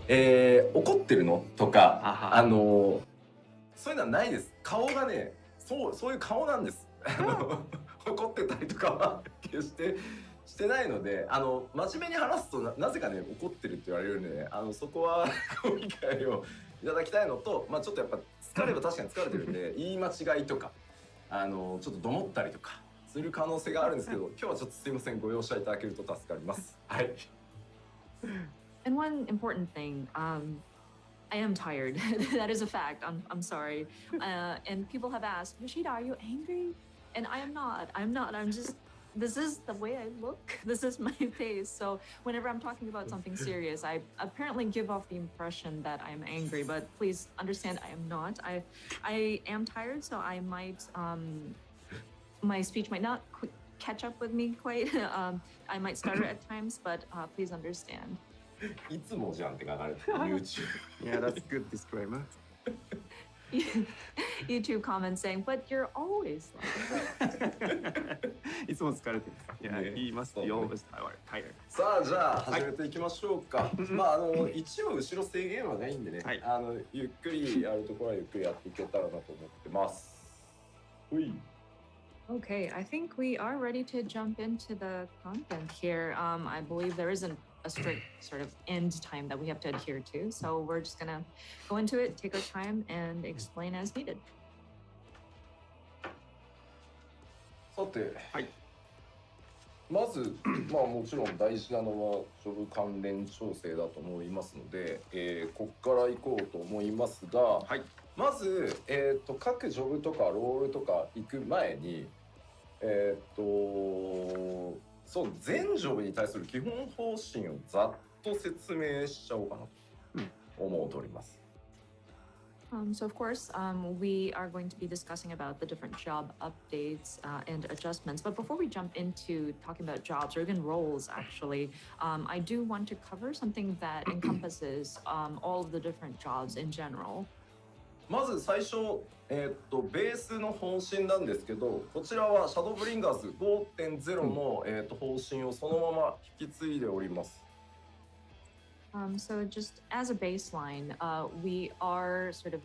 怒ってるのとか、あはそういうのはないです。顔がね、そういう顔なんです。怒ってたりとかは決してしてないので、真面目に話すとなぜかね、怒ってるって言われるんでね、そこはご理解をいただきたいのと、ちょっとやっぱ疲れば確かに疲れてるんで、言い間違いとか、ちょっとどもったりとかする可能性があるんですけど、今日はちょっとすいません、ご容赦いただけると助かります。はい。And one important thing, I am tired. That is a fact. I'm sorry. And people have asked, Yoshida, are you angry? And I am not. I'm not. I'm just. This is the way I look. This is my face. So whenever I'm talking about something serious, I apparently give off the impression that I'm angry. But please understand, I am not. I am tired, so I might. My speech might not catch up with me quite. I might stutter at times, but please understand. いつもじゃんって書かれてる YouTube。Yeah, that's good disclaimer. YouTube comments saying, "But you're always like." いつも疲れてる。Yeah, ね he must そう be ね always tired. さあじゃあ始めていきましょうか。一応後ろ制限はないんでね、はい、ゆっくりやるところはゆっくりやっていけたらなと思ってます。ほい。Okay, I think we are ready to jump into the content here. I believe there isn't a strict sort of end time that we have to adhere to, so we're just gonna go into it, take our time, and explain as needed. さて、はい、まずもちろん大事なのはジョブ関連調整だと思いますので、ここから行こうと思いますが、はい、まず、各ジョブとかロールとか行く前にそう全ジョブに対する基本方針をざっと説明しちゃおうかなと思っております。So of course, we are going to be discussing about the different job updates and adjustments. But before we jump into talking about jobs or even roles, actually, I do want to cover something that encompasses all of the different jobs in general. まず最初、ベースの方針なんですけど、こちらはシャドーブリンガーズ 5.0 の、方針をそのまま引き継いでおります。So just as a baseline, we are sort of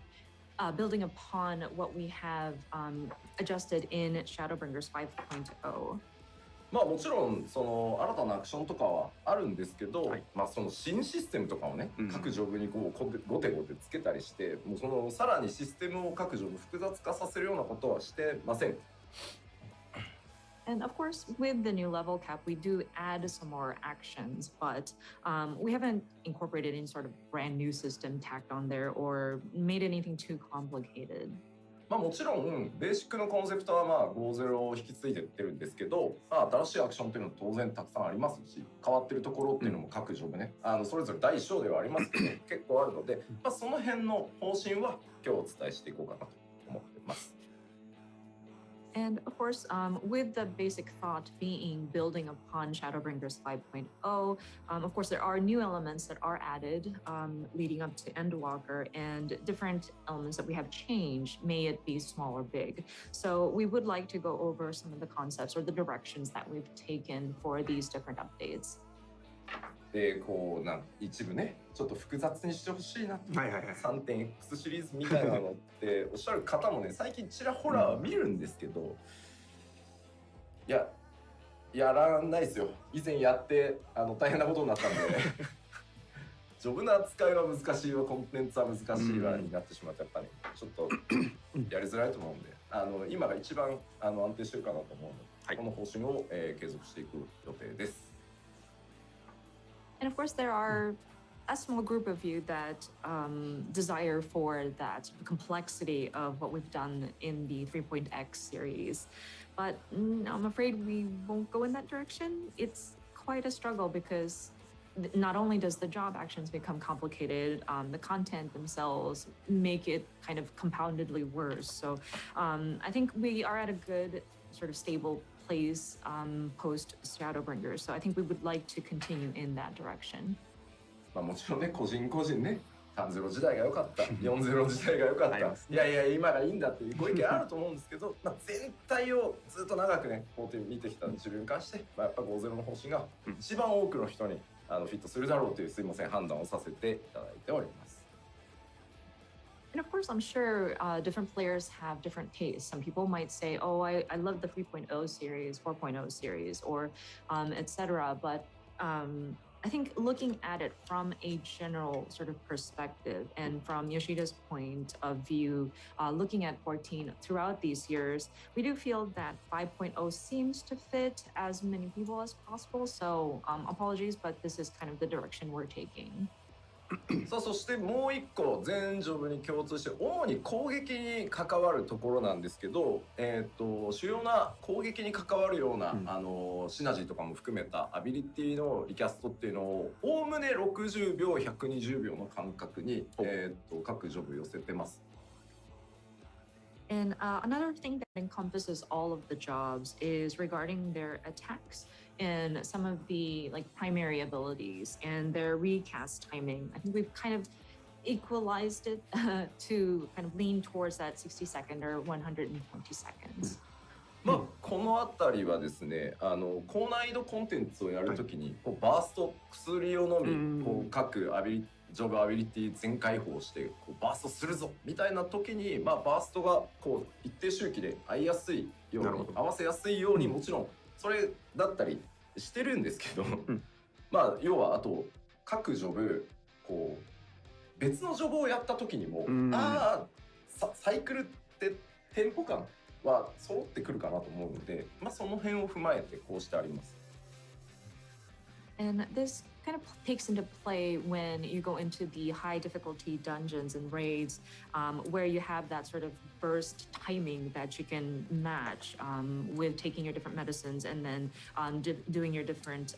building upon what we have adjusted in Shadowbringers 5.0. もちろんその新たなアクションとかはあるんですけど、はい、その新システムとかをね、各ジョブにこうゴテゴテつけたりして、もうそのさらにシステムを各ジョブ複雑化させるようなことはしてません。And of course, with the new level cap, we do add some more actions, but we haven't incorporated any sort of brand new system tacked on there or made anything too complicated. もちろんベーシックのコンセプトは5.0を引き継いでってるんですけど、新しいアクションっていうのは当然たくさんありますし、変わってるところっていうのも各ジョブね、それぞれ大小ではありますけど結構あるので、その辺の方針は今日お伝えしていこうかなと思ってます。And of course, with the basic thought being building upon Shadowbringers 5.0, of course, there are new elements that are added leading up to Endwalker and different elements that we have changed, may it be small or big. So we would like to go over some of the concepts or the directions that we've taken for these different updates. でこう一部ねちょっと複雑にしてほしいなって、3.x シリーズみたいなのっておっしゃる方もね最近ちらほら見るんですけど、やらないですよ。以前やって大変なことになったんでジョブの扱いは難しいわ、コンテンツは難しいわになってしまってやっぱり、ちょっとやりづらいと思うんで、今が一番安定してるかなと思うので、はい、この方針を、継続していく予定です。And of course, there are a small group of you that desire for that complexity of what we've done in the 3.x series. But I'm afraid we won't go in that direction. It's quite a struggle because not only does the job actions become complicated, the content themselves make it kind of compoundedly worse. So I think we are at a good sort of stable place post Shadowbringers. So I think we would like to continue in that direction. もちろんね、個人個人ね、3.0時代が良かった、4.0時代が良かった、いや今がいいんだっていうご意見あると思うんですけど、全体をずっと長くね、こう見てきた自分に関して、やっぱ5.0の方針が一番多くの人にフィットするだろうというすいません判断をさせていただいております。And of course, I'm sure different players have different tastes. Some people might say, oh, I love the 3.0 series, 4.0 series, or etc. But I think looking at it from a general sort of perspective and from Yoshida's point of view, looking at 14 throughout these years, we do feel that 5.0 seems to fit as many people as possible. So apologies, but this is kind of the direction we're taking. さあそしてもう一個全ジョブに共通して主に攻撃に関わるところなんですけど、主要な攻撃に関わるような、シナジーとかも含めたアビリティのリキャストっていうのをおおむね60秒120秒の間隔に、各ジョブ寄せてます。And another thing that encompasses all of the jobs is regarding their attacks and some of the like primary abilities and their recast timing. I think we've kind of equalized it to kind of lean towards that 60 second or 120 seconds. まあこの辺りはですね、高難易度コンテンツをやるときに、こうバースト薬を飲み、こう各ジョブアビリティ全開放してこうバーストするぞみたいな時に、まあ、バーストがこう一定周期で合いやすいように合わせやすいようにもちろんそれだったりしてるんですけど、まあ要はあと各ジョブこう別のジョブをやった時にも、サイクルってテンポ感は揃ってくるかなと思うので、まあ、その辺を踏まえてこうしてあります。And this kind of takes into play when you go into the high difficulty dungeons and raids, where you have that sort of burst timing that you can match with taking your different medicines and then doing your different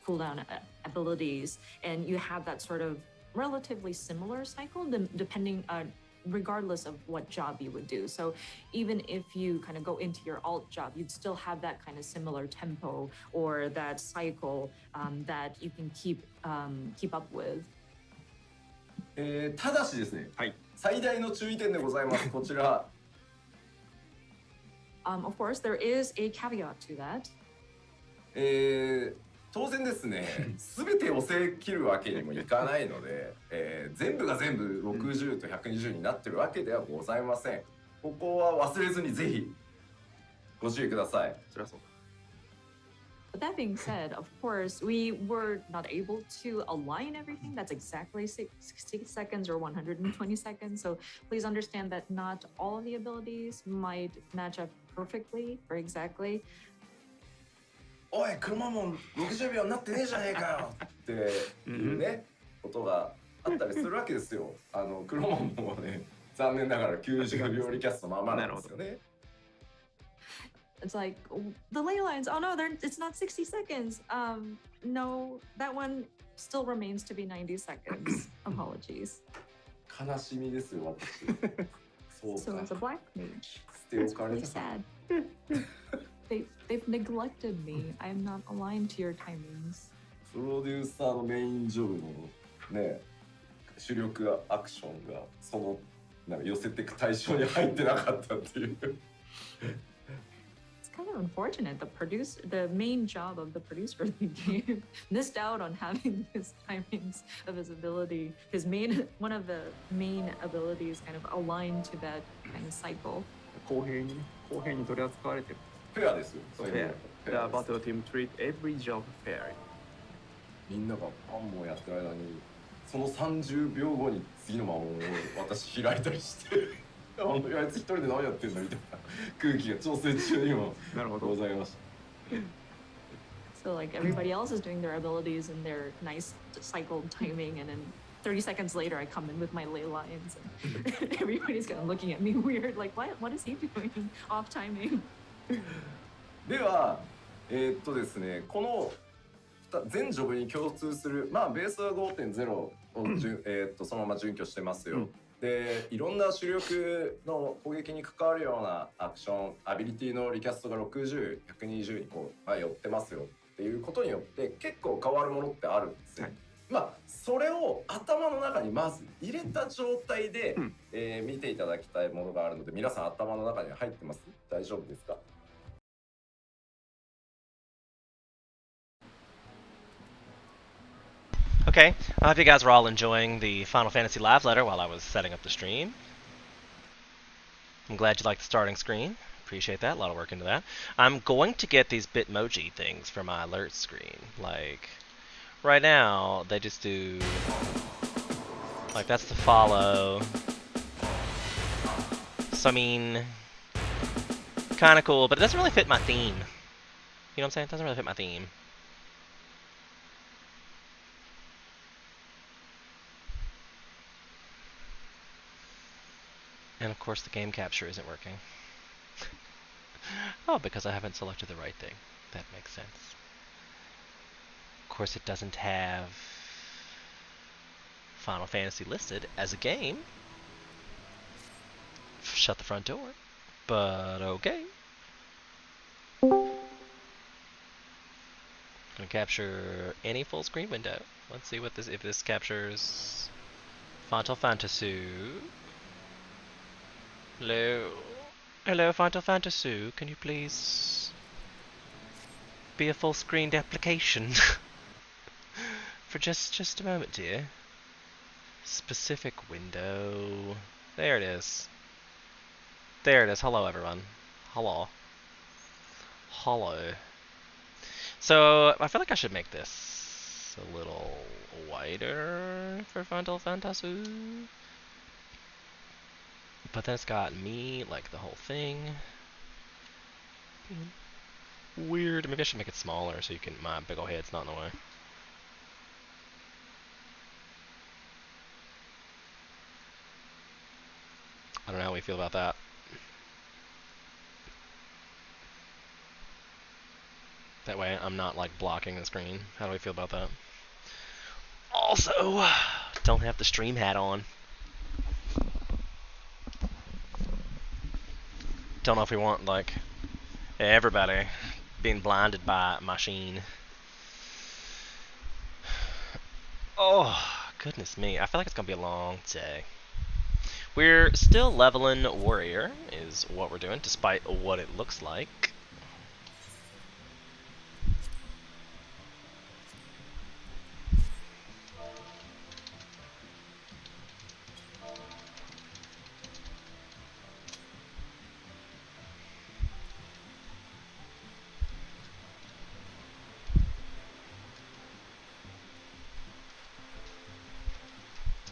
cooldown abilities. And you have that sort of relatively similar cycle depending regardless of what job you would do. So even if you kind of go into your alt job, you'd still have that kind of similar tempo or that cycle that you can keep up with. ただしですね、はい、最大の注意点でございます。こちら。Of course, there is a caveat to that. 当然ですね、全てを押せ切るわけにもいかないので、全部が全部60と120になってるわけではございません。ここは忘れずにぜひご注意ください。そりゃそう。But that being said, of course, we were not able to align everything. That's exactly 60 seconds or 120 seconds. So please understand that not all of the abilities might match up perfectly or exactly. おい、車も60秒になってねえじゃねえかよっていうね、ことがあったりするわけですよ。クロモンもね、残念ながら90秒リキャストままなんですよね。It's like the ley lines. Oh no, it's not 60 seconds. No, that one still remains to be 90 seconds. Apologies. 悲しみですよ、私。そうか。So it's a black mage. 捨て置かれた。Sad. They've neglected me. I am not aligned to your timings. プロデューサーのメインジョブのね、主力アクションがそのなんか寄せていく対象に入ってなかったっていう。It's kind of unfortunate. The main job of the producer of the game missed out on having his timings of his ability. One of the main abilities kind of aligned to that kind of cycle. 公平に取り扱われてる。フェアですよ。Fair. The battle team treat every job fair. みんながパンもやってる間にその30秒後に次の魔法を私開いたりしてあいつ一人で何やってんだみたいな空気が調整中にもございました。So like everybody else is doing their abilities and their nice cycled timing, and then 30 seconds later I come in with my ley lines and everybody's kind of looking at me weird, like what is he doing off timing? ではですね、この全ジョブに共通する、まあベースは 5.0 をそのまま準拠してますよ。でいろんな主力の攻撃に関わるようなアクションアビリティのリキャストが60、120にこう、寄ってますよっていうことによって結構変わるものってあるんですね。まあそれを頭の中にまず入れた状態で、見ていただきたいものがあるので、皆さん頭の中に入ってます？大丈夫ですか Okay, I hope you guys were all enjoying the Final Fantasy live letter while I was setting up the stream. I'm glad you liked the starting screen. Appreciate that. A lot of work into that. I'm going to get these Bitmoji things for my alert screen. Like, right now, they just do... Like, that's the follow. So, I mean... Kind of cool, but it doesn't really fit my theme. You know what I'm saying? It doesn't really fit my theme. And of course the game capture isn't working. Oh, because I haven't selected the right thing. That makes sense. Of course it doesn't have Final Fantasy listed as a game. Shut the front door. But okay. Gonna capture any full screen window. Let's see what this, if this captures Final Fantasy. Hello. Hello, Final Fantasy. Can you please be a full screened application? For just a moment, dear. Specific window. There it is. There it is. Hello, everyone. Hello. Hello. So, I feel like I should make this a little wider for Final Fantasy. But then it's got me, like the whole thing. Weird. Maybe I should make it smaller so you can, my big ol' head's not in the way. I don't know how we feel about that. That way I'm not like blocking the screen. How do we feel about that? Also, don't have the stream hat on. Don't know if we want like everybody being blinded by a machine. Oh, goodness me. I feel like it's gonna be a long day. We're still leveling Warrior, is what we're doing, despite what it looks like.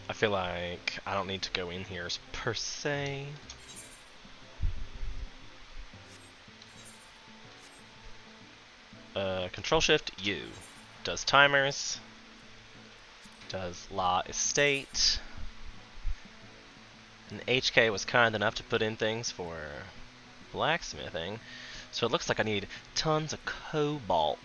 I feel like I don't need to go in here per se. Control Shift U does timers, does Law Estate, and HK was kind enough to put in things for blacksmithing, so it looks like I need tons of cobalt.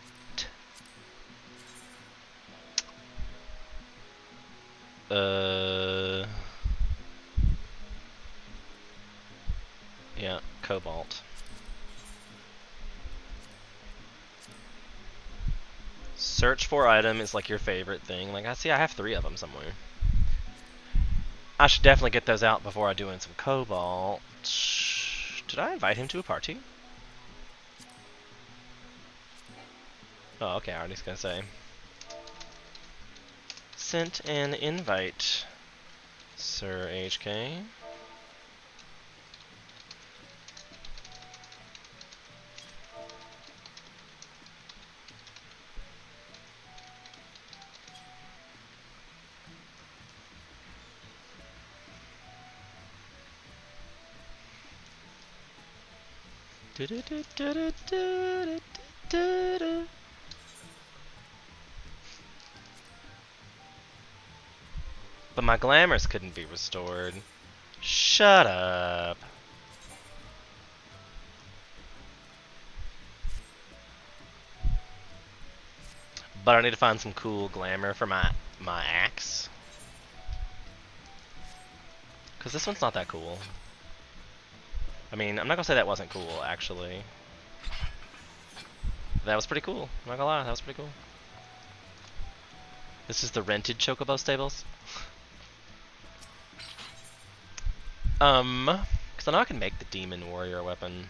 Yeah, cobalt. Search for item is like your favorite thing. Like, I see I have 3 of them somewhere. I should definitely get those out before I do in some cobalt. Did I invite him to a party? Oh, okay, I was gonna say. Sent an invite, Sir HK. But my glamours couldn't be restored. Shut up. But I need to find some cool glamour for my axe. Because this one's not that cool. I mean, I'm not gonna say that wasn't cool, actually. That was pretty cool. I'm not gonna lie, that was pretty cool. This is the rented Chocobo stables. Because I know I can make the Demon Warrior weapon.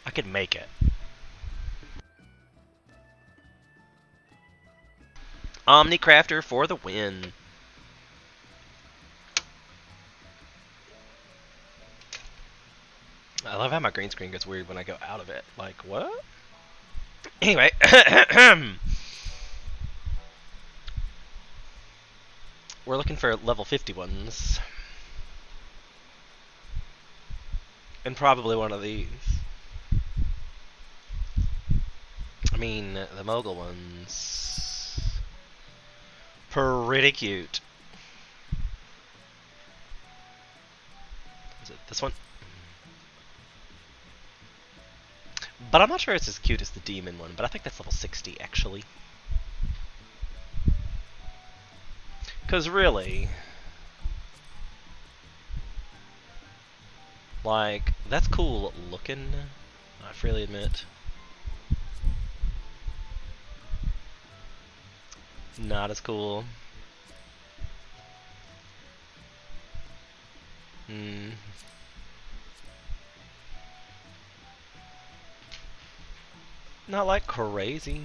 I could make it. Omnicrafter for the win. I love how my green screen gets weird when I go out of it. Like, what? Anyway. We're looking for level 50 ones. And probably one of these. I mean, the mogul ones. Pretty cute. Is it this one? But I'm not sure it's as cute as the demon one, but I think that's level 60 actually. Because really, like, that's cool looking, I freely admit. Not as cool. Not like crazy.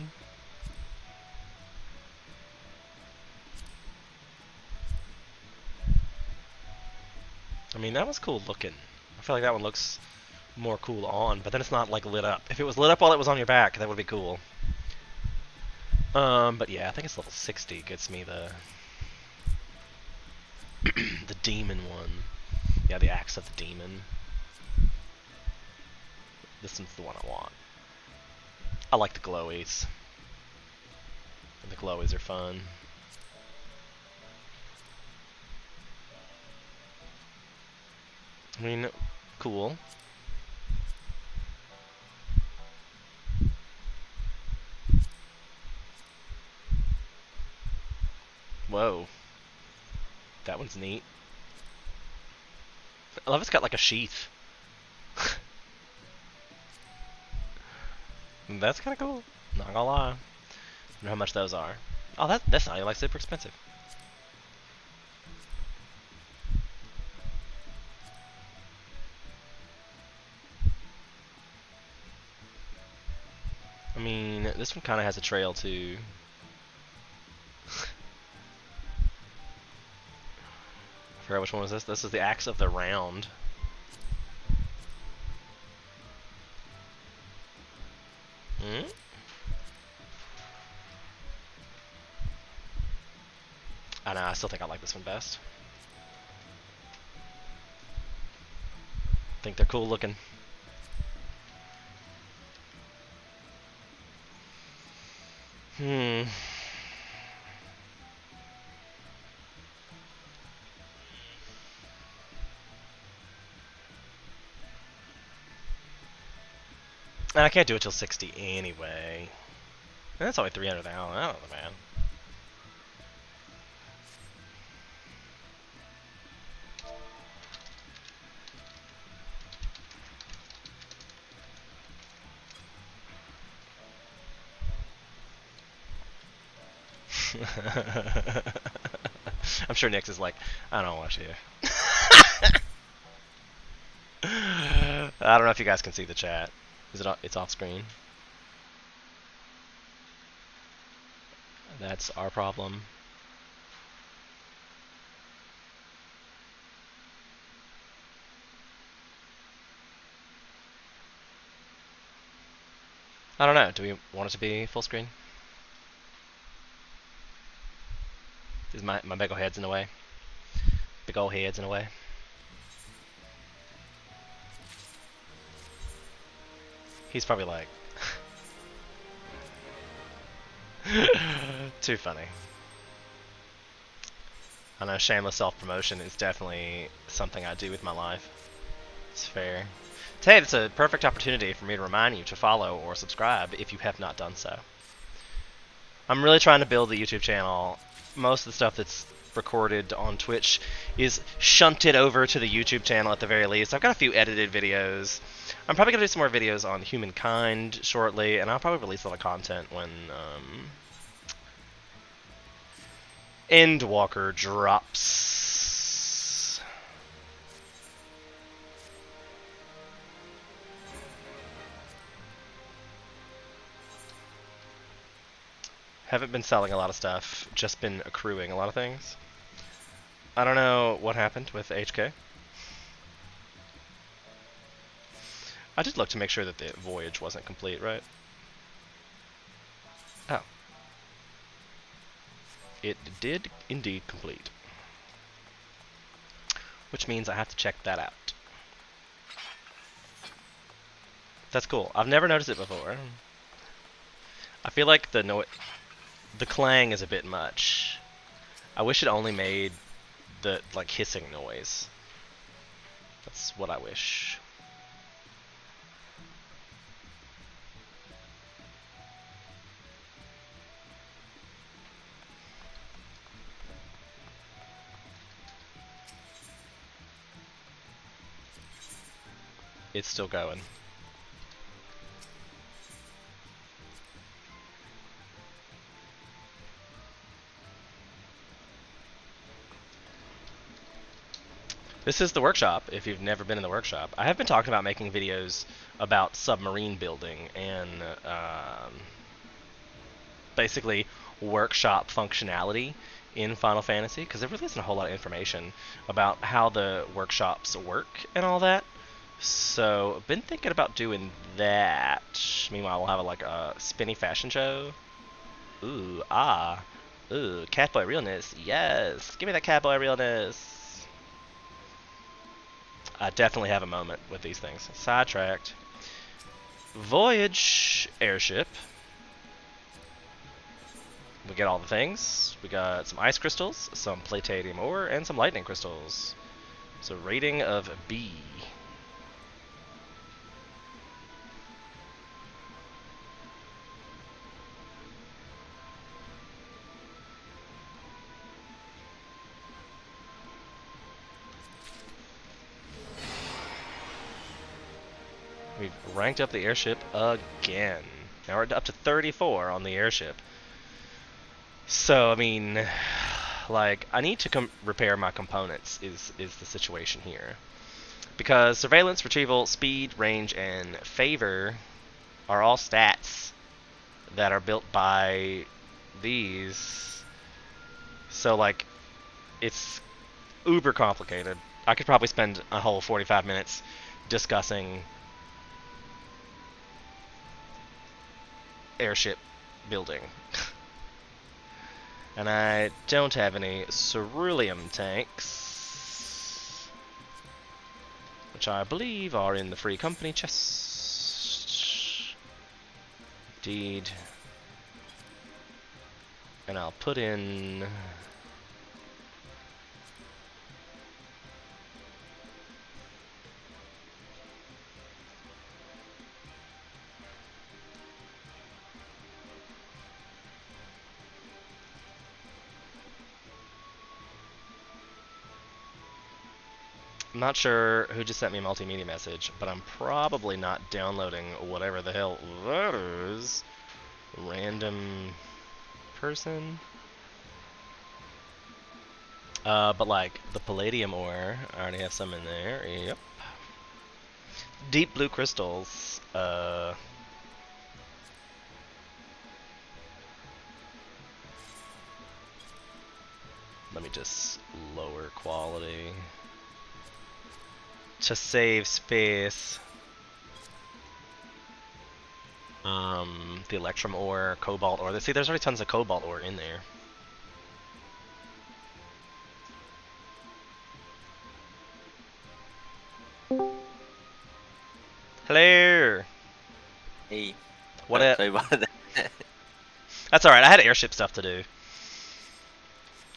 I mean, that was cool looking. I feel like that one looks more cool on, but then it's not like lit up. If it was lit up while it was on your back, that would be cool. But yeah, I think it's level 60 gets me the the demon one. Yeah, the Axe of the Demon. This one's the one I want. I like the glowies. The glowies are fun. I mean, cool. Whoa. That one's neat. I love it's got like a sheath. That's kind of cool. Not gonna lie. I don't know how much those are. Oh, that's not even like super expensive. I mean, this one kind of has a trail too. I forgot which one was this. This is the Axe of the Round. Hmm? I know, I still think I like this one best. I think they're cool looking. And I can't do it till 60 anyway. And that's only 300 now. I don't know, man. I'm sure Nix is like, I don't watch here. I don't know if you guys can see the chat. Is it? It's off screen. That's our problem. I don't know. Do we want it to be full screen? Is my big ol' head's in the way? Big ol' head's in the way. He's probably like... Too funny. I know shameless self-promotion is definitely something I do with my life. It's fair. Today, it's a perfect opportunity for me to remind you to follow or subscribe if you have not done so. I'm really trying to build the YouTube channel. Most of the stuff that's recorded on Twitch is shunted over to the YouTube channel at the very least. I've got a few edited videos. I'm probably going to do some more videos on Humankind shortly, and I'll probably release a lot of content when Endwalker drops. Haven't been selling a lot of stuff, just been accruing a lot of things. I don't know what happened with HK. I did look to make sure that the voyage wasn't complete, right? Oh. It did indeed complete. Which means I have to check that out. That's cool. I've never noticed it before. I feel like the clang is a bit much. I wish it only made the like hissing noise. That's what I wish. It's still going. This is the workshop, if you've never been in the workshop. I have been talking about making videos about submarine building and basically workshop functionality in Final Fantasy, because there really isn't a whole lot of information about how the workshops work and all that. So, I've been thinking about doing that. Meanwhile, we'll have like a spinny fashion show. Ooh, ah. Ooh, Catboy realness. Yes! Give me that Catboy realness! I definitely have a moment with these things. Sidetracked. Voyage airship. We get all the things. We got some ice crystals, some platanium ore, and some lightning crystals. So, rating of B. We've ranked up the airship again. Now we're up to 34 on the airship. So, I mean, like, I need to repair my components is the situation here. Because surveillance, retrieval, speed, range, and favor are all stats that are built by these. So, like, it's uber complicated. I could probably spend a whole 45 minutes discussing airship building. And I don't have any ceruleum tanks, which I believe are in the free company chest. Indeed. And I'll put in I'm not sure who just sent me a multimedia message, but I'm probably not downloading whatever the hell that is. Random person. But like the palladium ore, I already have some in there. Yep. Deep blue crystals. Let me just lower quality to save space. The electrum ore, cobalt ore. See, there's already tons of cobalt ore in there. Hello. Hey. What up? Sorry about that. That's alright, I had airship stuff to do.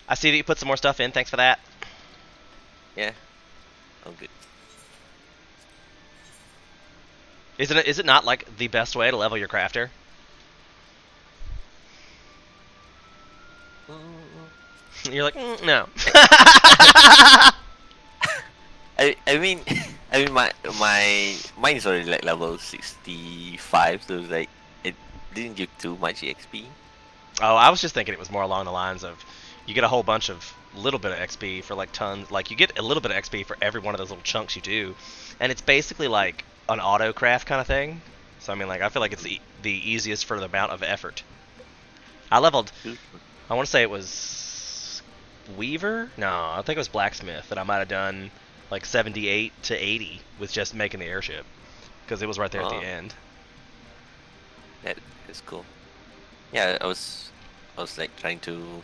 I see that you put some more stuff in, thanks for that. Yeah. Oh, good. Is it not like the best way to level your crafter? You're like, no. I mean mine is already like level 65, so it's like it didn't give too much XP. Oh, I was just thinking it was more along the lines of you get a whole bunch of little bit of XP for like tons, like you get a little bit of XP for every one of those little chunks you do, and it's basically like an auto craft kind of thing. So I mean, like I feel like it's the easiest for the amount of effort. I leveled. Good. I want to say it was Weaver. No, I think it was Blacksmith that I might have done like 78 to 80 with just making the airship because it was right there at the Oh, end. that's cool. Yeah, I was like trying to.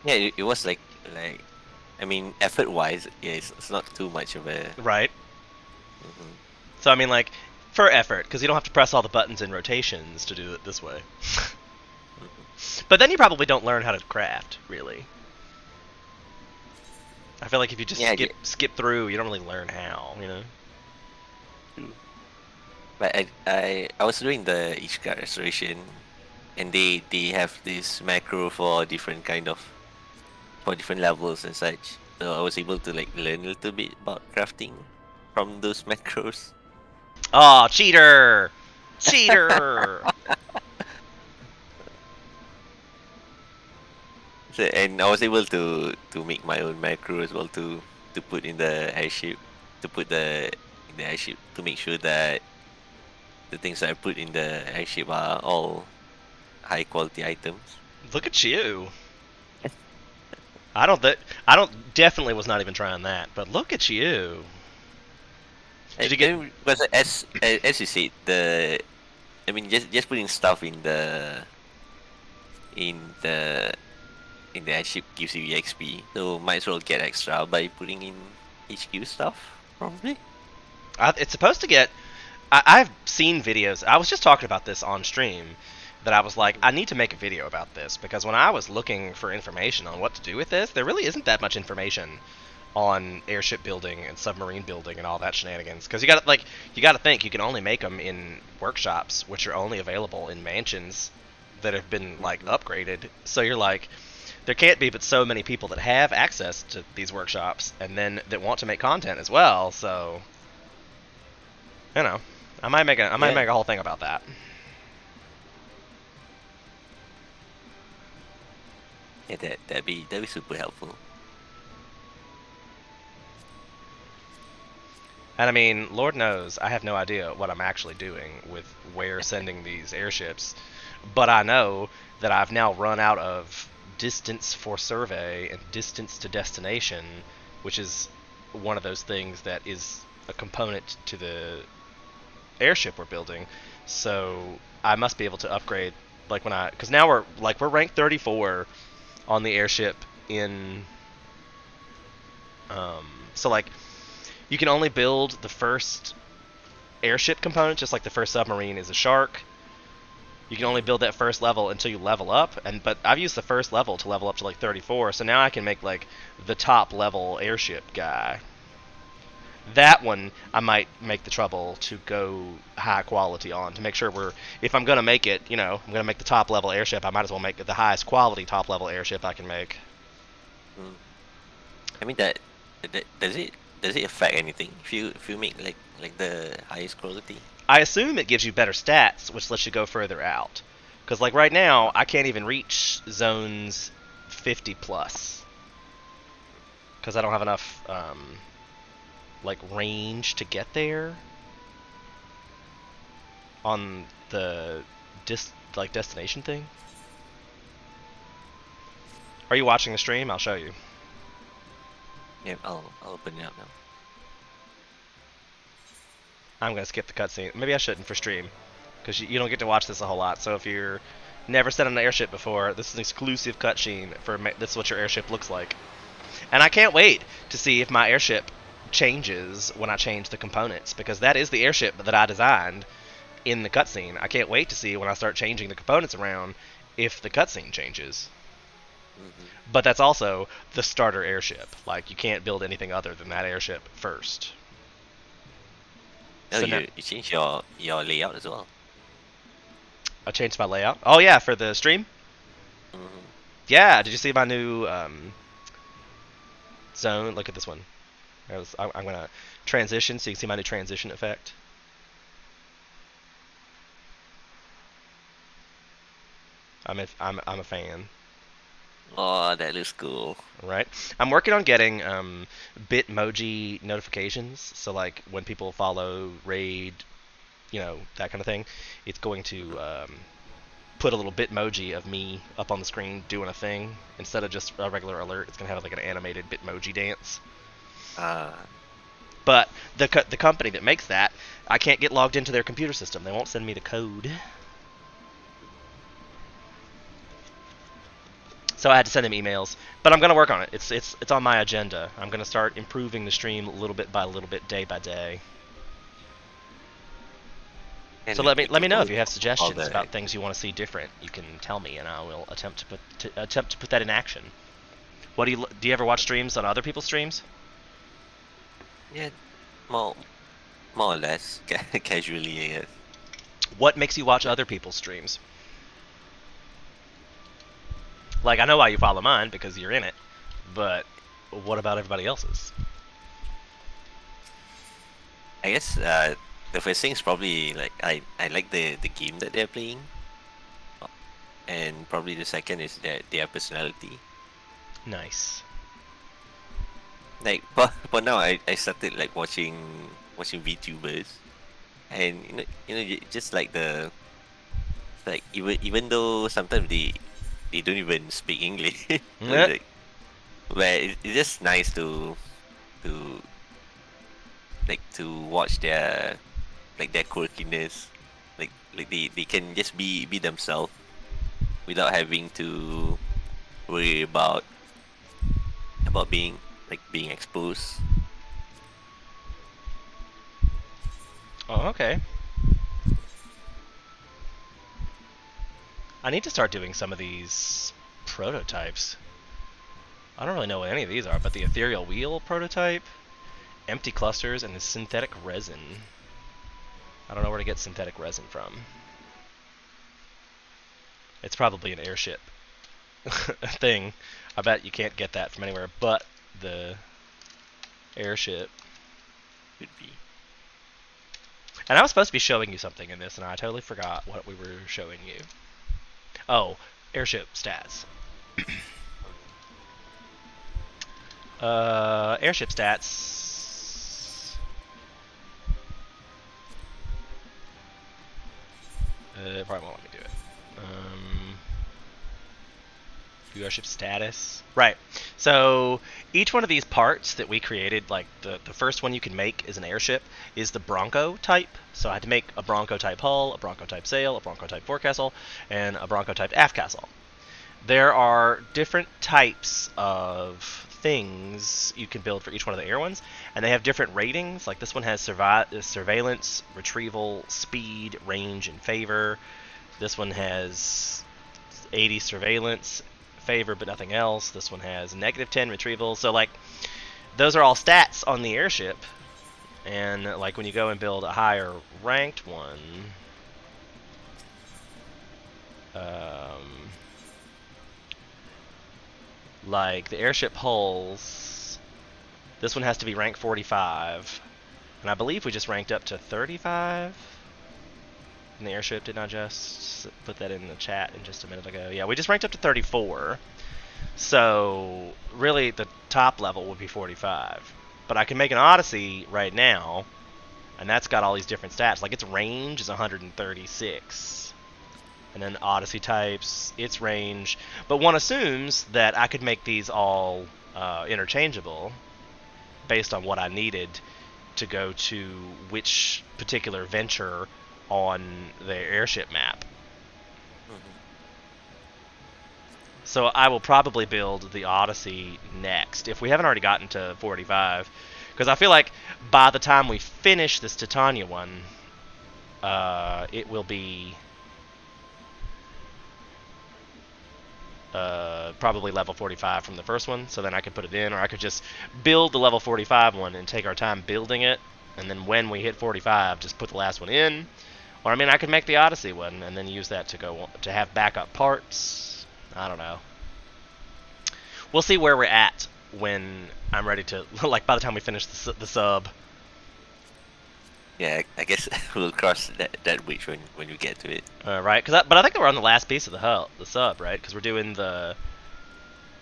Yeah, it was like, I mean, effort-wise, yeah, it's not too much of a. Right. Mhm. So I mean, like, for effort, because you don't have to press all the buttons in rotations to do it this way. But then you probably don't learn how to craft, really. I feel like if you just Yeah, skip through, you don't really learn how, you know? but I was doing the Ishka restoration, and they have this macro for different kind of for different levels and such. So I was able to like learn a little bit about crafting from those macros. Oh, cheater! Cheater! So, and I was able to make my own macro as well to put in the airship, to put in the airship to make sure that the things that I put in the airship are all high quality items. Look at you. I don't definitely was not even trying that, but look at you. Did you get Because as you said, I mean just putting stuff in the in the airship gives you EXP, so might as well get extra by putting in HQ stuff, probably. it's supposed to get I've seen videos. I was just talking about this on stream that I was like, I need to make a video about this because when I was looking for information on what to do with this, there really isn't that much information on airship building and submarine building and all that shenanigans. Because you got to think you can only make them in workshops, which are only available in mansions that have been like upgraded. So you're like, there can't be but so many people that have access to these workshops and then that want to make content as well. So you know, I might make a whole thing about that. Yeah, that'd be super helpful. And I mean, Lord knows, I have no idea what I'm actually doing with where sending these airships, but I know that I've now run out of distance for survey and distance to destination, which is one of those things that is a component to the airship we're building. So I must be able to upgrade, like because now we're ranked 34 on the airship in, so like you can only build the first airship component, just like the first submarine is a shark. You can only build that first level until you level up, but I've used the first level to level up to like 34, so now I can make like the top level airship guy. That one I might make the trouble to go high quality on to make sure if I'm gonna make it, I'm gonna make the top level airship, I might as well make it the highest quality top level airship I can make. I mean that does it affect anything if you make like the highest quality? I assume it gives you better stats, which lets you go further out. Because like right now, I can't even reach zones 50 plus. Because I don't have enough like range to get there on the destination thing. Are you watching the stream? I'll show you. Yeah, I'll open it up now. I'm gonna skip the cutscene. Maybe I shouldn't for stream, because you don't get to watch this a whole lot. So if you're never sent on an airship before, this is an exclusive cutscene for this is what your airship looks like. And I can't wait to see if my airship changes when I change the components, because that is the airship that I designed in the cutscene. I can't wait to see when I start changing the components around if the cutscene changes. But that's also the starter airship. Like, you can't build anything other than that airship first. Oh, So you changed your layout as well. I changed my layout. Oh yeah, for the stream? Yeah, did you see my new zone? Look at this one. I'm gonna transition so you can see my new transition effect. I'm a fan. Oh, that looks cool. Right. I'm working on getting Bitmoji notifications. So like when people follow, raid, that kind of thing, it's going to put a little Bitmoji of me up on the screen doing a thing instead of just a regular alert. It's gonna have like an animated Bitmoji dance. But the company that makes that, I can't get logged into their computer system. They won't send me the code. So I had to send them emails, but I'm gonna work on it. It's on my agenda. I'm gonna start improving the stream little bit by little bit, day by day. So let me know if you have suggestions about things you want to see different. You can tell me, and I will attempt to put that in action. What do you ever watch streams on other people's streams? Yeah, more or less casually, I guess. What makes you watch other people's streams? Like, I know why you follow mine, because you're in it, but what about everybody else's? I guess the first thing is probably like I like the game that they're playing, and probably the second is their personality. Nice. Like but now I started like watching VTubers, and just like even though sometimes they don't even speak English, like, where it's just nice to watch their quirkiness, like they can just be themselves without having to worry about being exposed. Oh, okay. I need to start doing some of these prototypes. I don't really know what any of these are, but the ethereal wheel prototype, empty clusters, and the synthetic resin. I don't know where to get synthetic resin from. It's probably an airship thing. I bet you can't get that from anywhere but the airship. Could be. And I was supposed to be showing you something in this, and I totally forgot what we were showing you. Oh, airship stats. Airship stats. It probably won't let me do it. Viewership status. Right. So each one of these parts that we created, like the first one you can make is an airship, is the Bronco type. So I had to make a Bronco type hull, a Bronco type sail, a Bronco type forecastle, and a Bronco type aft castle. There are different types of things you can build for each one of the air ones, and they have different ratings. Like this one has surveillance, retrieval, speed, range, and favor. This one has 80 surveillance, favor, but nothing else. This one has -10 retrieval. So like those are all stats on the airship, and like when you go and build a higher ranked one, like the airship hulls, this one has to be rank 45, and I believe we just ranked up to 35 in the airship. Didn't I just put that in the chat in just a minute ago? Yeah, we just ranked up to 34. So really the top level would be 45. But I can make an Odyssey right now, and that's got all these different stats. Like its range is 136. And then Odyssey types, its range. But one assumes that I could make these all interchangeable based on what I needed to go to which particular venture on the airship map. So I will probably build the Odyssey next, if we haven't already gotten to 45. Because I feel like by the time we finish this Titania one, it will be probably level 45 from the first one. So then I could put it in, or I could just build the level 45 one and take our time building it. And then when we hit 45, just put the last one in. Or I mean, I could make the Odyssey one and then use that to have backup parts. I don't know. We'll see where we're at when I'm ready to, like by the time we finish the sub. Yeah, I guess we'll cross that bridge when we get to it. Right, but I think we're on the last piece of the sub, right? Because we're doing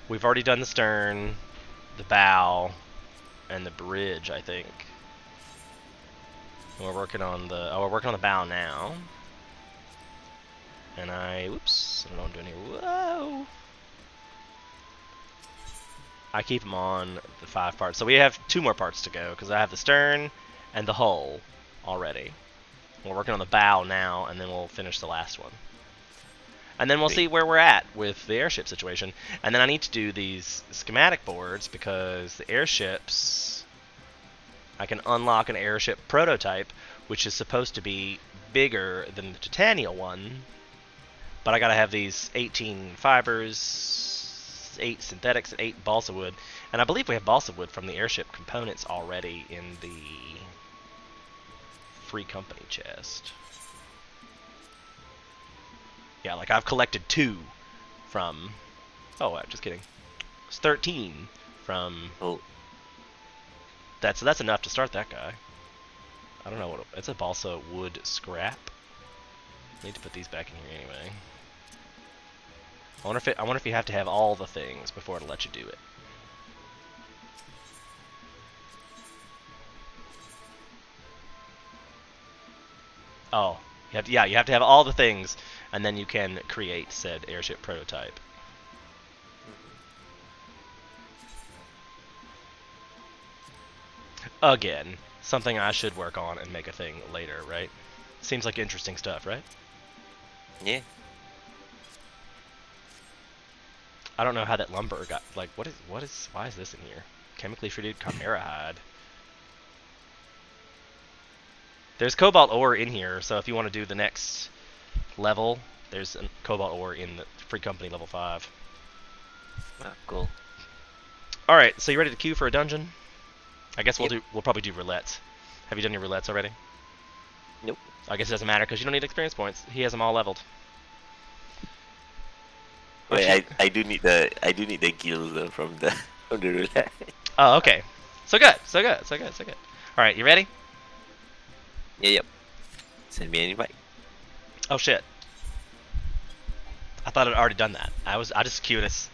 we've already done the stern, the bow, and the bridge, I think. And we're working on the bow now. And whoops, I don't know what I'm doing here. Whoa! I keep them on the 5 parts. So we have 2 more parts to go, because I have the stern and the hull already. We're working on the bow now, and then we'll finish the last one. And then we'll see where we're at with the airship situation. And then I need to do these schematic boards, because the airships... I can unlock an airship prototype, which is supposed to be bigger than the Titania one. But I gotta have these 18 fibers, 8 synthetics, and 8 balsa wood. And I believe we have balsa wood from the airship components already in the free company chest. Yeah, like I've collected 2 from... Oh, just kidding. It's 13 from... Oh. That's enough to start that guy. I don't know what... It's a balsa wood scrap. Need to put these back in here anyway. I wonder if you have to have all the things before it'll let you do it. Oh, you have to have all the things, and then you can create said airship prototype. Again, something I should work on and make a thing later, right? Seems like interesting stuff, right? Yeah. I don't know how that lumber got, like, why is this in here? Chemically treated chimera hide. There's cobalt ore in here, so if you want to do the next level, there's a cobalt ore in the free company level 5. Ah, cool. Alright, so you ready to queue for a dungeon? I guess we'll probably do roulettes. Have you done your roulettes already? Nope. I guess it doesn't matter because you don't need experience points. He has them all leveled. Wait, I do need the gills though from the roulette. Oh, okay. So good. Alright, you ready? Yeah, yep. Send me an invite. Oh shit. I thought I'd already done that. I just queued us.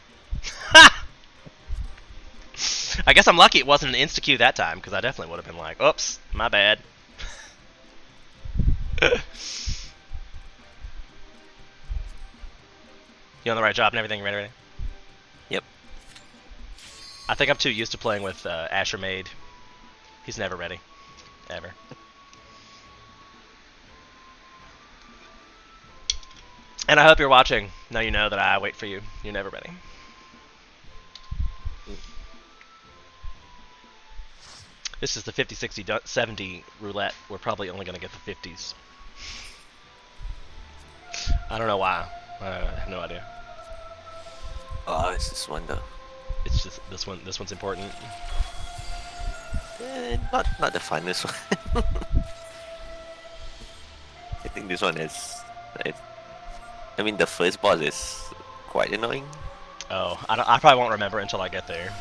I guess I'm lucky it wasn't an insta-queue that time, because I definitely would have been like, oops, my bad. You on the right job and everything? Ready? Yep. I think I'm too used to playing with Asher Maid. He's never ready. Ever. And I hope you're watching. Now you know that I wait for you. You're never ready. This is the 50, 60, 70 roulette. We're probably only going to get the 50s. I don't know why. I have no idea. Oh, it's this one though. It's just this one. This one's important. Not the funnest one. I think this one is. I mean, the first boss is quite annoying. Oh, I probably won't remember until I get there.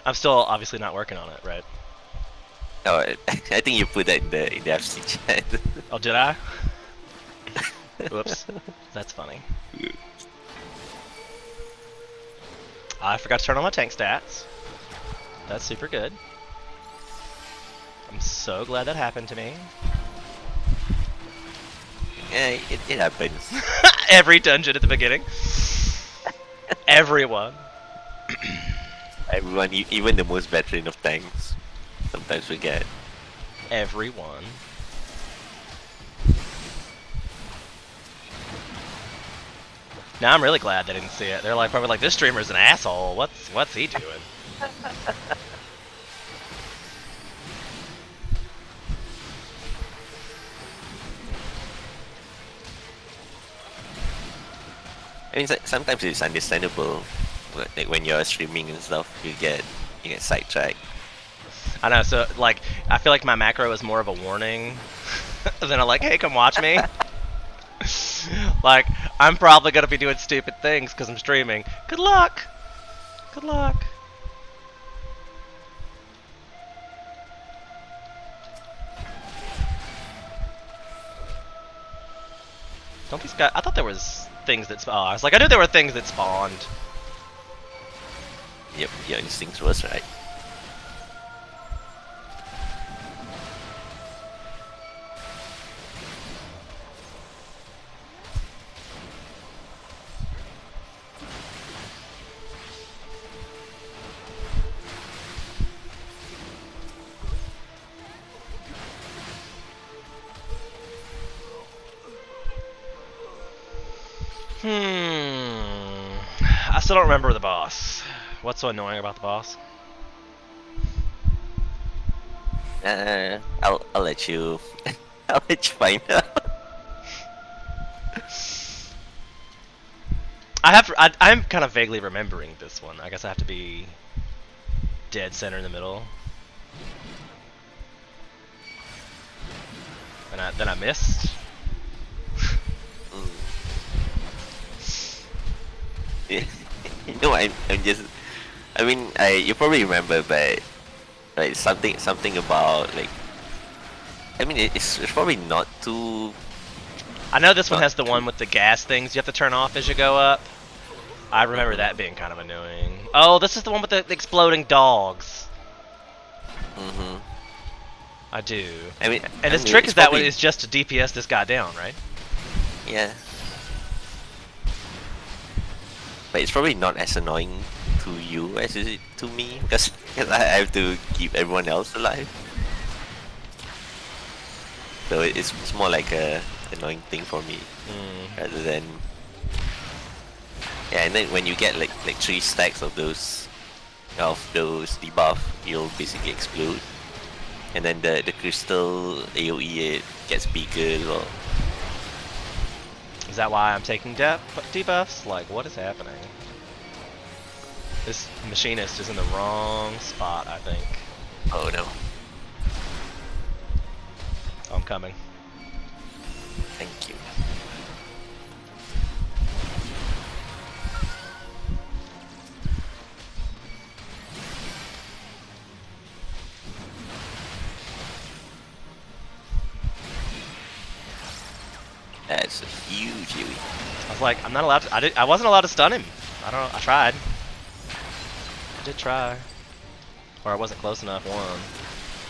I'm still obviously not working on it, right? Oh, I think you put that in the FC chat. Oh, did I? Whoops. That's funny. I forgot to turn on my tank stats. That's super good. I'm so glad that happened to me. Yeah, it happens. Every dungeon at the beginning. Everyone. Everyone, even the most veteran of tanks, sometimes forget. Everyone. Now I'm really glad they didn't see it. They're like probably like, this streamer's an asshole. What's he doing? I mean, sometimes it's understandable. Like when you're streaming and stuff, you get sidetracked. I know, so like I feel like my macro is more of a warning than a like, hey, come watch me. Like I'm probably gonna be doing stupid things because I'm streaming. Good luck. Good luck. Don't these guys? I thought there was things that. Oh, I was like, I knew there were things that spawned. Yep, your instincts was right. I still don't remember the boss. What's so annoying about the boss? I'll let you I'll let you find out. I'm kind of vaguely remembering this one. I guess I have to be dead center in the middle. And then I missed. Yeah. No, I'm just. I mean, you probably remember, but like something about like. I mean, it's probably not too. I know this one has the one with the gas things you have to turn off as you go up. I remember that being kind of annoying. Oh, this is the one with the exploding dogs. Mm-hmm. I do. I mean, and his trick is that one is just to DPS this guy down, right? Yeah. But it's probably not as annoying to you as it is to me because I have to keep everyone else alive. So it's more like a annoying thing for me rather than. Yeah, and then when you get like 3 stacks of those debuff, you'll basically explode. And then the crystal AoE, it gets bigger as well. Is that why I'm taking debuffs? Like, what is happening? This machinist is in the wrong spot, I think. Oh no. I'm coming. Thank you. That's a huge AoE. I was like, I'm not allowed to. I wasn't allowed to stun him. I don't know. I tried. I did try. Or I wasn't close enough. One.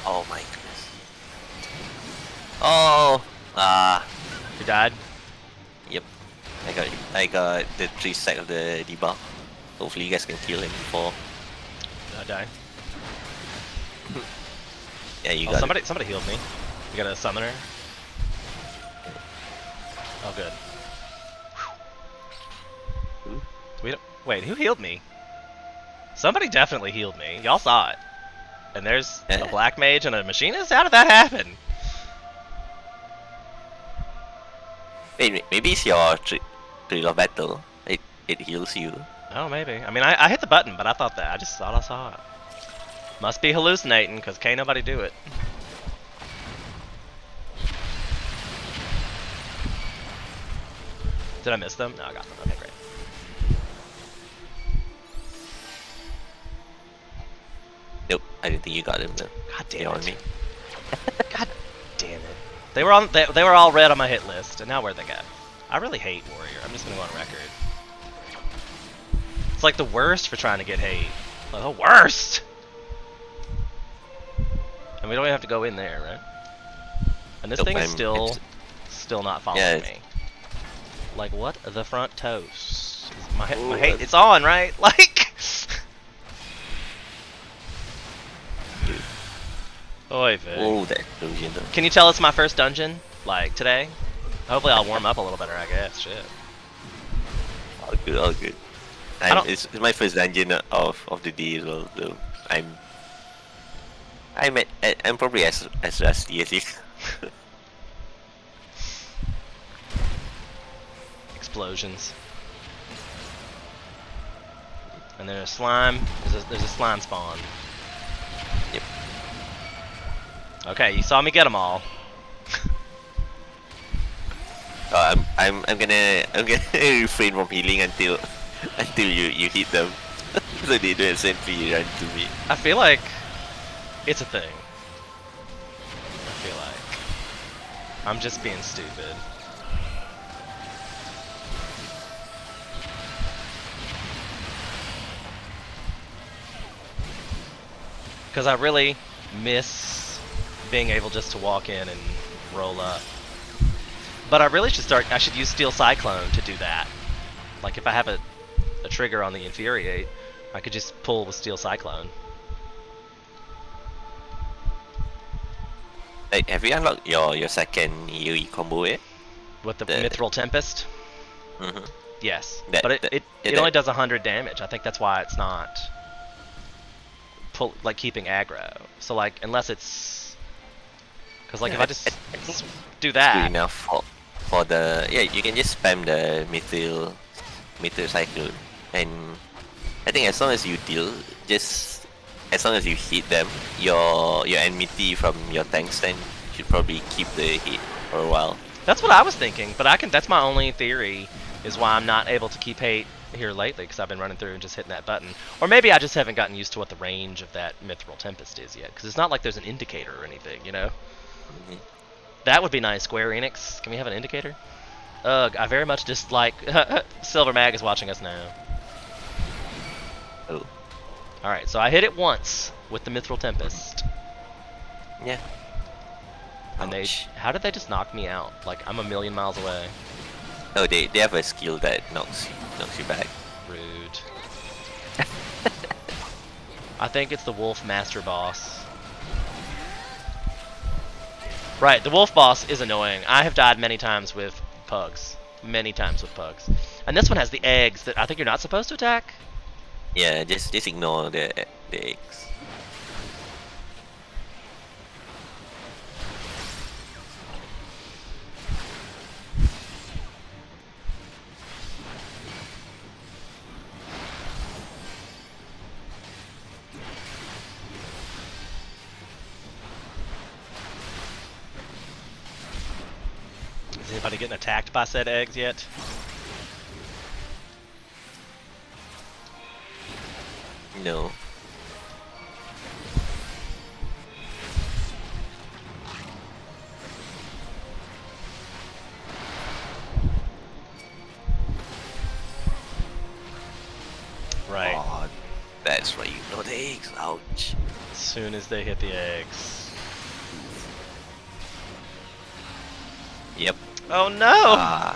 Oh my goodness. Oh. You died? Yep. I got the 3 stack of the debuff. Hopefully you guys can kill him before. I died. Yeah, you got somebody healed me. You got a summoner? Oh, good. Wait, who healed me? Somebody definitely healed me. Y'all saw it. And there's a black mage and a machinist? How did that happen? Wait, maybe it's your Thrill of Battle. It heals you. Oh, maybe. I mean, I hit the button, but I just thought I saw it. Must be hallucinating, because can't nobody do it. Did I miss them? No, I got them. Okay, great. Nope, I didn't think you got him though. God damn on it. me. God damn it. They were all red on my hit list, and now where'd they go? I really hate Warrior. I'm just gonna go on record. It's like the worst for trying to get hate. Like the worst! And we don't even have to go in there, right? And this thing is still not following me. Like, what the front toast? My hate, it's on, right? Like... Oy vey. Oh, that illusion though. Can you tell it's my first dungeon? Like, today? Hopefully I'll warm up a little better, I guess. Shit. All good. It's my first dungeon of the day as well, so I'm probably as rusty as you. Explosions. And there's a slime. There's a slime spawn. Yep. Okay, you saw me get them all. I'm gonna refrain from healing until you hit them, so they don't essentially run to me. I feel like it's a thing. I feel like I'm just being stupid. Because I really miss being able just to walk in and roll up. But I really I should use Steel Cyclone to do that. Like if I have a trigger on the Infuriate, I could just pull with Steel Cyclone. Hey, have you unlocked your second AoE combo yet? With the Mithril Tempest? Mm-hmm. Yes, That- but that- it yeah, only that- does 100 damage. I think that's why it's not keeping aggro. So like unless it's because like Yeah, if I I just think do it's good that, enough for the you can just spam the meteor cyclone, and I think as long as you deal, just as long as you hit them, your enmity from your tank stand should probably keep the hit for a while. that's what I was thinking. But that's my only theory is why I'm not able to keep hate here lately because I've been running through and just hitting that button. Or maybe I just haven't gotten used to what the range of that Mithril Tempest is yet because it's not like there's an indicator or anything, you know? Mhm. That would be nice, Square Enix. Can we have an indicator? Ugh, I very much dislike... Silver Mag is watching us now. Oh, Alright, so I hit it once with the Mithril Tempest. yeah. And they... Ouch. How did they just knock me out? Like, I'm a million miles away. Oh, they have a skill that knocks you back. Rude. I think it's the Wolf Master Boss. Right, the Wolf Boss is annoying. I have died many times with pugs. Many times with pugs. And this one has the eggs that I think you're not supposed to attack. Yeah, just ignore the eggs. Is anybody getting attacked by said eggs yet? No. Right. Oh, that's why you know the eggs. Ouch. As soon as they hit the eggs. Yep. Oh no!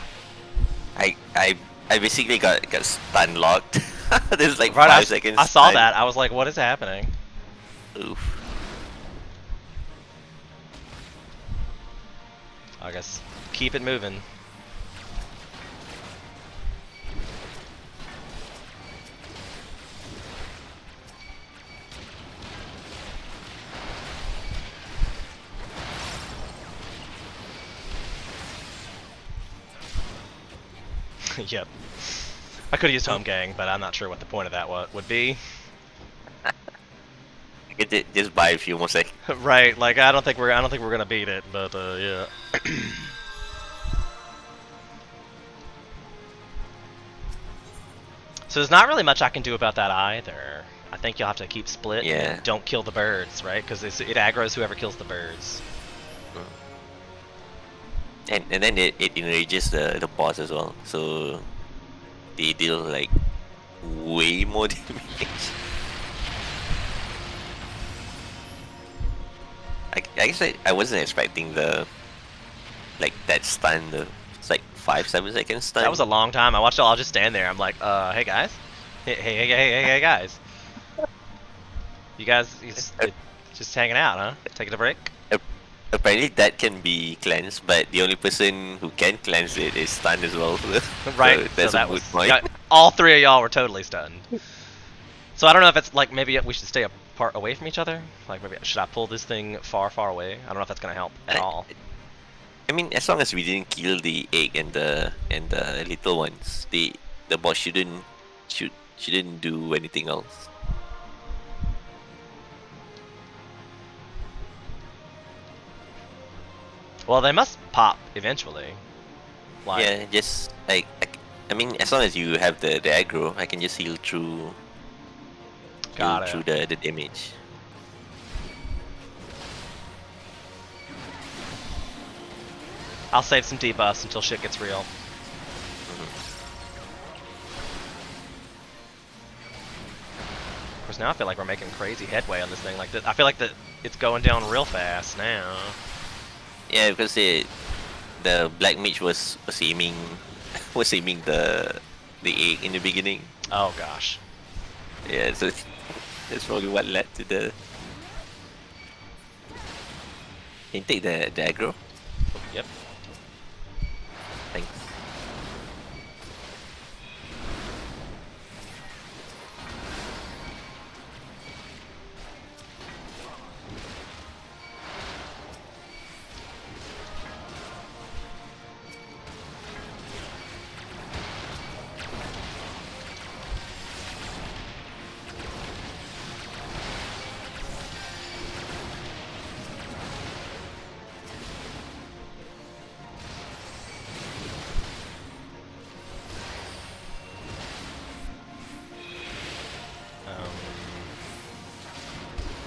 I basically got stun locked. There's like Right, 5 seconds. I saw stun. that. I was like, what is happening? Oof. I guess keep it moving. Yep. I could have used Home Gang, but I'm not sure what the point of that would be. I could just buy a few more seconds. Right, like I don't think we're gonna beat it, but yeah. So there's not really much I can do about that either. I think you'll have to keep split. Yeah. And don't kill the birds, right? Because it aggroes whoever kills the birds. And then it enrages the boss as well. So they deal like way more damage. I guess I wasn't expecting the like that stun. It's like 5-7 seconds stun. That was a long time. I watched it all just stand there. I'm like, hey guys, hey guys, you guys just hanging out, huh? Taking a break. Apparently that can be cleansed, but the only person who can cleanse it is stunned as well. Right. So that's so that a was good point. all three of y'all were totally stunned. So I don't know if it's like maybe we should stay apart away from each other. Like maybe should I pull this thing far away? I don't know if that's gonna help at all. I mean, as long as we didn't kill the egg and the little ones, the boss shouldn't do anything else. Well, they must pop eventually. Like, Yeah, just like I mean, as long as you have the aggro, I can just heal through the damage. I'll save some debuffs until shit gets real. Of course, now I feel like we're making crazy headway on this thing. Like, I feel like it's going down real fast now. Yeah, because the black mage was aiming the egg in the beginning. Oh gosh. Yeah, so that's probably what led to the. Can you take the aggro? Yep. Thanks.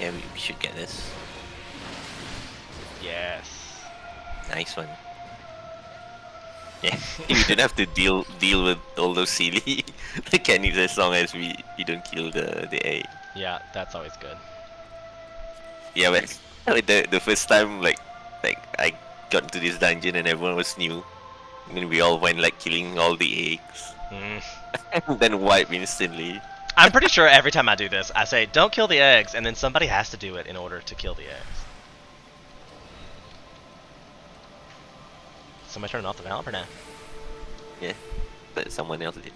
Yeah, we should get this. Yes. Nice one. Yeah, we don't have to deal with all those silly mechanics as long as we don't kill the A. Yeah, that's always good. Yeah, but the first time like I got into this dungeon and everyone was new. I mean, we all went like killing all the eggs, and then wipe instantly. I'm pretty sure every time I do this, I say, don't kill the eggs, and then somebody has to do it in order to kill the eggs. Somebody turning off the developer now. Yeah, but someone else did.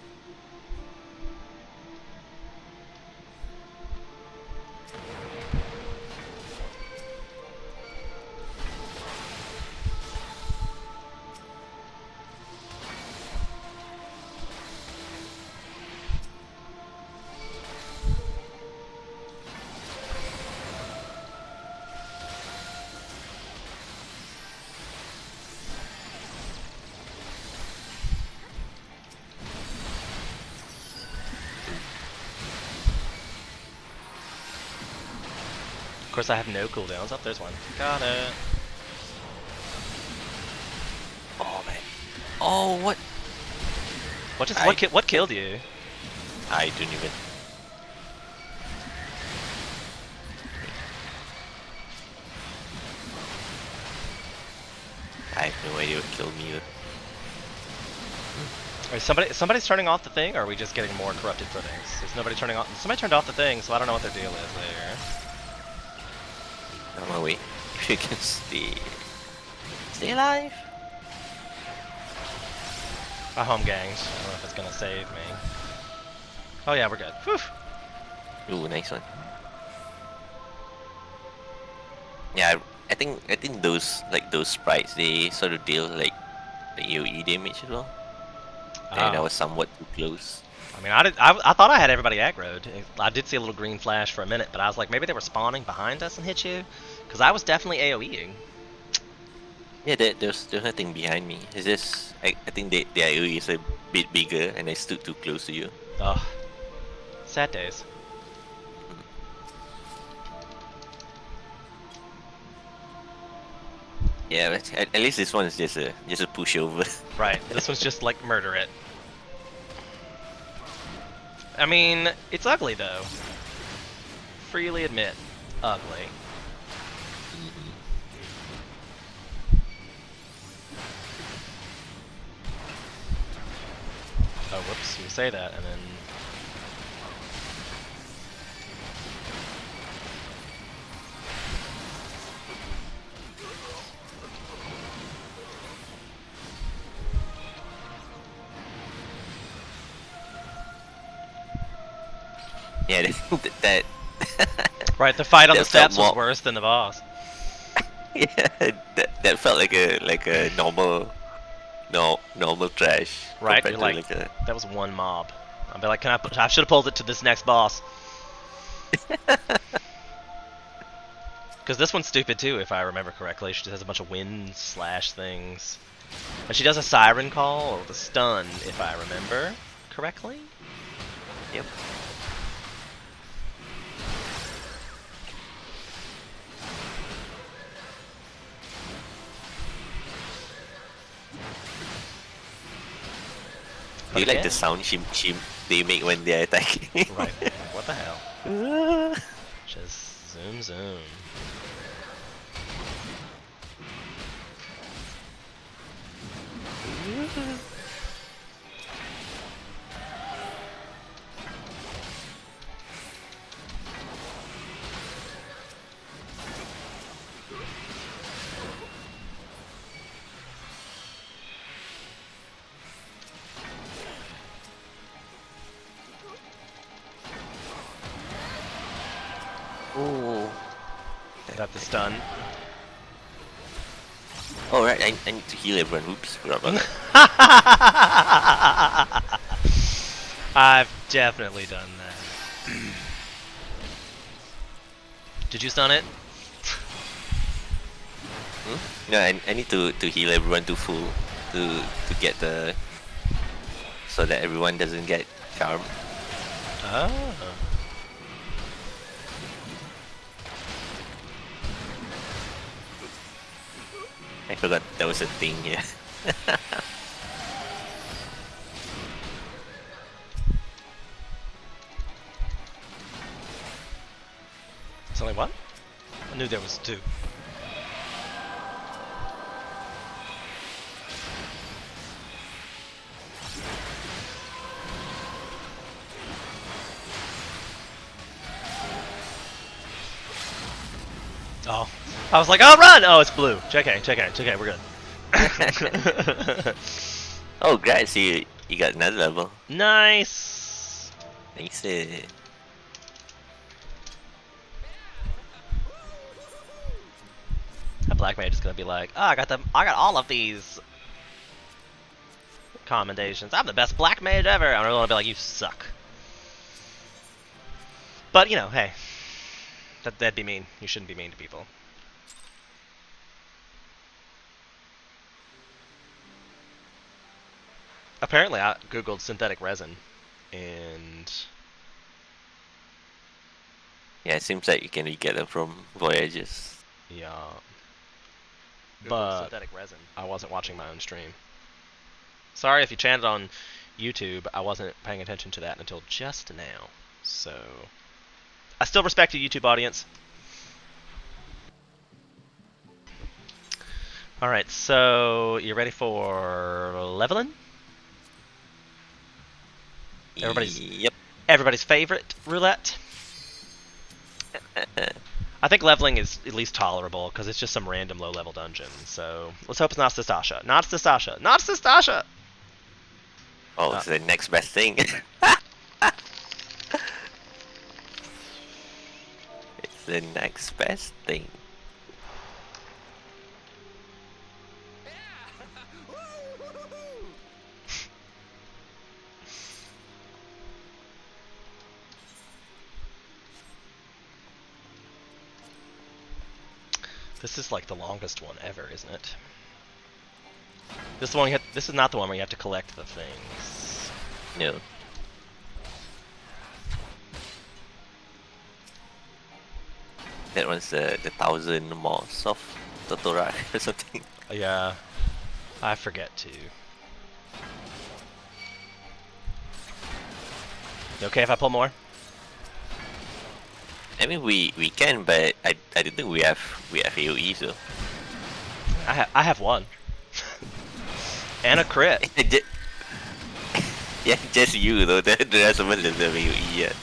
Of course, I have no cooldowns. Oh, there's one. Got it. Oh man. Oh what? What killed you? I don't even. I have no idea what killed me either. Is somebody's turning off the thing, or are we just getting more corrupted footings? Is nobody turning off? Somebody turned off the thing, so I don't know what their deal is there. On my way. If you can stay alive. I home ganged. I don't know if it's gonna save me. Oh yeah, we're good. Whew. Ooh, nice one. Yeah, I think those sprites, they sort of deal like the AoE damage as well. And I was somewhat too close. I mean, I thought I had everybody aggroed. I did see a little green flash for a minute, but I was like, maybe they were spawning behind us and hit you, because I was definitely AoEing. Yeah, there's nothing behind me. It's just I think the AoE is a bit bigger, and I stood too close to you. Ugh. Sad days. Yeah, but at least this one is just a pushover. Right. This one's just like murder it. I mean, it's ugly though. Freely admit, ugly. Oh, whoops! You say that, and then. Yeah, that. Right, the fight on the that felt steps was more- worse than the boss. Yeah, that felt like a normal trash. Right, compared you're to like, a, that was one mob. I'd be like, I should have pulled it to this next boss. Because this one's stupid too, if I remember correctly. She just has a bunch of wind slash things. And she does a siren call, or the stun, if I remember correctly. Yep. Do you like the sound they make when they're attacking? Right. What the hell? Just zoom zoom. Oh. Got the stun. Oh right, I need to heal everyone. Oops, forgot about that. I've definitely done that. Did you stun it? No, I need to heal everyone to full to get the so that everyone doesn't get charmed. Oh. I forgot that was a thing here. It's only one? I knew there was two. Oh, I was like, oh, run! Oh, it's blue. JK, we're good. Oh, guys, you got another level. Nice. Nice. A black mage is gonna be like, oh, I got all of these commendations. I'm the best black mage ever. I'm gonna be like, you suck. But you know, hey, that'd be mean. You shouldn't be mean to people. Apparently, I googled synthetic resin, and Yeah, it seems like you can get them from Voyages. yeah, but synthetic resin. I wasn't watching my own stream. Sorry if you chatted on YouTube. I wasn't paying attention to that until just now. So I still respect the YouTube audience. All right, so you ready for leveling? Everybody's favorite roulette. I think leveling is at least tolerable because it's just some random low-level dungeon. So let's hope it's not Sastasha. Not Sastasha. Not Sastasha. Oh, it's the next best thing. It's the next best thing. This is like the longest one ever, isn't it? This one. This is not the one where you have to collect the things. No. That one's the 1,000 moss of Totorak or something. Yeah, I forget to. You okay if I pull more? I mean, we can, but I don't think we have AoE, so. I have one. And a crit. Yeah, just you though. The rest of us doesn't have AoE yet.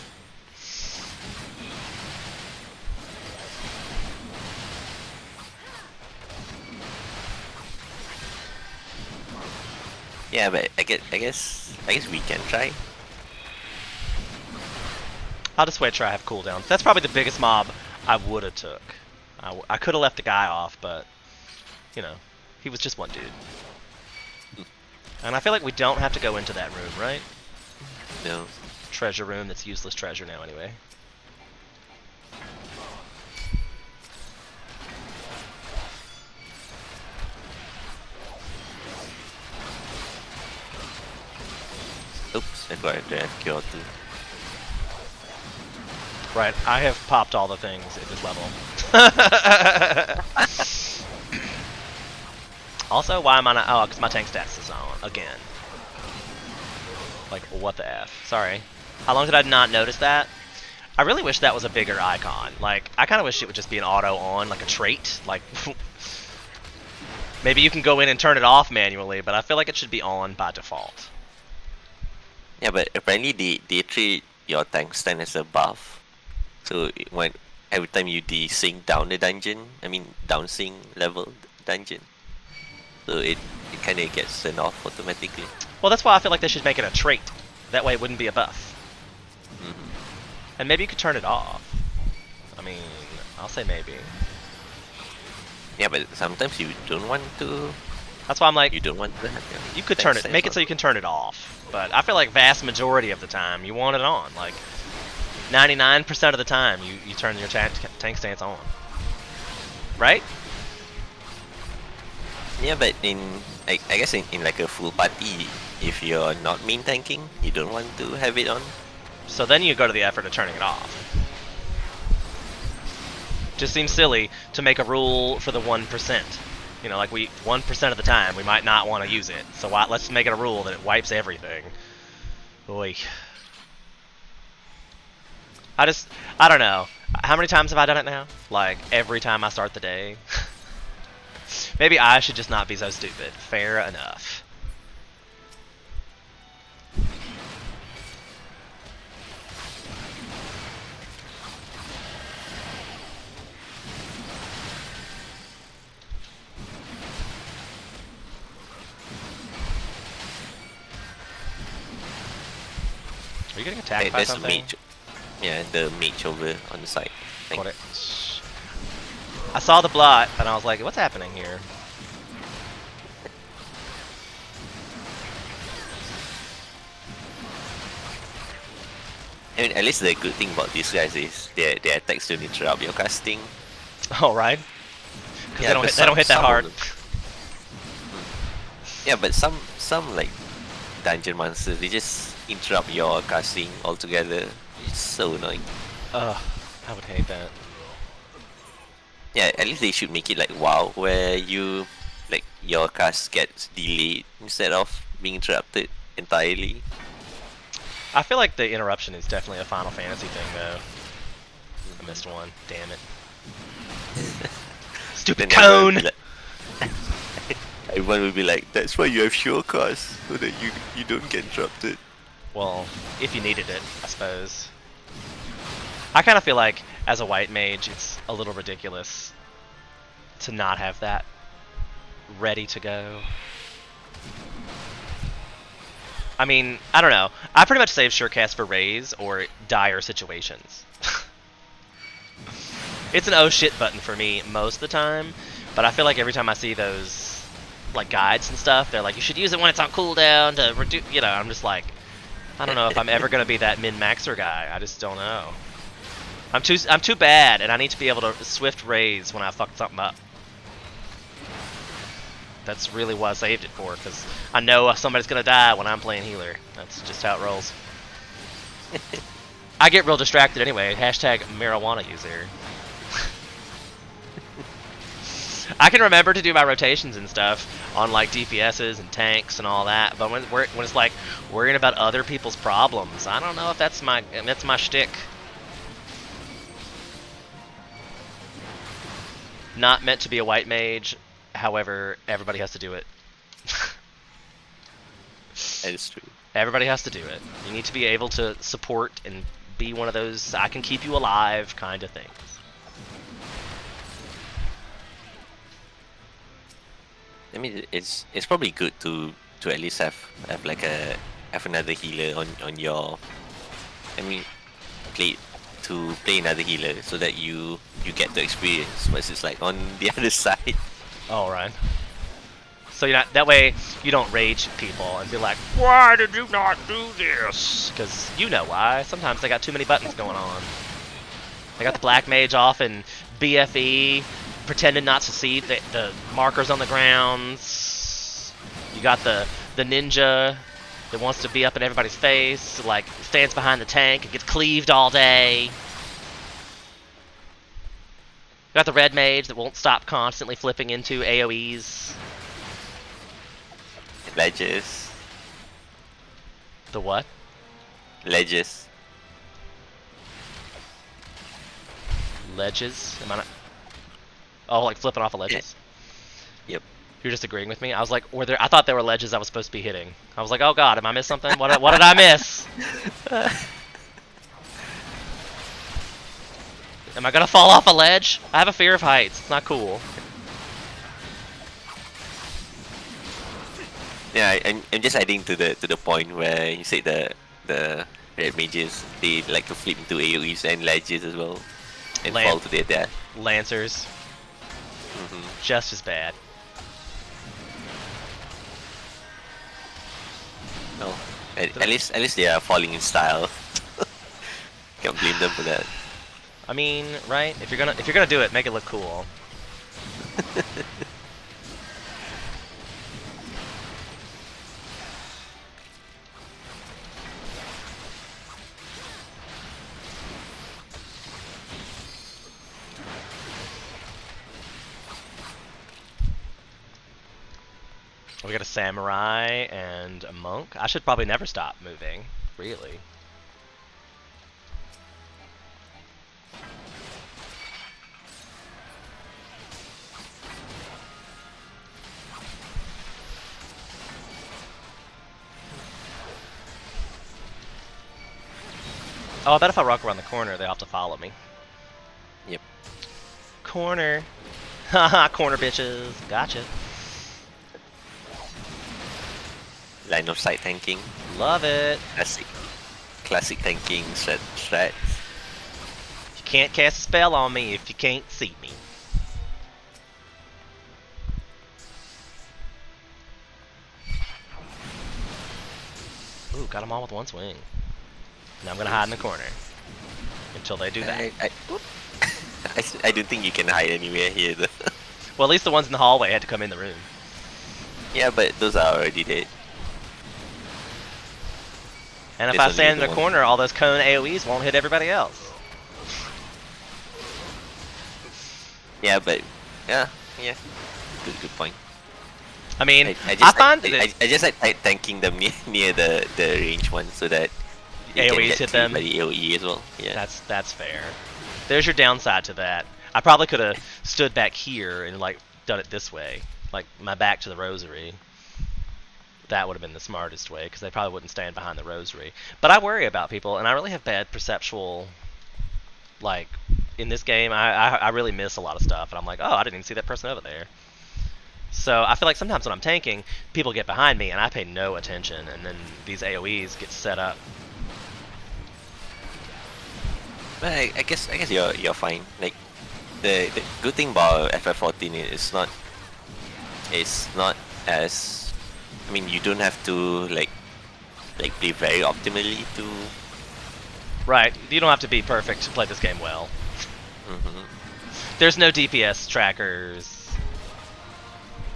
Yeah, but I guess we can try. I'll just wait till I have cooldowns. That's probably the biggest mob I would have took. I could have left the guy off, but you know, he was just one dude. And I feel like we don't have to go into that room, right? No. Treasure room that's useless treasure now anyway. Oops, I got to have killed too. Right, I have popped all the things at this level. Also, why am I not? Oh, because my tank stats is on again. Like, what the F? Sorry. How long did I not notice that? I really wish that was a bigger icon. Like, I kind of wish it would just be an auto on, like a trait. Like, maybe you can go in and turn it off manually, but I feel like it should be on by default. Yeah, but apparently they treat your tank stand as a buff. So every time you desync down the dungeon, I mean downsync level dungeon, so it kind of gets turned off automatically. Well, that's why I feel like they should make it a trait. That way it wouldn't be a buff. Mm-hmm. And maybe you could turn it off. I mean, I'll say maybe. Yeah, but sometimes you don't want to. That's why I'm like, You don't want to. you could turn it, make it so you can turn it off. But I feel like vast majority of the time you want it on. Like 99% of the time you turn your tank stance on. Right? Yeah, but I guess in like a full party, if you're not main tanking, you don't want to have it on. So then you go to the effort of turning it off. Just seems silly to make a rule for the 1%. You know, like 1% of the time we might not want to use it. So let's make it a rule that it wipes everything. Boy. I don't know. How many times have I done it now? Like, every time I start the day? Maybe I should just not be so stupid. Fair enough. Are you getting attacked Hey, by there's something? a mage. Yeah, the mage over on the side. Got it. I saw the blot, and I was like, what's happening here? I mean, at least the good thing about these guys is their attacks don't interrupt your casting. Oh, right? Because Yeah, they don't but hit, they don't hit that some of hard. them- Yeah, but some like dungeon monsters, they just interrupt your casting altogether. It's so annoying. Ugh, I would hate that. Yeah, at least they should make it like WoW, where like your cast gets delayed instead of being interrupted entirely. I feel like the interruption is definitely a Final Fantasy thing, though. I missed one. Damn it. Stupid Then everyone cone! will be like- Everyone will be like, that's why you have short cast, so that you don't get interrupted. Well, if you needed it, I suppose. I kind of feel like, as a white mage, it's a little ridiculous to not have that ready to go. I mean, I don't know. I pretty much save surecast for raise or dire situations. It's an oh shit button for me most of the time, but I feel like every time I see those like guides and stuff, they're like, you should use it when it's on cooldown to reduce, you know, I'm just like, I don't know if I'm ever gonna be that min-maxer guy. I just don't know. I'm too bad, and I need to be able to swift raise when I fuck something up. That's really what I saved it for, because I know somebody's gonna die when I'm playing healer. That's just how it rolls. I get real distracted anyway. Hashtag marijuana user. I can remember to do my rotations and stuff on like DPSs and tanks and all that, but when it's like worrying about other people's problems, I don't know if that's my shtick. Not meant to be a white mage, however, everybody has to do it. That is true. Everybody has to do it. You need to be able to support and be one of those I can keep you alive kind of things. I mean, it's probably good to at least have like have another healer on your. I mean, play another healer so that you get the experience. But it's like on the other side. All right. So you're not, that way you don't rage at people and be like, why did you not do this? Because you know why. Sometimes they got too many buttons going on. They got the black mage off in BFE, pretending not to see the markers on the grounds. You got the ninja that wants to be up in everybody's face, like stands behind the tank and gets cleaved all day. You got the red mage that won't stop constantly flipping into AoEs. Ledges. The what? Ledges. Ledges? Am I not? Oh, like flipping off of ledges? Yep. You're just agreeing with me? I was like, I thought there were ledges I was supposed to be hitting. I was like, oh god, am I missing something? What did I miss? Am I gonna fall off a ledge? I have a fear of heights. It's not cool. Yeah, I'm just adding to the point where you said the red mages, they like to flip into AoEs and ledges as well and fall to their death. Lancers. Just as bad. No, at least they are falling in style. Can't blame them for that. I mean, right? If you're gonna do it, make it look cool. We got a samurai and a monk. I should probably never stop moving, really. Oh, I bet if I rock around the corner, they'll have to follow me. Yep. Corner. Haha, corner bitches. Gotcha. Line of sight tanking. Love it. Classic tanking strat. You can't cast a spell on me if you can't see me. Ooh, got them all with one swing. Now I'm gonna hide in the corner until they do that. I don't think you can hide anywhere here though. Well, at least the ones in the hallway had to come in the room. Yeah, but those are already dead. And if It's I only stand in the the one. corner, all those cone AoEs won't hit everybody else. Yeah, but yeah. Good point. I mean, I find that it's just like tanking them near the range one so that you can AoEs get hit killed them. by the AoE as well. Yeah. That's fair. There's your downside to that. I probably could have stood back here and like done it this way, like my back to the rosary. That would have been the smartest way because they probably wouldn't stand behind the rosary. But I worry about people, and I really have bad perceptual. Like in this game, I really miss a lot of stuff, and I'm like, oh, I didn't even see that person over there. So I feel like sometimes when I'm tanking, people get behind me, and I pay no attention, and then these AoEs get set up. But I guess you're fine. Like the good thing about FF14 is it's not as, I mean, you don't have to like play very optimally to. Right, you don't have to be perfect to play this game well. Mhm. There's no DPS trackers,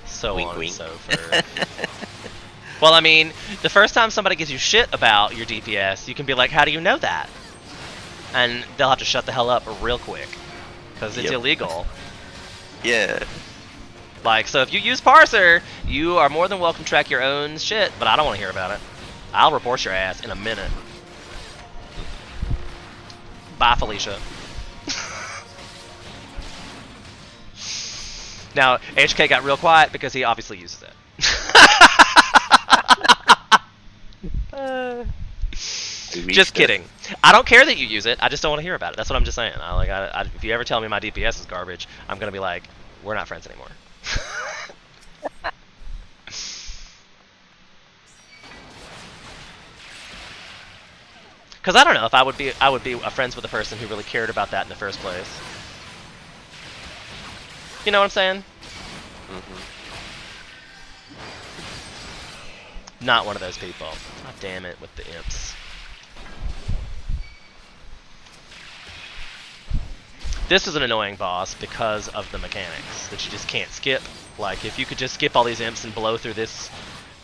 so Wink, on wink. and so forth. Well, I mean, the first time somebody gives you shit about your DPS, you can be like, how do you know that? And they'll have to shut the hell up real quick, because it's Yep. illegal. Yeah. Like, so if you use Parser, you are more than welcome to track your own shit, but I don't want to hear about it. I'll report your ass in a minute. Bye, Felicia. Now, HK got real quiet because he obviously uses it. Just kidding. I don't care that you use it. I just don't want to hear about it. That's what I'm just saying. If you ever tell me my DPS is garbage, I'm gonna be like, we're not friends anymore. Because I don't know if I would be friends with a person who really cared about that in the first place. You know what I'm saying? Mhm. Not one of those people. God damn it with the imps. This is an annoying boss because of the mechanics that you just can't skip. Like, if you could just skip all these imps and blow through this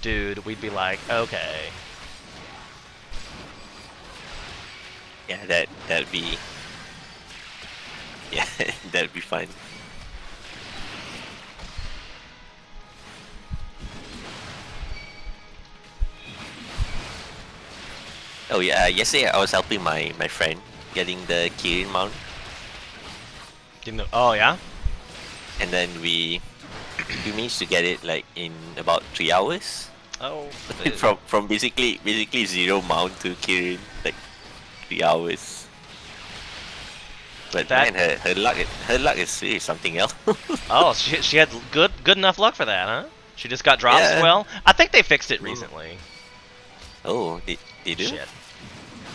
dude, we'd be like, okay. Yeah, that'd be. Yeah, that'd be fun. Oh yeah, yesterday I was helping my friend getting the Kirin mount, Oh, yeah? and then we managed to get it like in about 3 hours. Oh. from basically 0 mount to Kirin, like 3 hours. But That- man, her luck is really something else. Oh, she had good enough luck for that, huh? She just got drops Yeah. well? I think they fixed it recently. Oh, they do? Shit.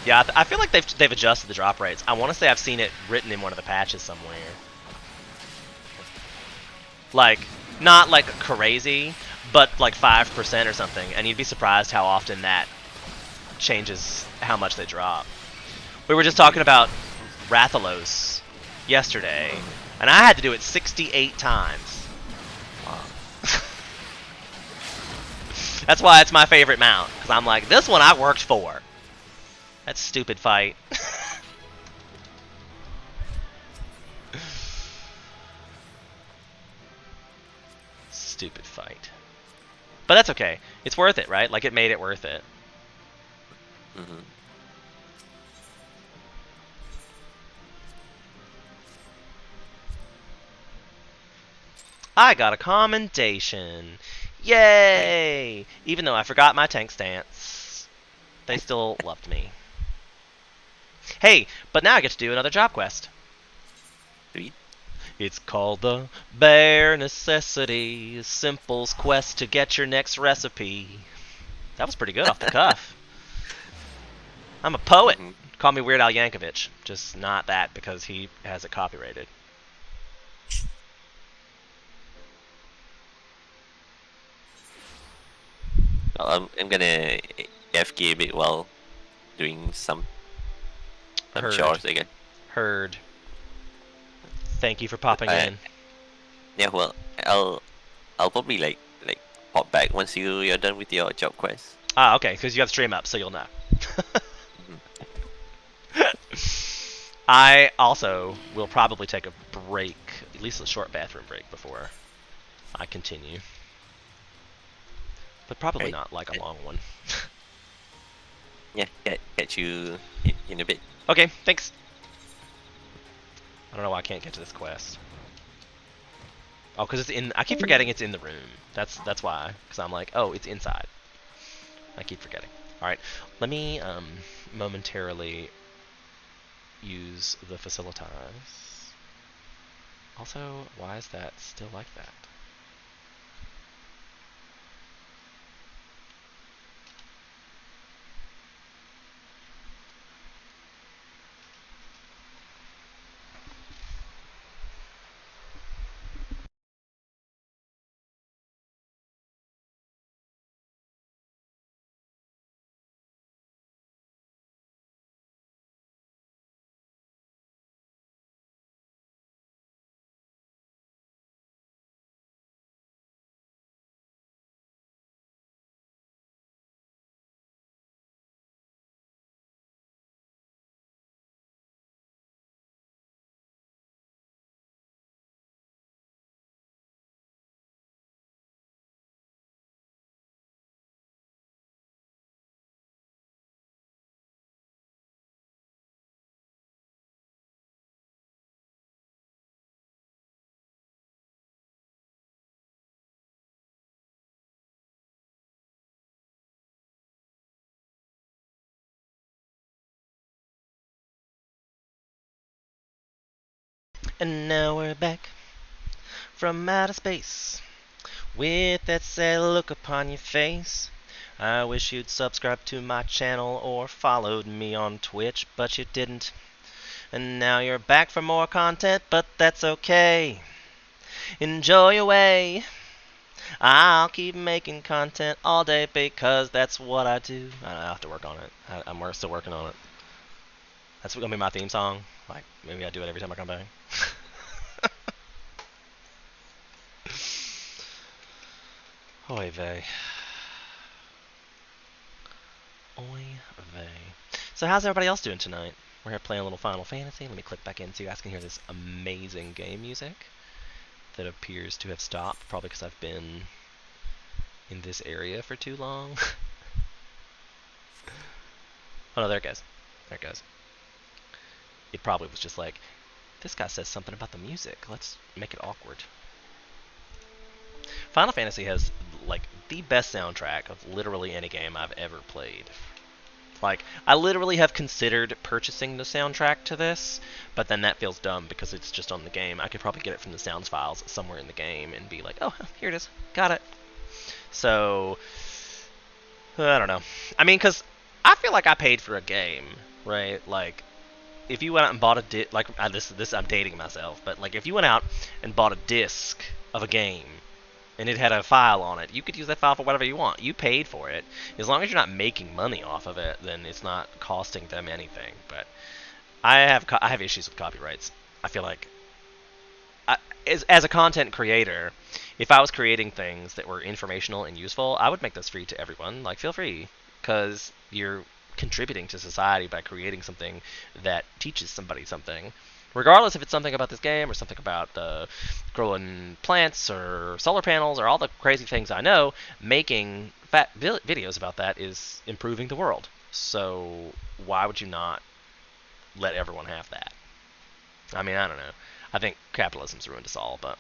Yeah, I feel like they've adjusted the drop rates. I want to say I've seen it written in one of the patches somewhere. Like, not like crazy, but like 5% or something, and you'd be surprised how often that changes how much they drop. We were just talking about Rathalos yesterday, and I had to do it 68 times. That's why it's my favorite mount, because I'm like, this one I worked for. That stupid fight. Stupid fight. But that's okay. It's worth it, right? Like, it made it worth it. Mm-hmm. I got a commendation. Yay! Even though I forgot my tank stance, they still loved me. Hey, but now I get to do another job quest. Sweet. It's called the Bare Necessity Simple's Quest to get your next recipe. That was pretty good off the cuff. I'm a poet. Mm-hmm. Call me Weird Al Yankovic. Just not that, because he has it copyrighted. I'm gonna FK a bit while doing some Heard. chores again. Heard. Thank you for popping in. Yeah, well, I'll probably like pop back once you're done with your job quest. Ah, okay, because you have stream up, so you'll know. I also will probably take a break, at least a short bathroom break, before I continue. But probably Right. not like a long one. Yeah, catch you in a bit. Okay, thanks. I don't know why I can't get to this quest. Oh, because it's in. I keep forgetting it's in the room. That's why. Because I'm like, oh, it's inside. I keep forgetting. All right, let me momentarily use the facilitize. Also, why is that still like that? And now we're back from outer space with that sad look upon your face. I wish you'd subscribed to my channel or followed me on Twitch, but you didn't. And now you're back for more content, but that's okay. Enjoy your way. I'll keep making content all day because that's what I do. I have to work on it. I'm still working on it. That's gonna be my theme song. Like, maybe I do it every time I come back. Oy vey. Oy vey. So how's everybody else doing tonight? We're here playing a little Final Fantasy. Let me click back in so you guys can hear this amazing game music that appears to have stopped, probably because I've been in this area for too long. Oh no, there it goes. There it goes. It probably was just like, this guy says something about the music. Let's make it awkward. Final Fantasy has like the best soundtrack of literally any game I've ever played. Like, I literally have considered purchasing the soundtrack to this, but then that feels dumb because it's just on the game. I could probably get it from the sounds files somewhere in the game and be like, oh, here it is. Got it. So, I don't know. I mean, because I feel like I paid for a game, right? Like, if you went out and bought a like this I'm dating myself, but like if you went out and bought a disc of a game and it had a file on it, you could use that file for whatever you want. You paid for it. As long as you're not making money off of it, then it's not costing them anything. But I have issues with copyrights. I feel like as a content creator, if I was creating things that were informational and useful, I would make those free to everyone. Like, feel free, because you're contributing to society by creating something that teaches somebody something. Regardless if it's something about this game or something about growing plants or solar panels or all the crazy things I know, making videos about that is improving the world. So why would you not let everyone have that? I mean, I don't know. I think capitalism's ruined us all, but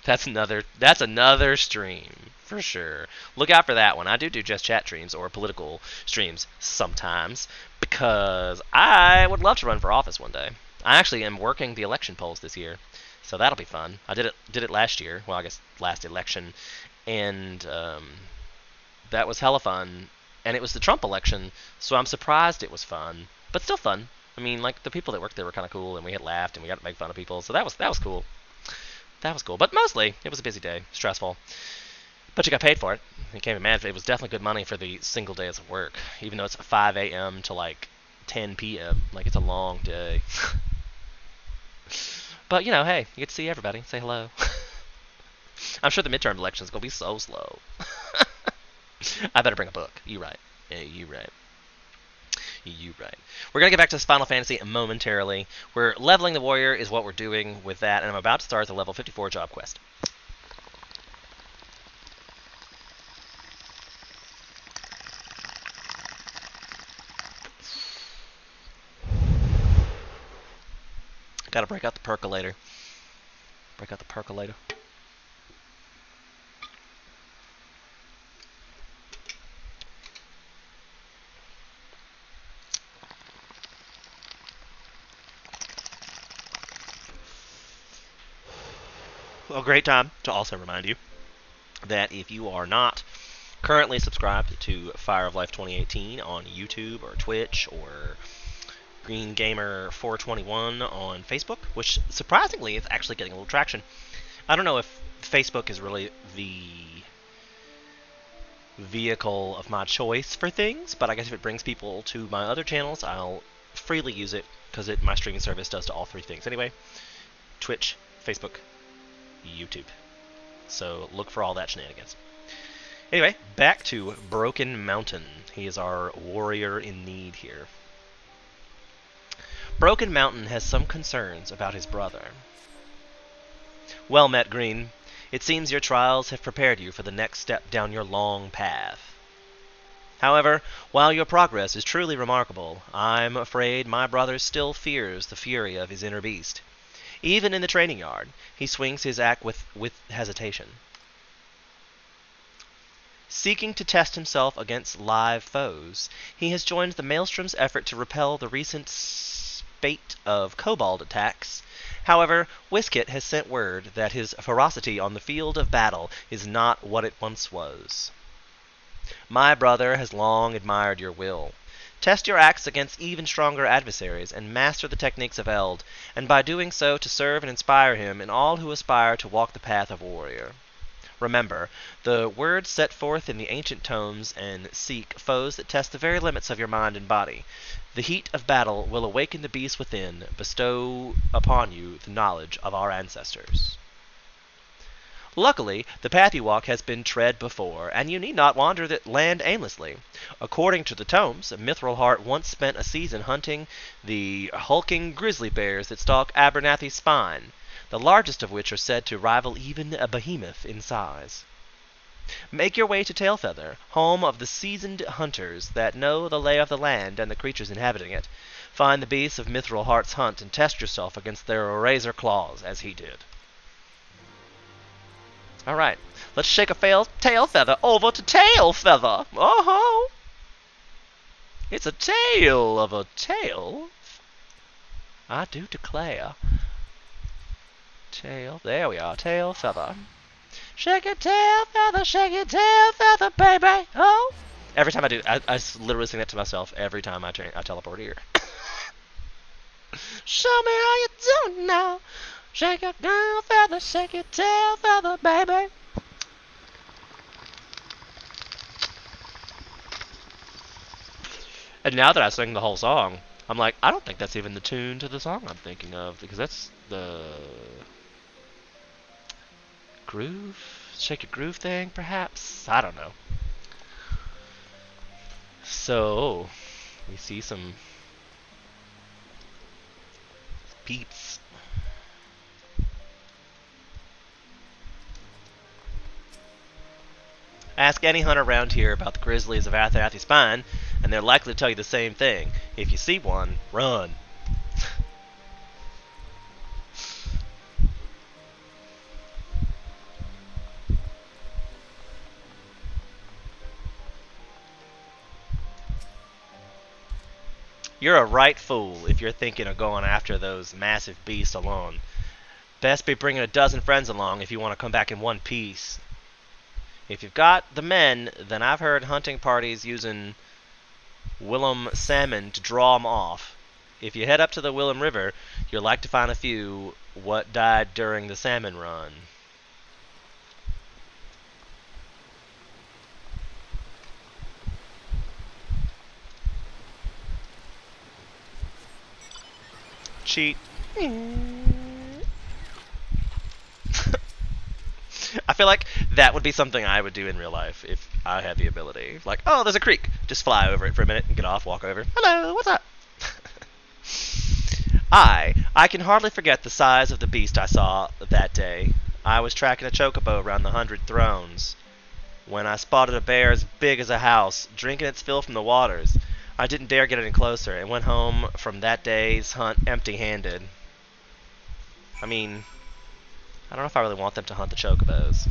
that's another stream for sure. Look out for that one. I do just chat streams or political streams sometimes because I would love to run for office one day. I actually am working the election polls this year, so that'll be fun. I did it last year. Well, I guess last election, and that was hella fun. And it was the Trump election, so I'm surprised it was fun, but still fun. I mean, like the people that worked there were kind of cool, and we had laughed and we got to make fun of people, so that was cool. That was cool, but mostly it was a busy day, stressful. But you got paid for it. You can't be mad if it was definitely good money for the single days of work, even though it's 5 a.m. to like 10 p.m. Like it's a long day. But you know, hey, you get to see everybody, say hello. I'm sure the midterm election is gonna be so slow. I better bring a book. You right. Yeah, you right. You right. We're going to get back to this Final Fantasy momentarily. We're leveling the warrior is what we're doing with that, and I'm about to start the level 54 job quest. Gotta break out the percolator. Break out the percolator. A great time to also remind you that if you are not currently subscribed to Fire of Life 2018 on YouTube or Twitch or Green Gamer 421 on Facebook, which surprisingly is actually getting a little traction. I don't know if Facebook is really the vehicle of my choice for things, but I guess if it brings people to my other channels, I'll freely use it because my streaming service does to all three things anyway. Twitch, Facebook, YouTube. So look for all that shenanigans. Anyway, back to Broken Mountain. He is our warrior in need here. Broken Mountain has some concerns about his brother. Well met, Green. It seems your trials have prepared you for the next step down your long path. However, while your progress is truly remarkable, I'm afraid my brother still fears the fury of his inner beast. Even in the training yard, he swings his axe with hesitation. Seeking to test himself against live foes, he has joined the Maelstrom's effort to repel the recent spate of kobold attacks. However, Whiskit has sent word that his ferocity on the field of battle is not what it once was. My brother has long admired your will. Test your axe against even stronger adversaries and master the techniques of Eld, and by doing so to serve and inspire him and all who aspire to walk the path of warrior. Remember, the words set forth in the ancient tomes and seek foes that test the very limits of your mind and body. The heat of battle will awaken the beast within, bestow upon you the knowledge of our ancestors. Luckily, the path you walk has been tread before, and you need not wander the land aimlessly. According to the tomes, Mithril once spent a season hunting the hulking grizzly bears that stalk Abernathy's spine, the largest of which are said to rival even a behemoth in size. Make your way to Tailfeather, home of the seasoned hunters that know the lay of the land and the creatures inhabiting it. Find the beasts of Mithril hunt and test yourself against their razor claws, as he did. Alright, let's shake a Tailfeather over to Tailfeather. Oh-ho! It's a tale of a tale. I do declare. There we are, Tailfeather. Shake your tail feather, baby. Oh! Every time I do, I literally sing that to myself every time I teleport here. Show me how you do now. Shake your tail feather, baby. And now that I sing the whole song, I'm like, I don't think that's even the tune to the song I'm thinking of, because that's the groove, shake a groove thing, perhaps? I don't know. So, we see some peeps. Ask any hunter around here about the grizzlies of Athathi Spine, and they're likely to tell you the same thing. If you see one, run. You're a right fool if you're thinking of going after those massive beasts alone. Best be bringing a dozen friends along if you want to come back in one piece. If you've got the men, then I've heard hunting parties using Willem salmon to draw 'em off. If you head up to the Willem River, you'll like to find a few what died during the salmon run. Cheat. I feel like that would be something I would do in real life if I had the ability. Like, oh, there's a creek. Just fly over it for a minute and get off, walk over. Hello, what's up? I can hardly forget the size of the beast I saw that day. I was tracking a chocobo around the 100 Thrones when I spotted a bear as big as a house, drinking its fill from the waters. I didn't dare get any closer and went home from that day's hunt empty-handed. I mean, I don't know if I really want them to hunt the chocobos.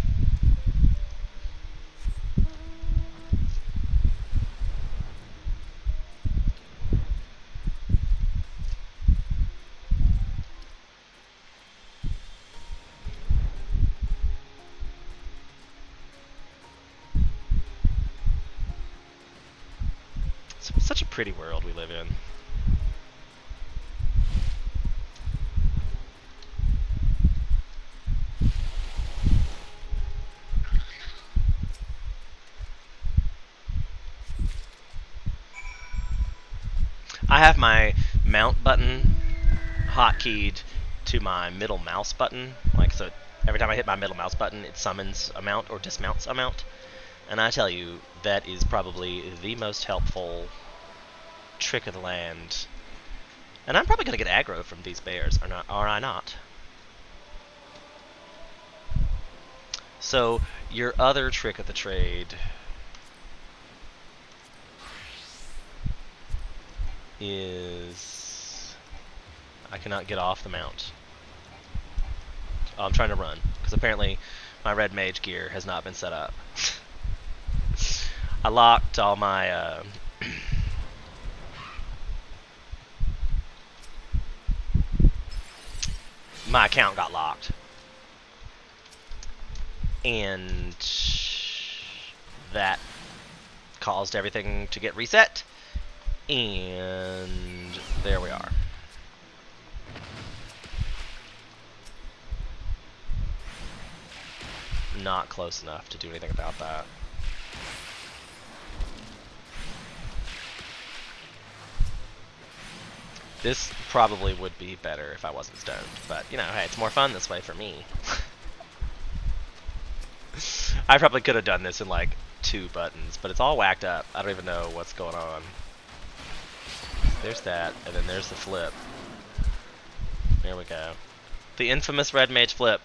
It's such a pretty world we live in. I have my mount button hotkeyed to my middle mouse button, like so every time I hit my middle mouse button it summons a mount or dismounts a mount. And I tell you, that is probably the most helpful trick of the land. And I'm probably going to get aggro from these bears, or I not? So, your other trick of the trade is... I cannot get off the mount. Oh, I'm trying to run, because apparently my red mage gear has not been set up. I locked all my my account got locked, and that caused everything to get reset, and there we are. Not close enough to do anything about that. This probably would be better if I wasn't stoned, but, you know, hey, it's more fun this way for me. I probably could have done this in, like, 2 buttons, but it's all whacked up. I don't even know what's going on. There's that, and then there's the flip. There we go. The infamous red mage flip.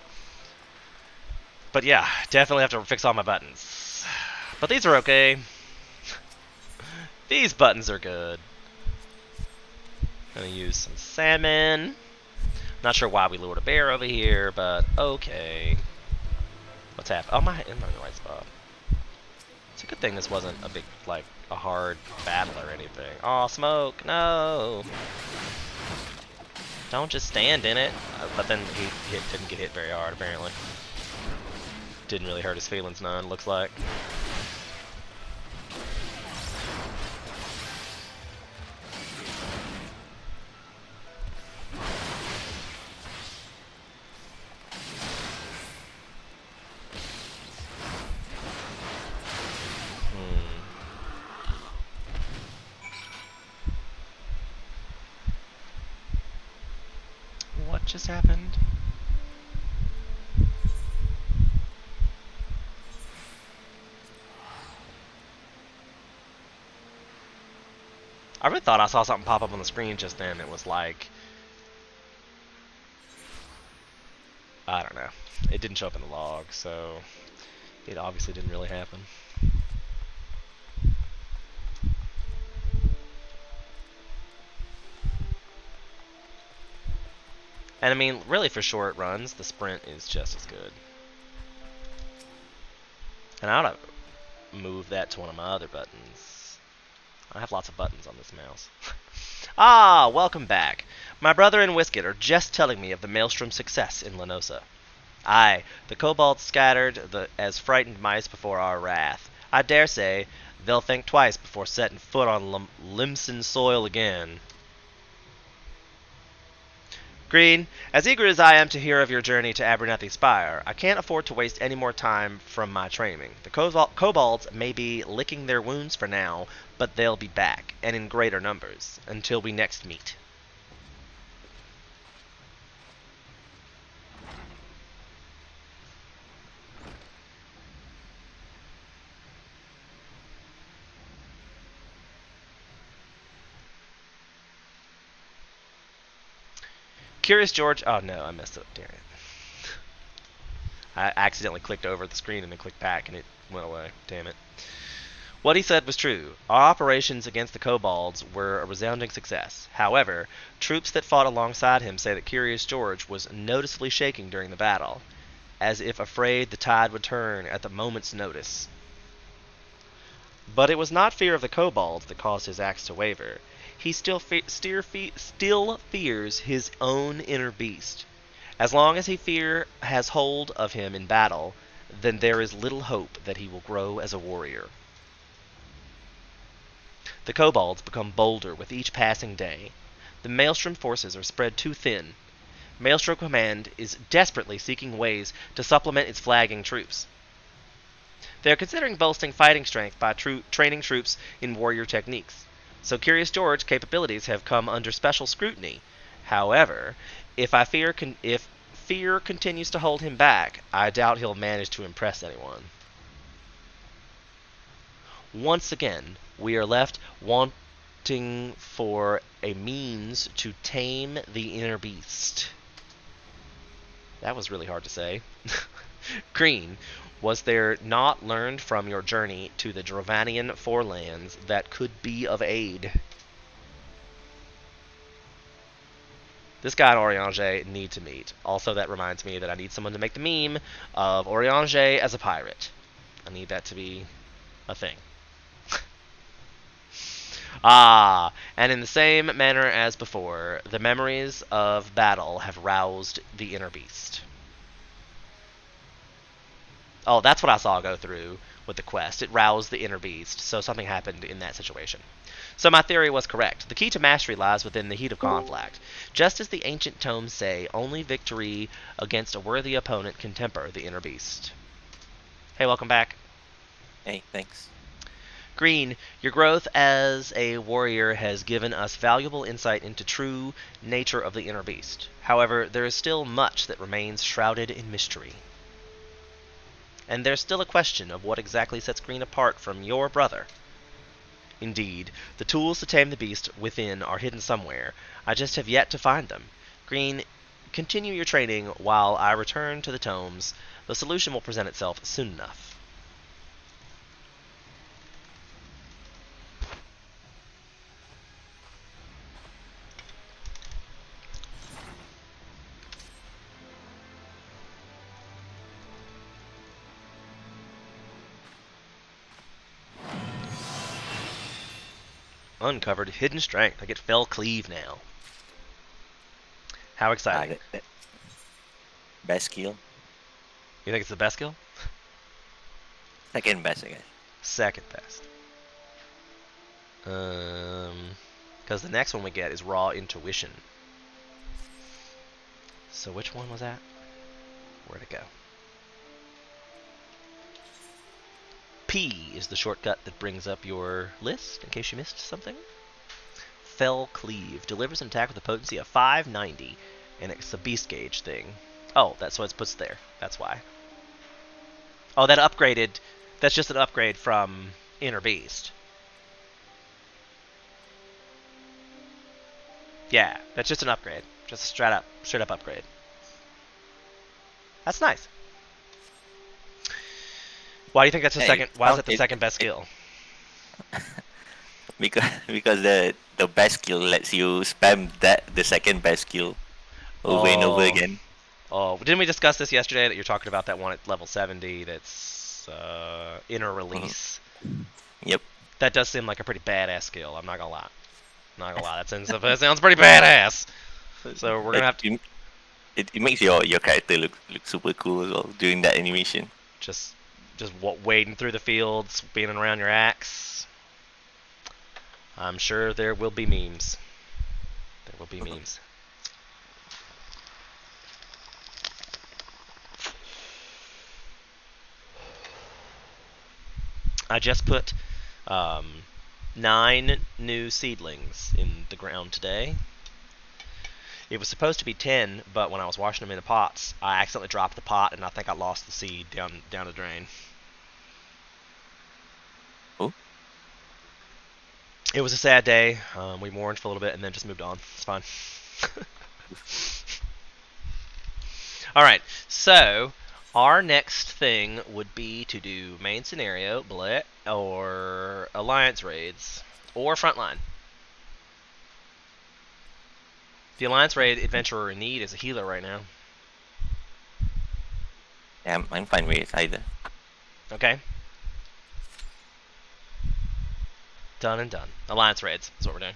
But yeah, definitely have to fix all my buttons. But these are okay. These buttons are good. Gonna use some salmon. Not sure why we lured a bear over here, but okay. What's happening? Oh, am I in the right spot? It's a good thing this wasn't a big, like, a hard battle or anything. Oh, smoke! No! Don't just stand in it. But then he didn't get hit very hard, apparently. Didn't really hurt his feelings none, looks like. What just happened? I really thought I saw something pop up on the screen just then. It was like I don't know. It didn't show up in the log, so it obviously didn't really happen. And I mean, really for short runs, the sprint is just as good. And I ought to move that to one of my other buttons. I have lots of buttons on this mouse. Ah, welcome back. My brother and Whisket are just telling me of the Maelstrom's success in Lenosa. Aye, the kobolds scattered as frightened mice before our wrath. I dare say they'll think twice before setting foot on Limson soil again. Green, as eager as I am to hear of your journey to Abernethy Spire, I can't afford to waste any more time from my training. The kobolds may be licking their wounds for now, but they'll be back, and in greater numbers, until we next meet. Curious George. Oh no, I messed up. Damn it. I accidentally clicked over the screen and then clicked back and it went away. Damn it. What he said was true. Our operations against the kobolds were a resounding success. However, troops that fought alongside him say that Curious George was noticeably shaking during the battle, as if afraid the tide would turn at the moment's notice. But it was not fear of the kobolds that caused his axe to waver. He still fears his own inner beast. As long as fear has hold of him in battle, then there is little hope that he will grow as a warrior. The kobolds become bolder with each passing day. The Maelstrom forces are spread too thin. Maelstrom Command is desperately seeking ways to supplement its flagging troops. They are considering bolstering fighting strength by training troops in warrior techniques. So Curious George's capabilities have come under special scrutiny. However, if fear continues to hold him back, I doubt he'll manage to impress anyone. Once again, we are left wanting for a means to tame the inner beast. That was really hard to say. Green, was there not learned from your journey to the Drovanian forelands that could be of aid? This guy and Oriange need to meet. Also, that reminds me that I need someone to make the meme of Oriange as a pirate. I need that to be a thing. Ah, and in the same manner as before, the memories of battle have roused the inner beast. Oh, that's what I saw go through with the quest. It roused the inner beast, so something happened in that situation. So my theory was correct. The key to mastery lies within the heat of conflict. Just as the ancient tomes say, only victory against a worthy opponent can temper the inner beast. Hey, welcome back. Hey, thanks. Green, your growth as a warrior has given us valuable insight into true nature of the inner beast. However, there is still much that remains shrouded in mystery. And there's still a question of what exactly sets Green apart from your brother. Indeed, the tools to tame the beast within are hidden somewhere. I just have yet to find them. Green, continue your training while I return to the tomes. The solution will present itself soon enough. Uncovered hidden strength. I get Fell Cleave now. How exciting. Best skill. You think it's the best skill? Second best, I guess. Second best. Because the next one we get is Raw Intuition. So which one was that? Where'd it go? P is the shortcut that brings up your list, in case you missed something. Fell Cleave delivers an attack with a potency of 590, and it's a beast gauge thing. Oh, that's what it puts there. That's why. Oh, that upgraded. That's just an upgrade from Inner Beast. Yeah, that's just an upgrade. Just a straight up upgrade. That's nice. Why do you think that's the Hey, second? Why is it the it- second best it- skill? Because the best skill lets you spam the second best skill over and over Oh. again. Oh, didn't we discuss this yesterday? That you're talking about that one at level 70. That's inner release. Yep. That does seem like a pretty badass skill. I'm not gonna lie. That sounds pretty badass. So we're gonna have to It makes your character look super cool as well during that animation. just wading through the fields, spinning around your axe. I'm sure there will be memes. There will be memes. I just put 9 new seedlings in the ground today. It was supposed to be 10, but when I was washing them in the pots, I accidentally dropped the pot, and I think I lost the seed down the drain. Oh. It was a sad day. We mourned for a little bit and then just moved on. It's fine. All right, so our next thing would be to do main scenario, Blitz, or alliance raids, or frontline. The alliance raid adventurer in need is a healer right now. Yeah, I'm fine with either. Okay. Done and done. Alliance raids is what we're doing.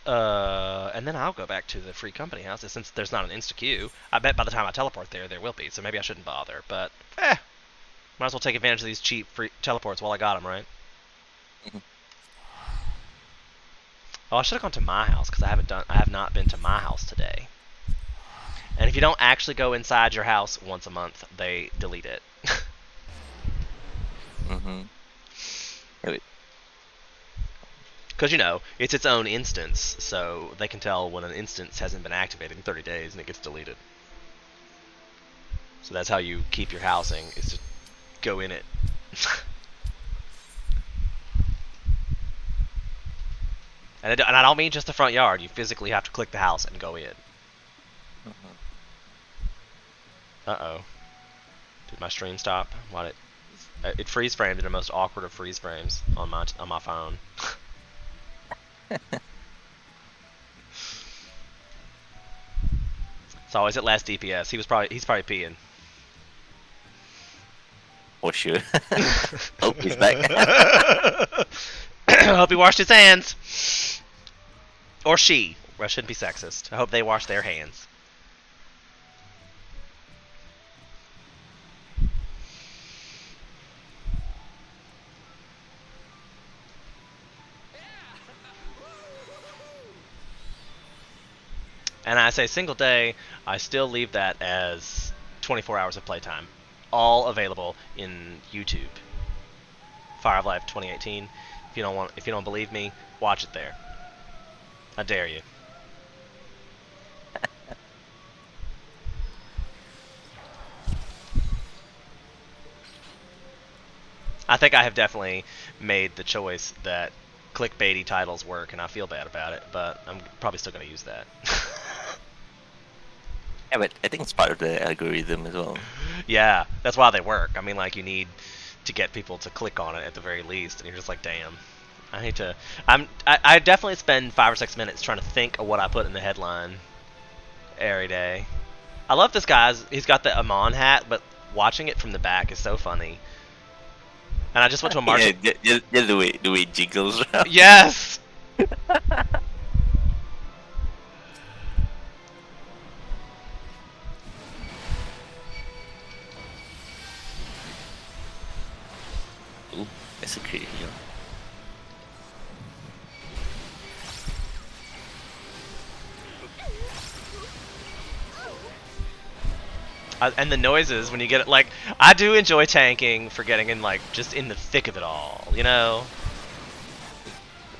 And then I'll go back to the free company house since there's not an insta queue. I bet by the time I teleport there will be. So maybe I shouldn't bother. But might as well take advantage of these cheap free teleports while I got them, right? Mhm. Oh, I should have gone to my house because I have not been to my house today. And if you don't actually go inside your house once a month, they delete it. Mm-hmm. Because, you know, it's its own instance, so they can tell when an instance hasn't been activated in 30 days and it gets deleted. So that's how you keep your housing, is to go in it. And I don't mean just the front yard. You physically have to click the house and go in. Uh-oh. Did my stream stop? Why did it freeze framed in the most awkward of freeze frames on my phone. It's always at last DPS. He's probably peeing. For sure. Oh, he's back. I hope he washed his hands. Or she. I shouldn't be sexist. I hope they wash their hands. And I say single day, I still leave that as 24 hours of playtime. All available in YouTube. Fire of Life 2018. If you don't believe me, watch it there. I dare you. I think I have definitely made the choice that clickbaity titles work, and I feel bad about it, but I'm probably still going to use that. Yeah, but I think it's part of the algorithm as well. Yeah, that's why they work. I mean, like, you need to get people to click on it at the very least, and you're just like, damn. I definitely spend 5 or 6 minutes trying to think of what I put in the headline every day. I love this guy's. He's got the Amon hat, but watching it from the back is so funny. And I just went to a martial. Yeah, just the way it jiggles around. Yes. Ooh, that's a great heal. And the noises when you get it, like, I do enjoy tanking for getting in, like, just in the thick of it all, you know?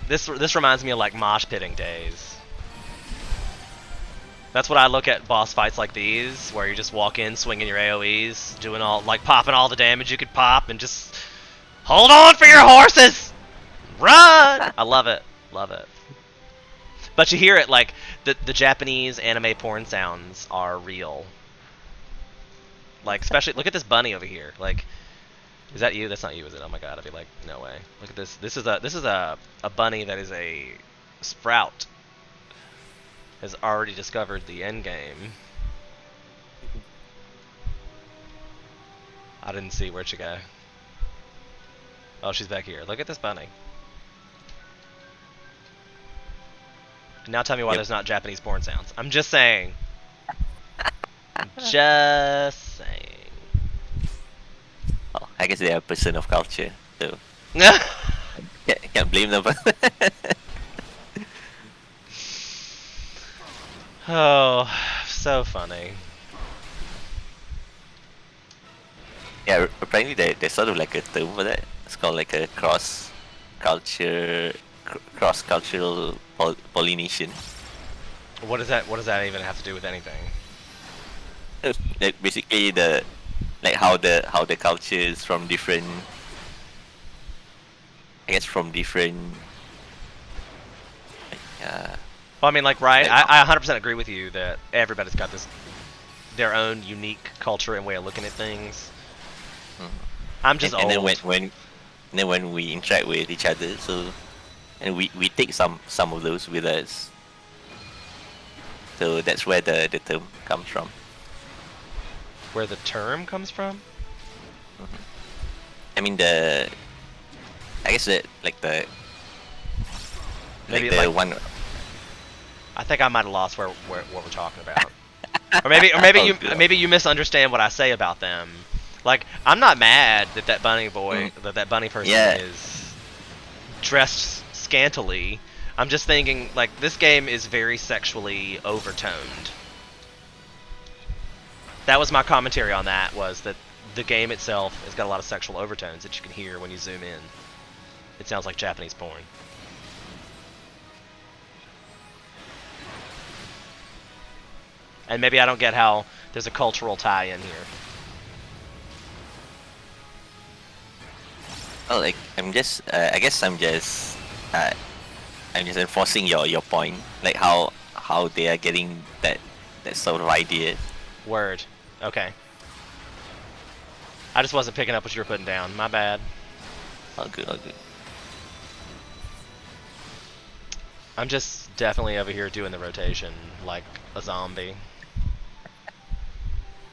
This reminds me of, like, mosh pitting days. That's what I look at boss fights like these, where you just walk in, swinging your AoEs, doing all, like, popping all the damage you could pop, and just hold on for your horses! Run! I love it. Love it. But you hear it like the Japanese anime porn sounds are real. Like especially look at this bunny over here. Like, is that you? That's not you, is it? Oh my god! I'd be like, no way. Look at this. This is a bunny that is a sprout. Has already discovered the end game. I didn't see, where'd she go? Oh, she's back here. Look at this bunny. And now tell me why there's not Japanese porn sounds. I'm just saying. I'm just saying. Oh, I guess they are a person of culture, so can't blame them. Oh, so funny. Yeah, apparently there's sort of like a term for that. It's called like a cross-cultural pollination. What does that even have to do with anything? Like basically how the cultures from different, I guess from different. Well, I mean, like, right? I 100% agree with you that everybody's got their own unique culture and way of looking at things. I'm just old. And then when we interact with each other, so and we take some of those with us. So that's where the term comes from. Where the term comes from? I mean I guess that Maybe the like, one. I think I might have lost what we're talking about. or maybe you misunderstand what I say about them. Like, I'm not mad that that bunny boy, that bunny person is dressed scantily. I'm just thinking, like, this game is very sexually overtoned. That was my commentary on that, was that the game itself has got a lot of sexual overtones that you can hear when you zoom in. It sounds like Japanese porn. And maybe I don't get how there's a cultural tie-in here. Well, like I guess I'm just enforcing your point, like how they are getting that sort of idea. Word. Okay. I just wasn't picking up what you were putting down. My bad. All good, all good. I'm just definitely over here doing the rotation like a zombie.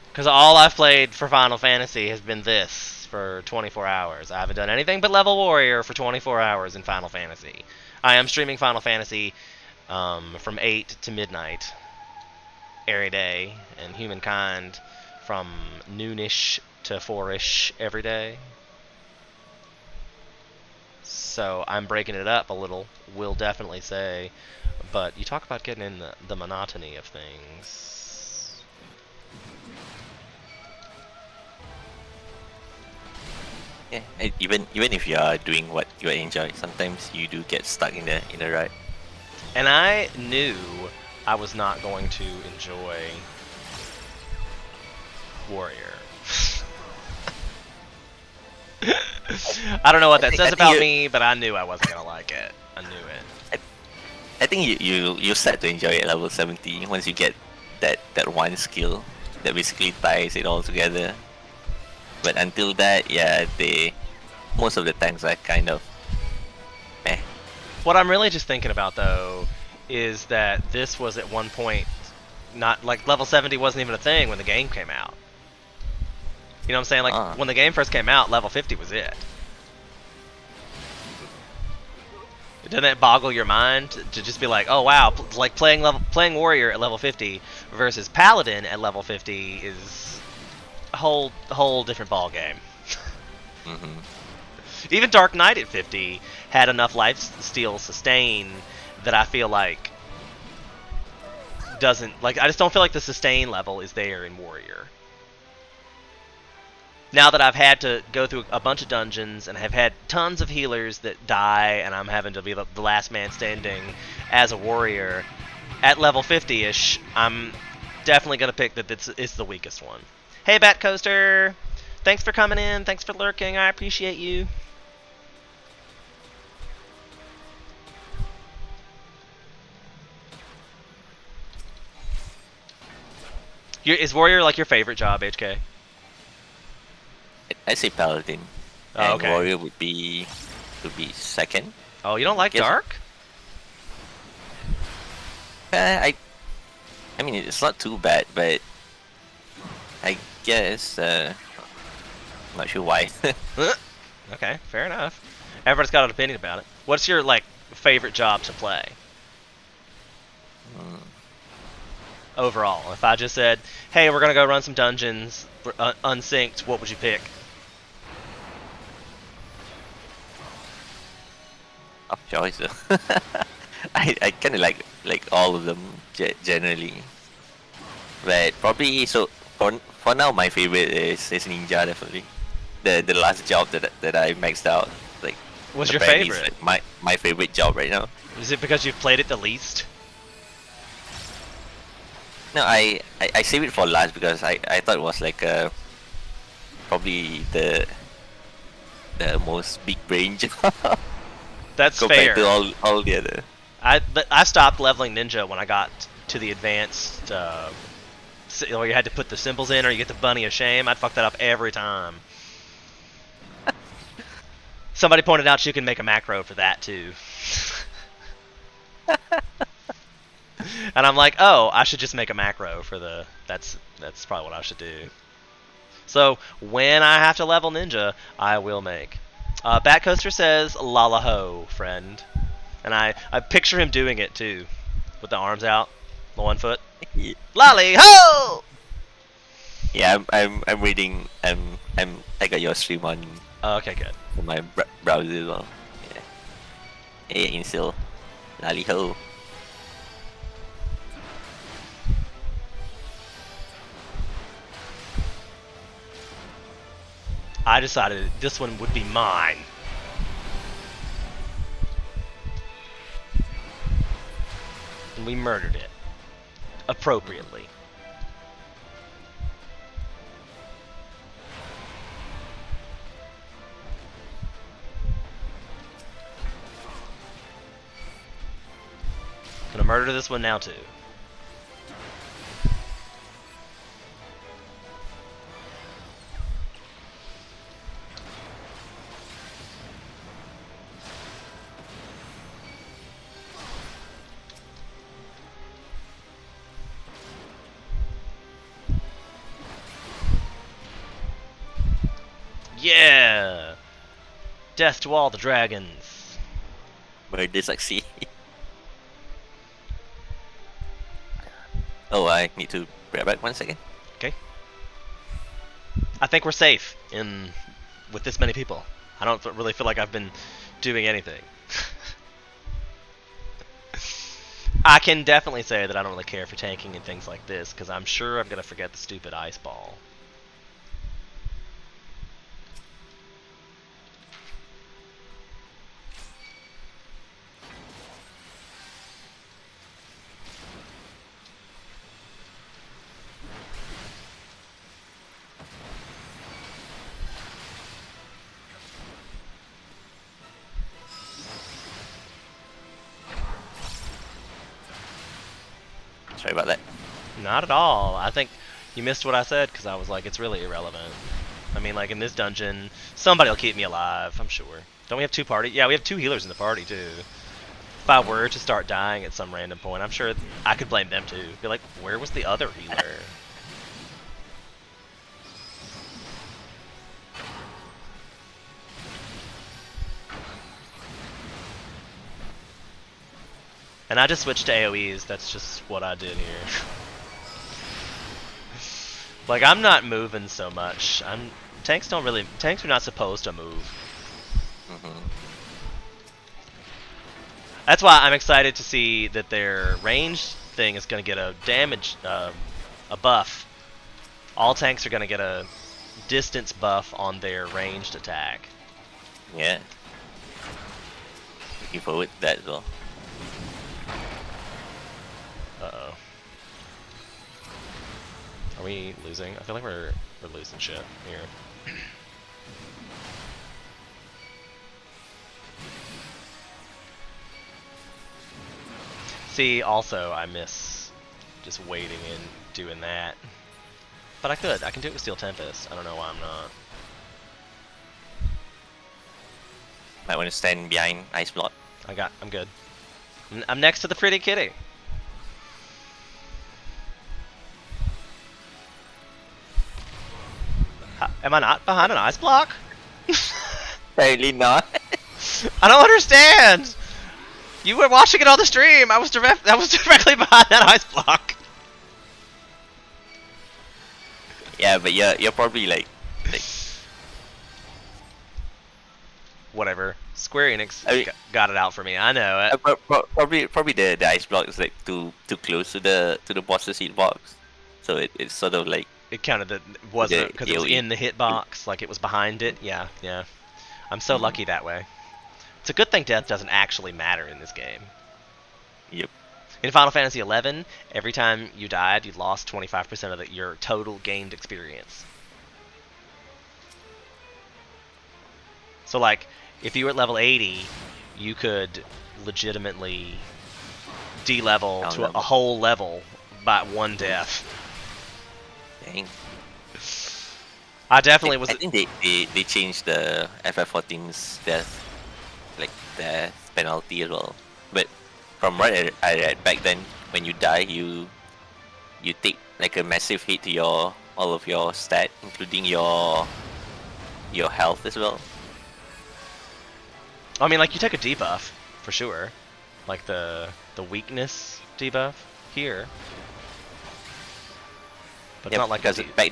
Because all I've played for Final Fantasy has been this for 24 hours. I haven't done anything but level Warrior for 24 hours in Final Fantasy. I am streaming Final Fantasy from 8 to midnight every day, and Humankind from noonish to 4ish every day. So I'm breaking it up a little, will definitely say. But you talk about getting in the monotony of things. Yeah, even if you are doing what you enjoy, sometimes you do get stuck in the rut. And I knew I was not going to enjoy Warrior. I don't know what that says about me, but I knew I wasn't gonna like it. I knew it. I think you start to enjoy it at level 70 once you get that one skill that basically ties it all together. But until that, yeah, most of the times are kind of meh. What I'm really just thinking about though is that this was at one point not like level 70 wasn't even a thing when the game came out. You know what I'm saying? Like when the game first came out, level 50 was it. Doesn't it boggle your mind to just be like, oh wow, like playing Warrior at level 50 versus Paladin at level 50 is a whole different ball game. Even Dark Knight at 50 had enough lifesteal sustain that I feel like doesn't, like, I just don't feel like the sustain level is there in Warrior. Now that I've had to go through a bunch of dungeons and have had tons of healers that die and I'm having to be the last man standing as a warrior, at level 50-ish, I'm definitely going to pick that it's the weakest one. Hey, Bat Coaster! Thanks for coming in. Thanks for lurking. I appreciate you. Is warrior like your favorite job, HK? I say paladin, Oh, and okay. warrior would be second. Oh, you don't like Guess- dark? I mean, it's not too bad, but I guess not sure why. Okay, fair enough. Everyone's got an opinion about it. What's your like favorite job to play? Overall, if I just said, "Hey, we're gonna go run some dungeons, unsynced," what would you pick? Of choice. I kind of like all of them generally, but probably for now my favorite is ninja, definitely. The last job that I maxed out, like, What's your apparently favorite? it's, like, my favorite job right now. Is it because you've played it the least? No, I save it for last because I thought it was like probably the most big brain job That's compared fair. to all the other. I stopped leveling ninja when I got to the advanced, where you had to put the symbols in or you get the bunny of shame. I'd fuck that up every time. Somebody pointed out you can make a macro for that too. And I'm like, oh, I should just make a macro for the. That's probably what I should do. So when I have to level ninja, I will make. Batcoaster says "Lala ho, friend," and I picture him doing it too, with the arms out, the 1 foot. Lolly ho! Yeah, I'm reading. I got your stream on Okay, good. my browser as well. Yeah. Hey, Incel. Lally ho. I decided this one would be mine. And we murdered it. Appropriately. Gonna murder this one now too. Yeah! Death to all the dragons. Murder succeed. Oh, I need to grab back 1 second. Okay. I think we're safe with this many people. I don't really feel like I've been doing anything. I can definitely say that I don't really care for tanking and things like this, because I'm sure I'm going to forget the stupid ice ball. Sorry about that. Not at all. I think you missed what I said, because I was like, it's really irrelevant. I mean, like, in this dungeon, somebody will keep me alive, I'm sure. Don't we have 2 party? Yeah, we have 2 healers in the party, too. If I were to start dying at some random point, I'm sure I could blame them, too. Be like, where was the other healer? And I just switched to AoEs, that's just what I did here. Like, I'm not moving so much. Tanks are not supposed to move. That's why I'm excited to see that their range thing is going to get a damage, a buff. All tanks are going to get a distance buff on their ranged attack. Yeah. Looking forward to that as well. Uh-oh. Are we losing? I feel like we're losing shit here. See, also, I miss just waiting and doing that. but I could. I can do it with Steel Tempest. I don't know why I'm not. Might want to stand behind Ice Block. I'm good. I'm next to the pretty kitty. Am I not behind an ice block? Apparently not. I don't understand. You were watching it on the stream. I was directly behind that ice block. Yeah, but you're probably like Whatever. Square Enix I mean- got it out for me. I know it. probably the ice block is like too close to the boss's hitbox, so it's sort of like It counted that wasn't because it was AoE. in the hitbox, like it was behind it. Yeah, yeah. I'm so lucky that way. It's a good thing death doesn't actually matter in this game. Yep. In Final Fantasy XI, every time you died, you lost 25% of your total gained experience. So, like, if you were at level 80, you could legitimately de-level to a Down-level. whole level by one death. Dang. I definitely was. I think they changed the FF14's death penalty as well. But from what I read back then, when you die, you take like a massive hit to all of your stat, including your health as well. I mean, like, you take a debuff for sure, like the weakness debuff here. But it's Yeah, not like because back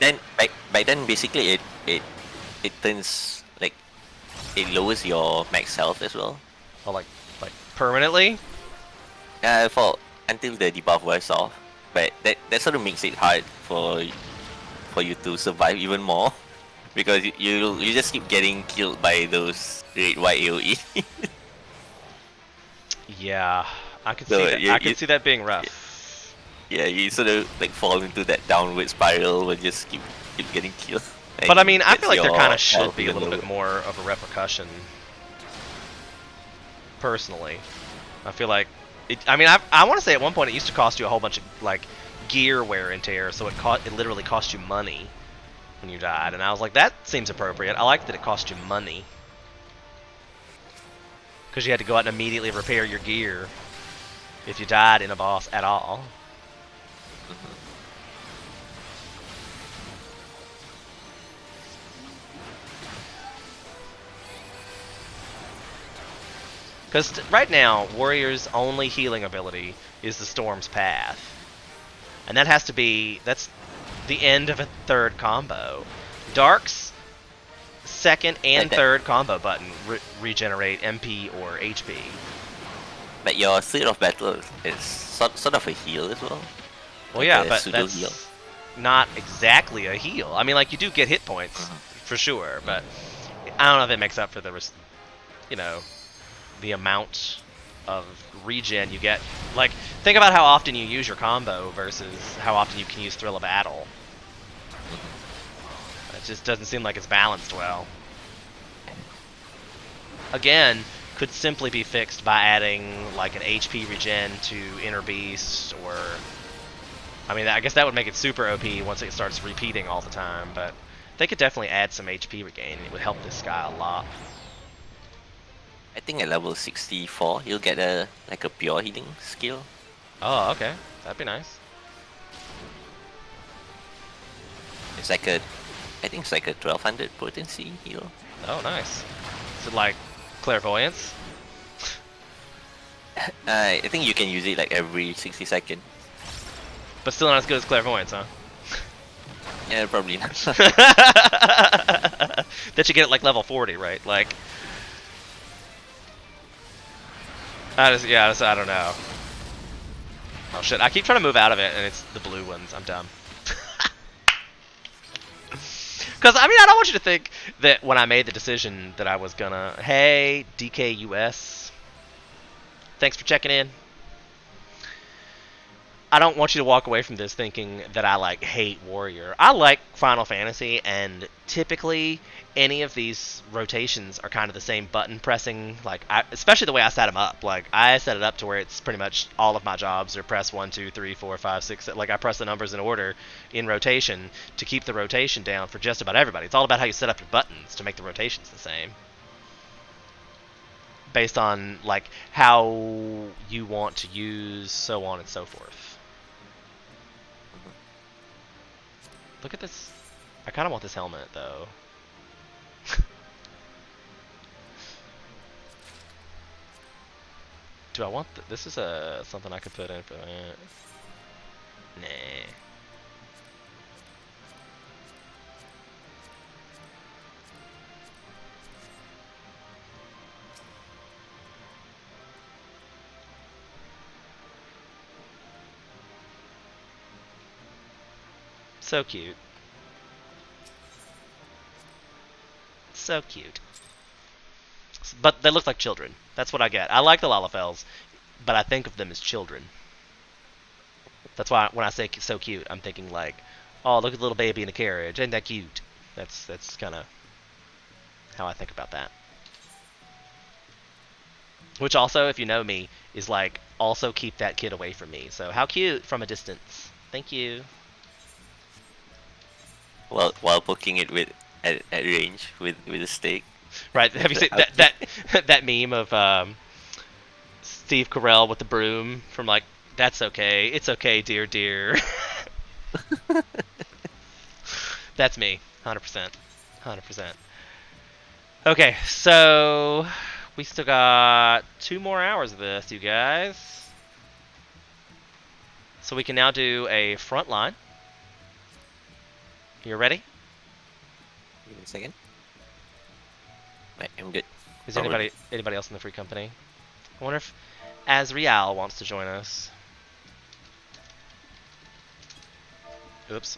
then basically it turns like it lowers your max health as well. like permanently. For until the debuff wears off, but that sort of makes it hard for you to survive even more because you just keep getting killed by those red white AoE. Yeah, I could So, see that. you- I could you- see that being rough. Yeah, you sort of like fall into that downward spiral where you just keep getting killed. But I And mean, I feel like there your kind of should health be a even little bit lower. more of a repercussion. Personally, I feel like it. I mean, I want to say at one point it used to cost you a whole bunch of like gear wear and tear, so it literally cost you money when you died, and I was like, that seems appropriate. I like that it cost you money because you had to go out and immediately repair your gear if you died in a boss at all. Because right now, Warrior's only healing ability is the Storm's Path. And that has to be, that's the end of a third combo. Dark's second and Okay. third combo button regenerate MP or HP. But your Spirit of Battle is sort of a heal as well. Well, Like yeah, a but pseudo that's heal. not exactly a heal. I mean, like, you do get hit points, for sure, but I don't know if it makes up for the amount of regen you get. Like, think about how often you use your combo versus how often you can use Thrill of Battle. It just doesn't seem like it's balanced well. Again, could simply be fixed by adding like an HP regen to Inner Beast, or I mean, I guess that would make it super OP once it starts repeating all the time, but they could definitely add some HP regain. It would help this guy a lot. I think at level 64 you'll get a pure healing skill. Oh, okay. That'd be nice. It's I think it's like a 1200 potency heal. Oh, nice. Is it like clairvoyance? I think you can use it like every 60 seconds. But still not as good as clairvoyance, huh? Yeah, probably not. That you get at like level 40, right? Like, I don't know. Oh shit! I keep trying to move out of it, and it's the blue ones. I'm dumb. Because I mean, I don't want you to think that when I made the decision that I was gonna. Hey, DKUS. Thanks for checking in. I don't want you to walk away from this thinking that I like hate Warrior. I like Final Fantasy, and typically any of these rotations are kind of the same button pressing. Like, especially the way I set them up. Like, I set it up to where it's pretty much all of my jobs are press 1, 2, 3, 4, 5, 6. Like, I press the numbers in order in rotation to keep the rotation down for just about everybody. It's all about how you set up your buttons to make the rotations the same, based on like how you want to use, so on and so forth. Look at this. I kind of want this helmet though. Do I want this? Is something I could put in for that? Nah. So cute. So cute. But they look like children. That's what I get. I like the Lalafels, but I think of them as children. That's why when I say so cute, I'm thinking like, oh, look at the little baby in a carriage. Ain't that cute? That's kind of how I think about that. Which also, if you know me, is like, also keep that kid away from me. So how cute from a distance. Thank you. Well, while poking it with at range with a stick. Right. Have you seen that meme of Steve Carell with the broom from like, that's okay. It's okay, dear dear. That's me. 100%. 100%. Okay, so we still got 2 more hours of this, you guys. So we can now do a front line. You ready? Give me a second. Right, I'm good. Is anybody else in the free company? I wonder if Azriel wants to join us. Oops.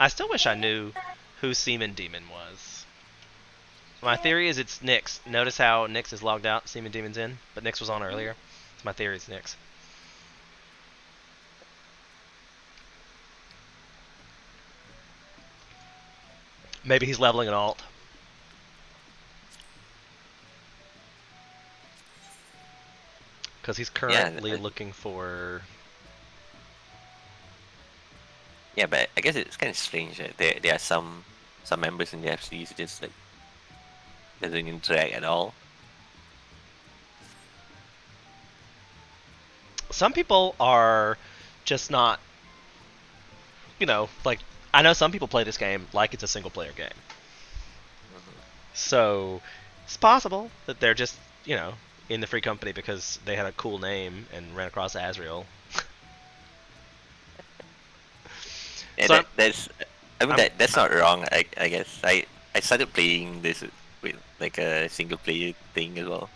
I still wish I knew who Seaman Demon was. My theory is it's Nyx. Notice how Nyx is logged out, Seaman Demon's in, but Nyx was on earlier. So my theory is Nyx. Maybe he's leveling an alt. Because he's currently looking for... Yeah, but I guess it's kind of strange that there are some members in the FC who just like doesn't interact at all. Some people are just not, you know, like, I know some people play this game like it's a single player game. So it's possible that they're just, you know, in the free company because they had a cool name and ran across Azriel. Yeah, So that's not wrong. I guess I started playing this with like a single player thing as well.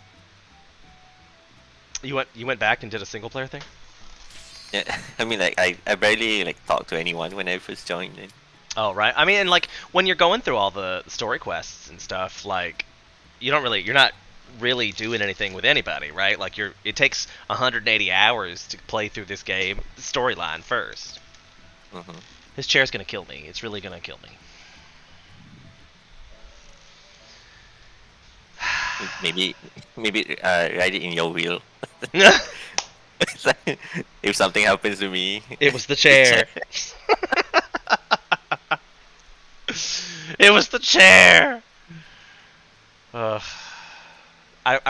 You went back and did a single player thing? Yeah, I mean like I barely like talked to anyone when I first joined it. Oh right. I mean, and like when you're going through all the story quests and stuff, like you're not really doing anything with anybody, right? Like it takes 180 hours to play through this game storyline first. Mm-hmm. This chair's gonna kill me. It's really gonna kill me. Maybe ride it in your wheel. If something happens to me, It was the chair. It was the chair. I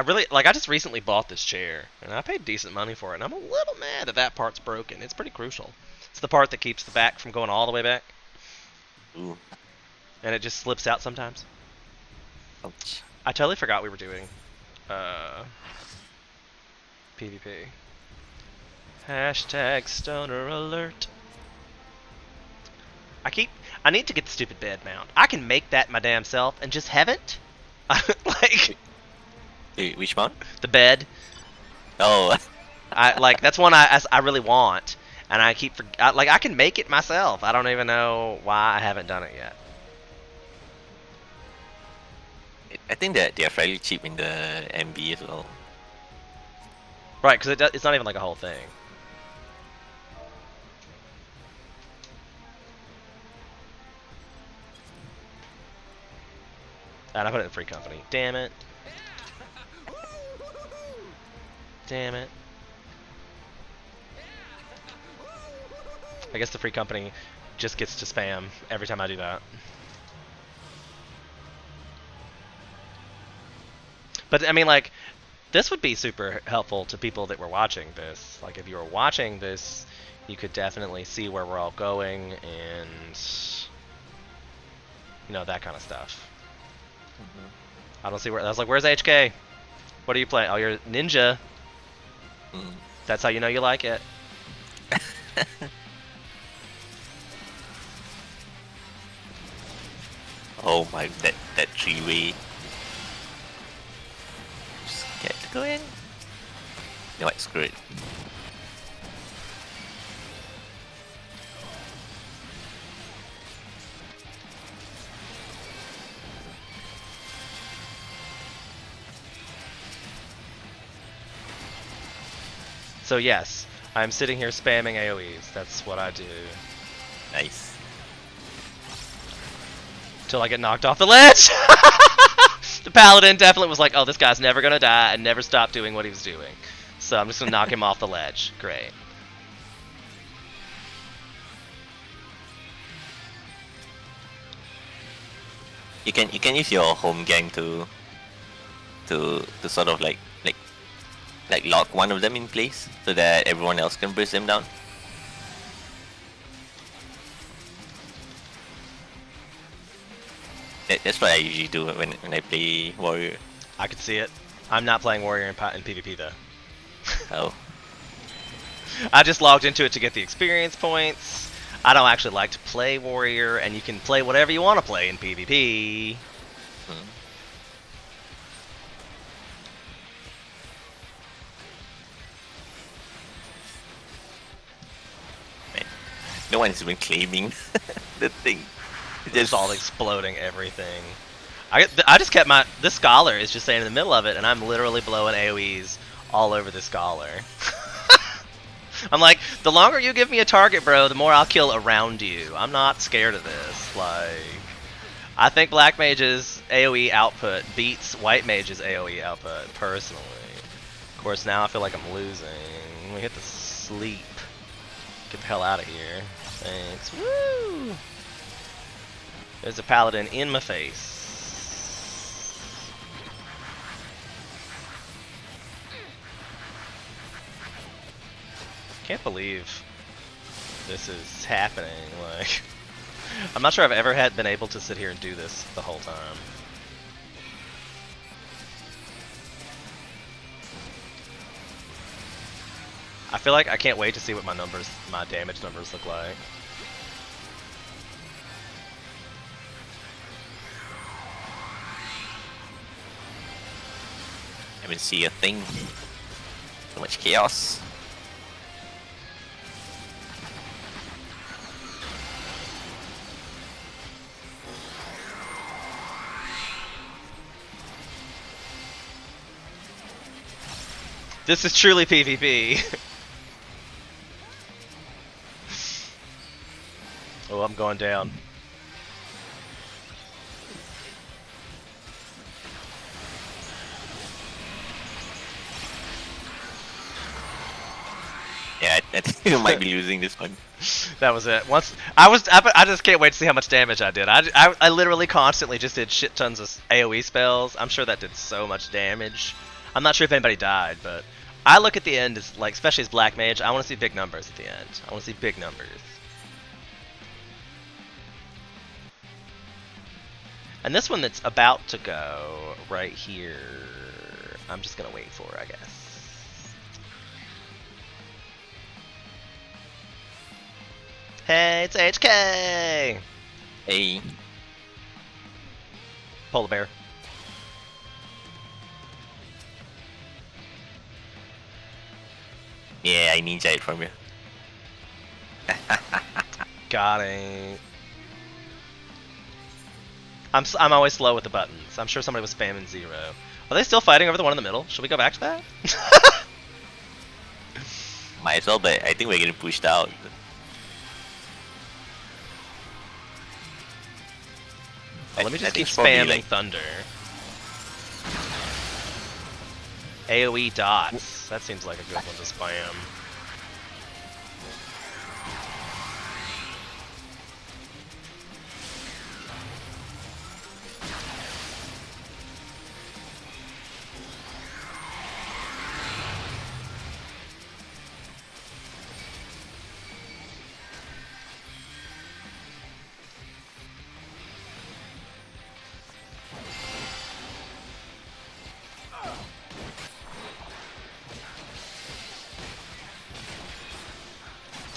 really like. I just recently bought this chair, and I paid decent money for it. And I'm a little mad that part's broken. It's pretty crucial. It's the part that keeps the back from going all the way back. Ooh. And it just slips out sometimes. Ouch. I totally forgot we were doing PvP. Hashtag stoner alert. I need to get the stupid bed mount. I can make that my damn self and just haven't. Like Which one? the bed. Oh, I like that's one I really want, and I keep like I can make it myself. I don't even know why I haven't done it yet. I think that they are fairly cheap in the MB as well. Right, because it's not even like a whole thing. And I put it in free company. Damn it. Damn it. I guess the free company just gets to spam every time I do that. But I mean, like, this would be super helpful to people that were watching this. Like, if you were watching this, you could definitely see where we're all going and, you know, that kind of stuff. I don't see where. I was like, "Where's HK? What are you playing? Oh, you're Ninja. That's how you know you like it." Oh my, that three-way. Just get to go in. You know what? Screw it. So yes, I'm sitting here spamming AoEs. That's what I do. Nice. Till I get knocked off the ledge! The paladin definitely was like, oh, this guy's never gonna die, and never stopped doing what he was doing. So I'm just gonna knock him off the ledge. Great. You can use your home gang to sort of like lock one of them in place so that everyone else can burst them down. That's what I usually do when I play warrior. I could see it. I'm not playing warrior in PvP though. Oh. I just logged into it to get the experience points. I don't actually like to play warrior, and you can play whatever you want to play in PvP. Man, no one's been claiming the thing. Just all exploding everything. I just kept this scholar is just staying in the middle of it, and I'm literally blowing AoEs all over the scholar. I'm like, the longer you give me a target, bro, the more I'll kill around you. I'm not scared of this. Like, I think Black Mage's AoE output beats White Mage's AoE output, personally. Of course, now I feel like I'm losing. We hit the sleep. Get the hell out of here. Thanks. Woo! There's a paladin in my face. Can't believe this is happening. Like, I'm not sure I've ever been able to sit here and do this the whole time. I feel like I can't wait to see what my damage numbers look like. I haven't seen a thing. So much chaos. This is truly PvP. Oh, I'm going down. Yeah, I think you might be losing this one. That was it. I just can't wait to see how much damage I did. I literally constantly just did shit tons of AoE spells. I'm sure that did so much damage. I'm not sure if anybody died, but I look at the end as, like, especially as Black Mage, I want to see big numbers at the end. I want to see big numbers. And this one that's about to go right here, I'm just gonna wait for, I guess. Hey, it's HK! Hey, Polar bear. yeah, I ninja it from you. Got it. I'm always slow with the buttons. I'm sure somebody was spamming 0. Are they still fighting over the one in the middle? Should we go back to that? Might as well, but I think we're getting pushed out. Well, let me I just keep think it's probably, spamming like, thunder. AoE dots. That seems like a good one to spam.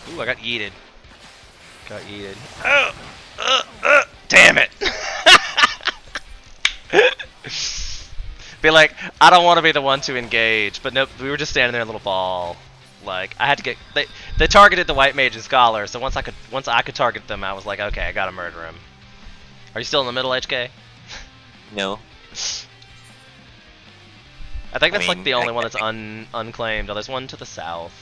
Ooh, I got yeeted. Got yeeted. Damn it! Be like, I don't want to be the one to engage, but nope, we were just standing there in a little ball. Like, I had to get they targeted the white mage and scholar, so once I could target them, I was like, okay, I gotta murder him. Are you still in the middle, HK? No. I think that's like mean, the only I- one that's unclaimed. Oh, there's one to the south.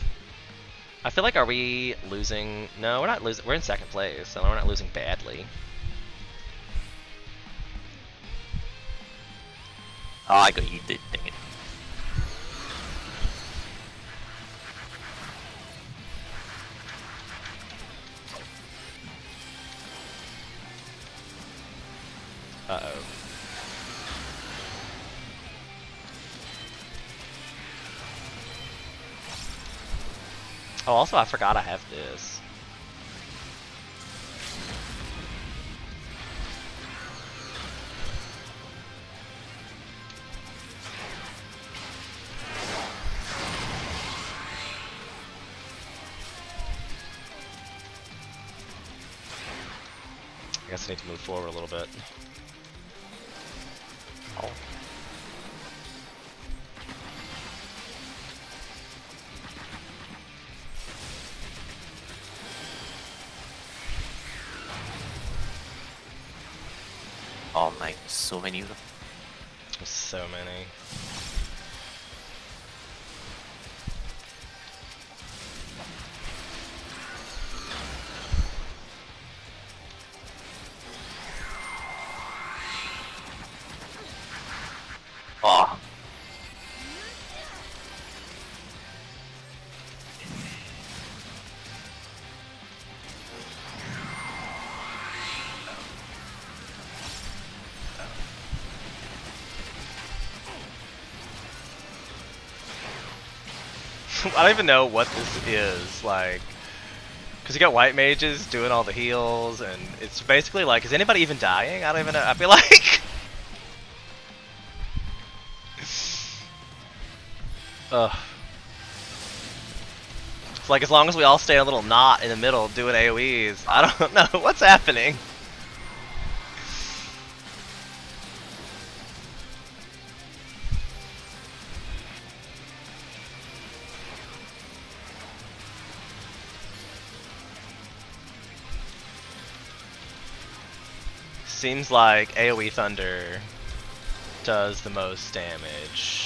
I feel like, are we losing? No, we're not losing. We're in second place, so we're not losing badly. Oh, I got you, dang it. Uh-oh. Oh, also, I forgot I have this. I guess I need to move forward a little bit. Oh. Oh my, so many of them. There's so many. Oh. I don't even know what this is, like, because you got white mages doing all the heals, and it's basically like, is anybody even dying? I don't even know. I feel like, ugh. It's like as long as we all stay in a little knot in the middle doing AoEs, I don't know what's happening. Seems like AoE Thunder does the most damage.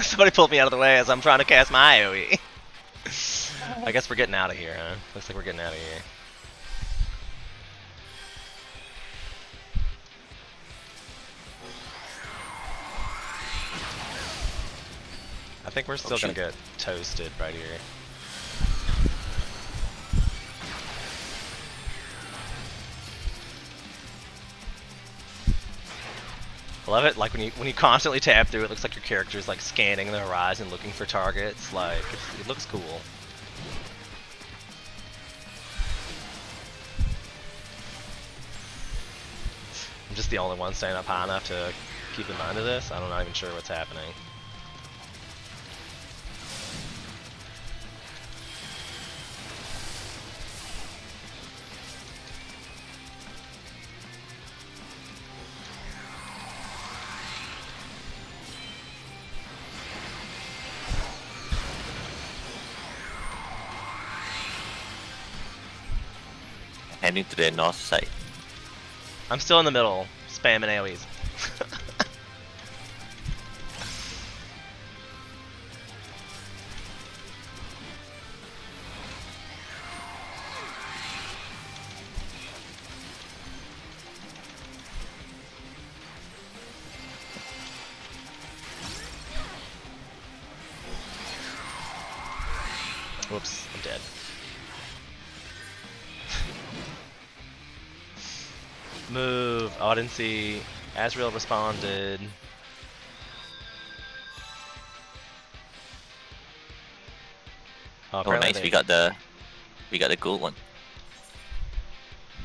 Somebody pulled me out of the way as I'm trying to cast my AoE. I guess we're getting out of here, huh? Looks like we're getting out of here. I think we're still gonna get toasted right here. I love it. Like when you constantly tab through, it looks like your character's like scanning the horizon, looking for targets. Like it looks cool. I'm just the only one staying up high enough to keep in mind of this. I'm not even sure what's happening. Heading to the north side. I'm still in the middle, spamming AoEs. Whoops, I'm dead. Move. Oh, I didn't see. Azrael responded. Oh, apparently nice. We got the gold one.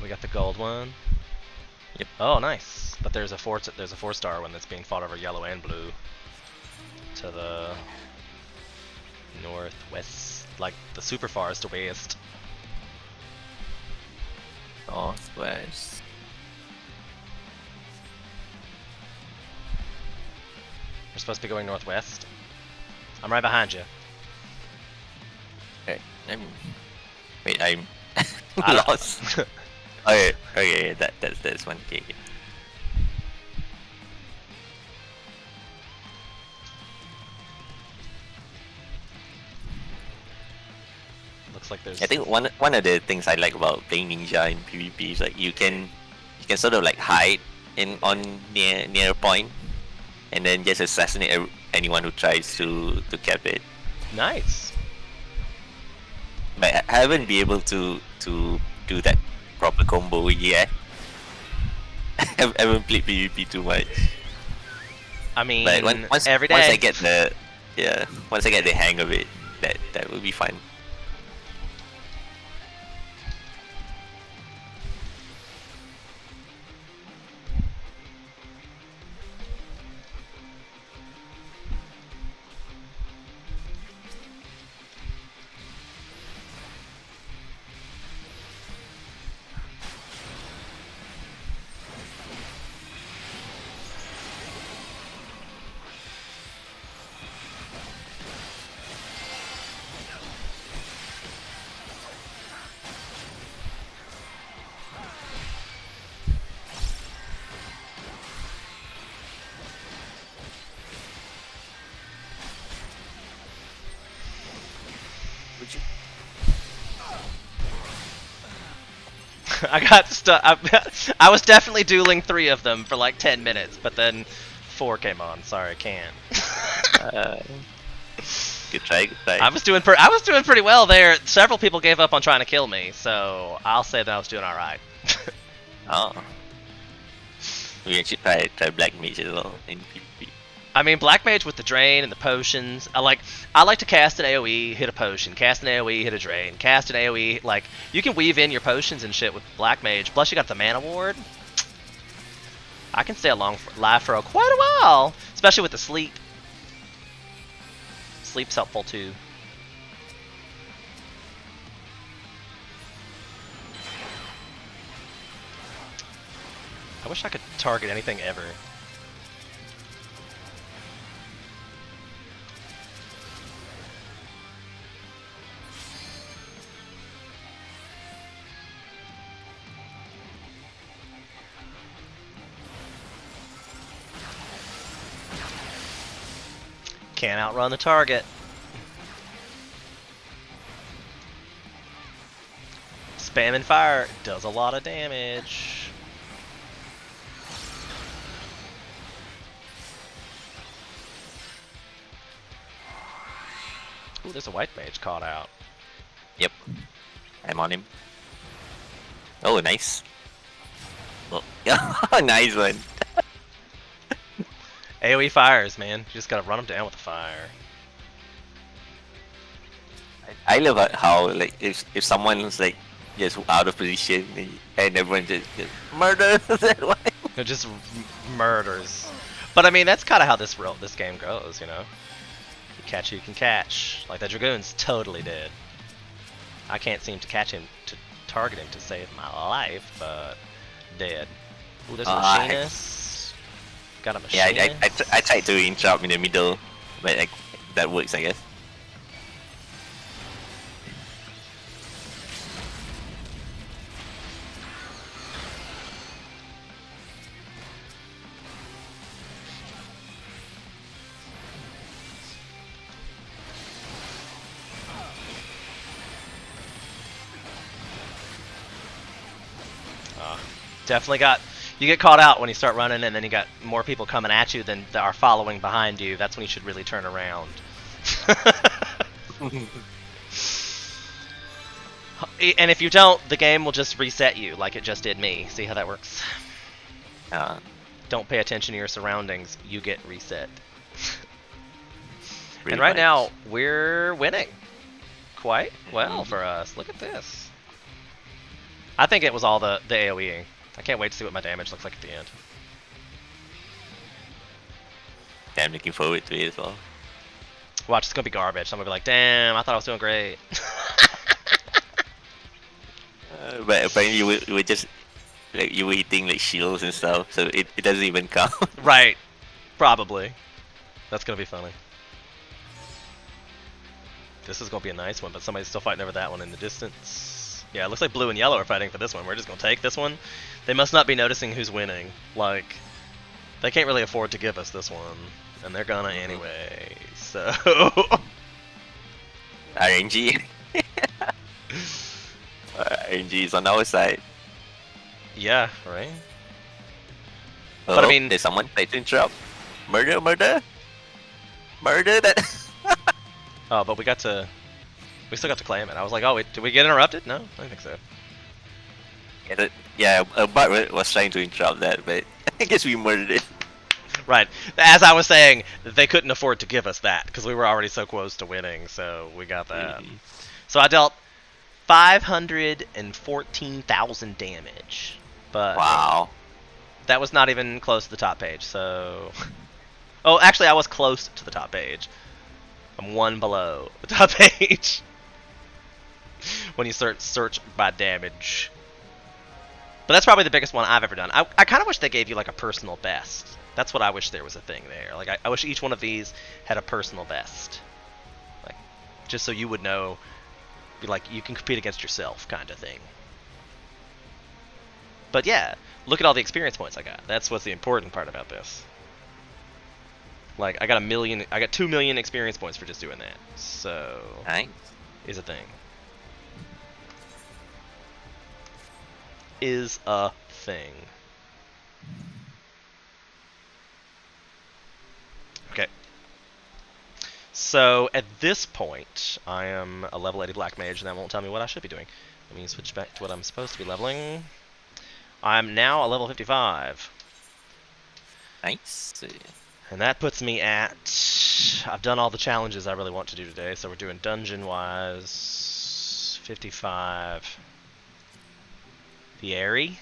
We got the gold one. Yep. Oh, nice. But there's a 4-star one that's being fought over yellow and blue. To the northwest, like the super forest west. Northwest. We're supposed to be going northwest. I'm right behind you. Okay. Wait, I'm I don't- lost. Okay, that's one. Okay. Looks like there's. I think one of the things I like about playing ninja in PvP is like you can sort of like hide near a point, and then just assassinate anyone who tries to cap it. Nice. But I haven't been able to do that proper combo yet. I haven't played PvP too much. I mean, But once every day. once I get the hang of it, that will be fun. I got stuck. I was definitely dueling 3 of them for like 10 minutes, but then 4 came on. Sorry, I can't. Good try. I was doing pretty well there. Several people gave up on trying to kill me, so I'll say that I was doing all right. Oh. We should try Black Mage as well in PvP. I mean, Black Mage with the drain and the potions. I like to cast an AoE, hit a potion, cast an AoE, hit a drain, cast an AoE. Like, you can weave in your potions and shit with Black Mage. Plus, you got the mana ward. I can stay alive for quite a while, especially with the sleep. Sleep's helpful too. I wish I could target anything ever. Can't outrun the target. Spam and fire does a lot of damage. Ooh, there's a white mage caught out. Yep. I'm on him. Oh, nice. Oh, yeah, nice one. AoE fires, man. You just gotta run them down with the fire. I love how like if someone's like just out of position and everyone just murder that one. It just murders. But I mean, that's kind of how this game goes, you know. You catch who you can catch. Like the Dragoon's totally dead. I can't seem to catch him to target him to save my life, but dead. Ooh, there's a machinist. Got a machinist. Yeah, I tried to interrupt in the middle, but like, that works, I guess. Definitely got. You get caught out when you start running, and then you got more people coming at you than that are following behind you. That's when you should really turn around. And if you don't, the game will just reset you, like it just did me. See how that works? Don't pay attention to your surroundings. You get reset. And right now, we're winning quite well for us. Look at this. I think it was all the AoEing. I can't wait to see what my damage looks like at the end. Yeah, I'm looking forward to it as well. Watch, it's gonna be garbage. I'm gonna be like, damn, I thought I was doing great. But apparently you were just like you were hitting like shields and stuff, so it doesn't even count. Right. Probably. That's gonna be funny. This is gonna be a nice one, but somebody's still fighting over that one in the distance. Yeah, it looks like blue and yellow are fighting for this one. We're just gonna take this one. They must not be noticing who's winning. Like, they can't really afford to give us this one, and they're gonna anyway. So RNG. RNG is on our side. yeah, right. Oh, But I mean, there's someone trying to interrupt. Murder that. oh, but we still got to claim it. I was like, oh wait, did we get interrupted? No, I don't think so. Yeah, Bart was trying to interrupt that, but I guess we murdered it. Right. As I was saying, they couldn't afford to give us that because we were already so close to winning, so we got that. So I dealt 514,000 damage. But wow. That was not even close to the top page, so... Oh, actually, I was close to the top page. I'm one below the top page. When you search by damage. But that's probably the biggest one I've ever done. I kind of wish they gave you like a personal best. That's what I wish there was a thing there. Like I wish each one of these had a personal best. Like just so you would know, be like you can compete against yourself kind of thing. But yeah, look at all the experience points I got. That's what's the important part about this. Like I got 2 million experience points for just doing that. So nice. Is a thing. Is a thing. Okay. So at this point, I am a level 80 black mage, and that won't tell me what I should be doing. Let me switch back to what I'm supposed to be leveling. I'm now a level 55. Nice. And that puts me at... I've done all the challenges I really want to do today, so we're doing dungeon-wise... 55... The Aerie.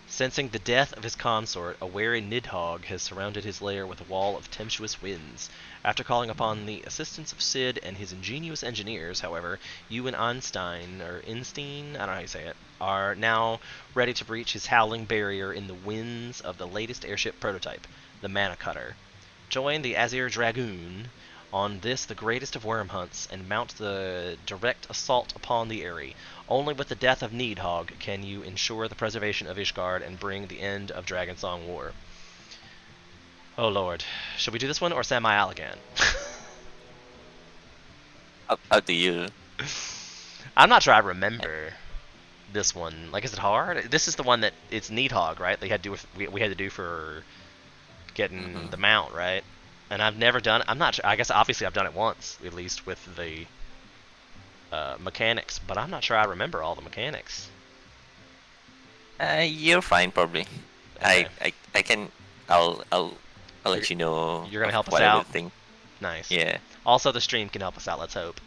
Sensing the death of his consort, a wary Nidhogg has surrounded his lair with a wall of tempestuous winds. After calling upon the assistance of Cid and his ingenious engineers, however, you and Einstein, or Einstein, I don't know how you say it, are now ready to breach his howling barrier in the winds of the latest airship prototype, the Mana Cutter. Join the Azir Dragoon on this, the greatest of worm hunts, and mount the direct assault upon the Aerie. Only with the death of Nidhogg can you ensure the preservation of Ishgard and bring the end of Dragonsong War. Oh lord. Should we do this one or Sam again? Up to you. I'm not sure I remember this one. Like, is it hard? This is the one that it's Nidhogg, right? They had to do we had to do for getting the mount, right? And I've never done it. I'm not sure. I guess obviously I've done it once, at least with the mechanics, but I'm not sure I remember all the mechanics. You're fine, probably. Okay. I can. I'll let you know. You're gonna of help us whatever out? Thing. Nice. Yeah. Also, the stream can help us out. Let's hope.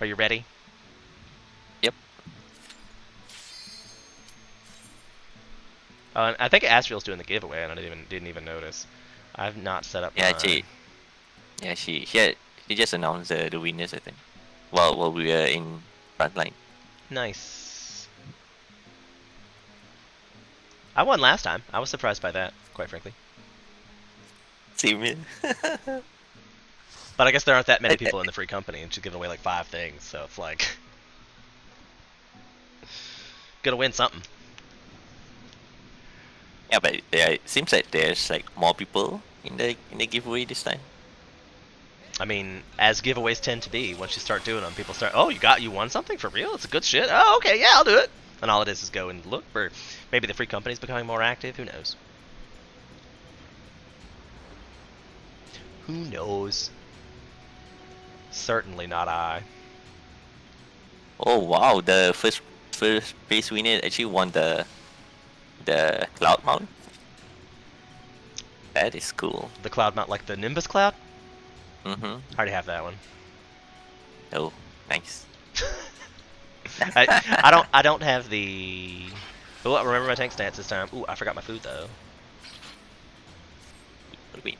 Are you ready? Yep. And I think Asriel's doing the giveaway, and I didn't even notice. I've not set up. Yeah. mine. She just announced the winners. I think. While we were in frontline. Nice. I won last time. I was surprised by that, quite frankly. Same here. But I guess there aren't that many people in the free company, and she's giving away like 5 things, so it's like gonna win something. Yeah, but it seems like there's like more people in the giveaway this time. I mean, as giveaways tend to be, once you start doing them, people start, oh, you won something for real? It's a good shit. Oh, okay, yeah, I'll do it. And all it is go and look for maybe the free company's becoming more active. Who knows? Who knows? Certainly not I. Oh wow, the first place winner actually won the cloud mount. That is cool. The cloud mount, like the Nimbus cloud? Mm-hmm. I already have that one. Oh, nice. I don't have the. Oh, I remember my tank stance this time. Ooh, I forgot my food though. Wait.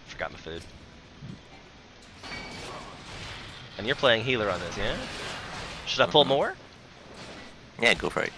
Forgot my food. And you're playing healer on this, yeah? Should I pull more? Yeah, go for it.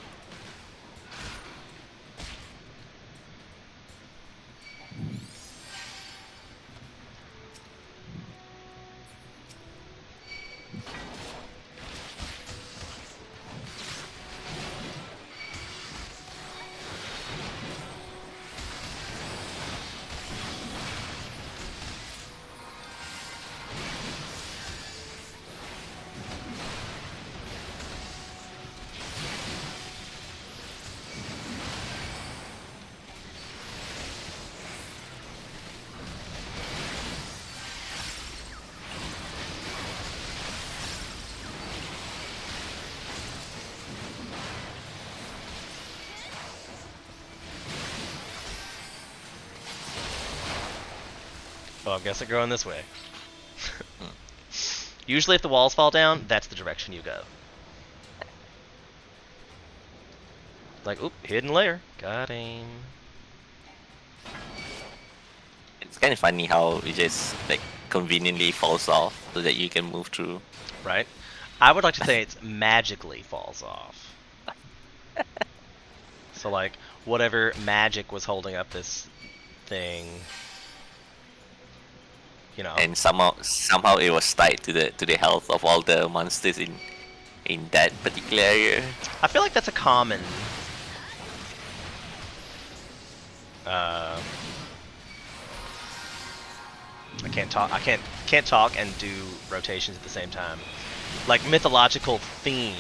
Oh, I guess I'm going this way. Usually if the walls fall down, that's the direction you go. Like, oop, hidden layer. Got him. It's kind of funny how it just like conveniently falls off so that you can move through. Right? I would like to say it's magically falls off. So like, whatever magic was holding up this thing, you know. And somehow it was tied to the health of all the monsters in that particular area. I feel like that's a common I can't talk and do rotations at the same time. Like mythological theme.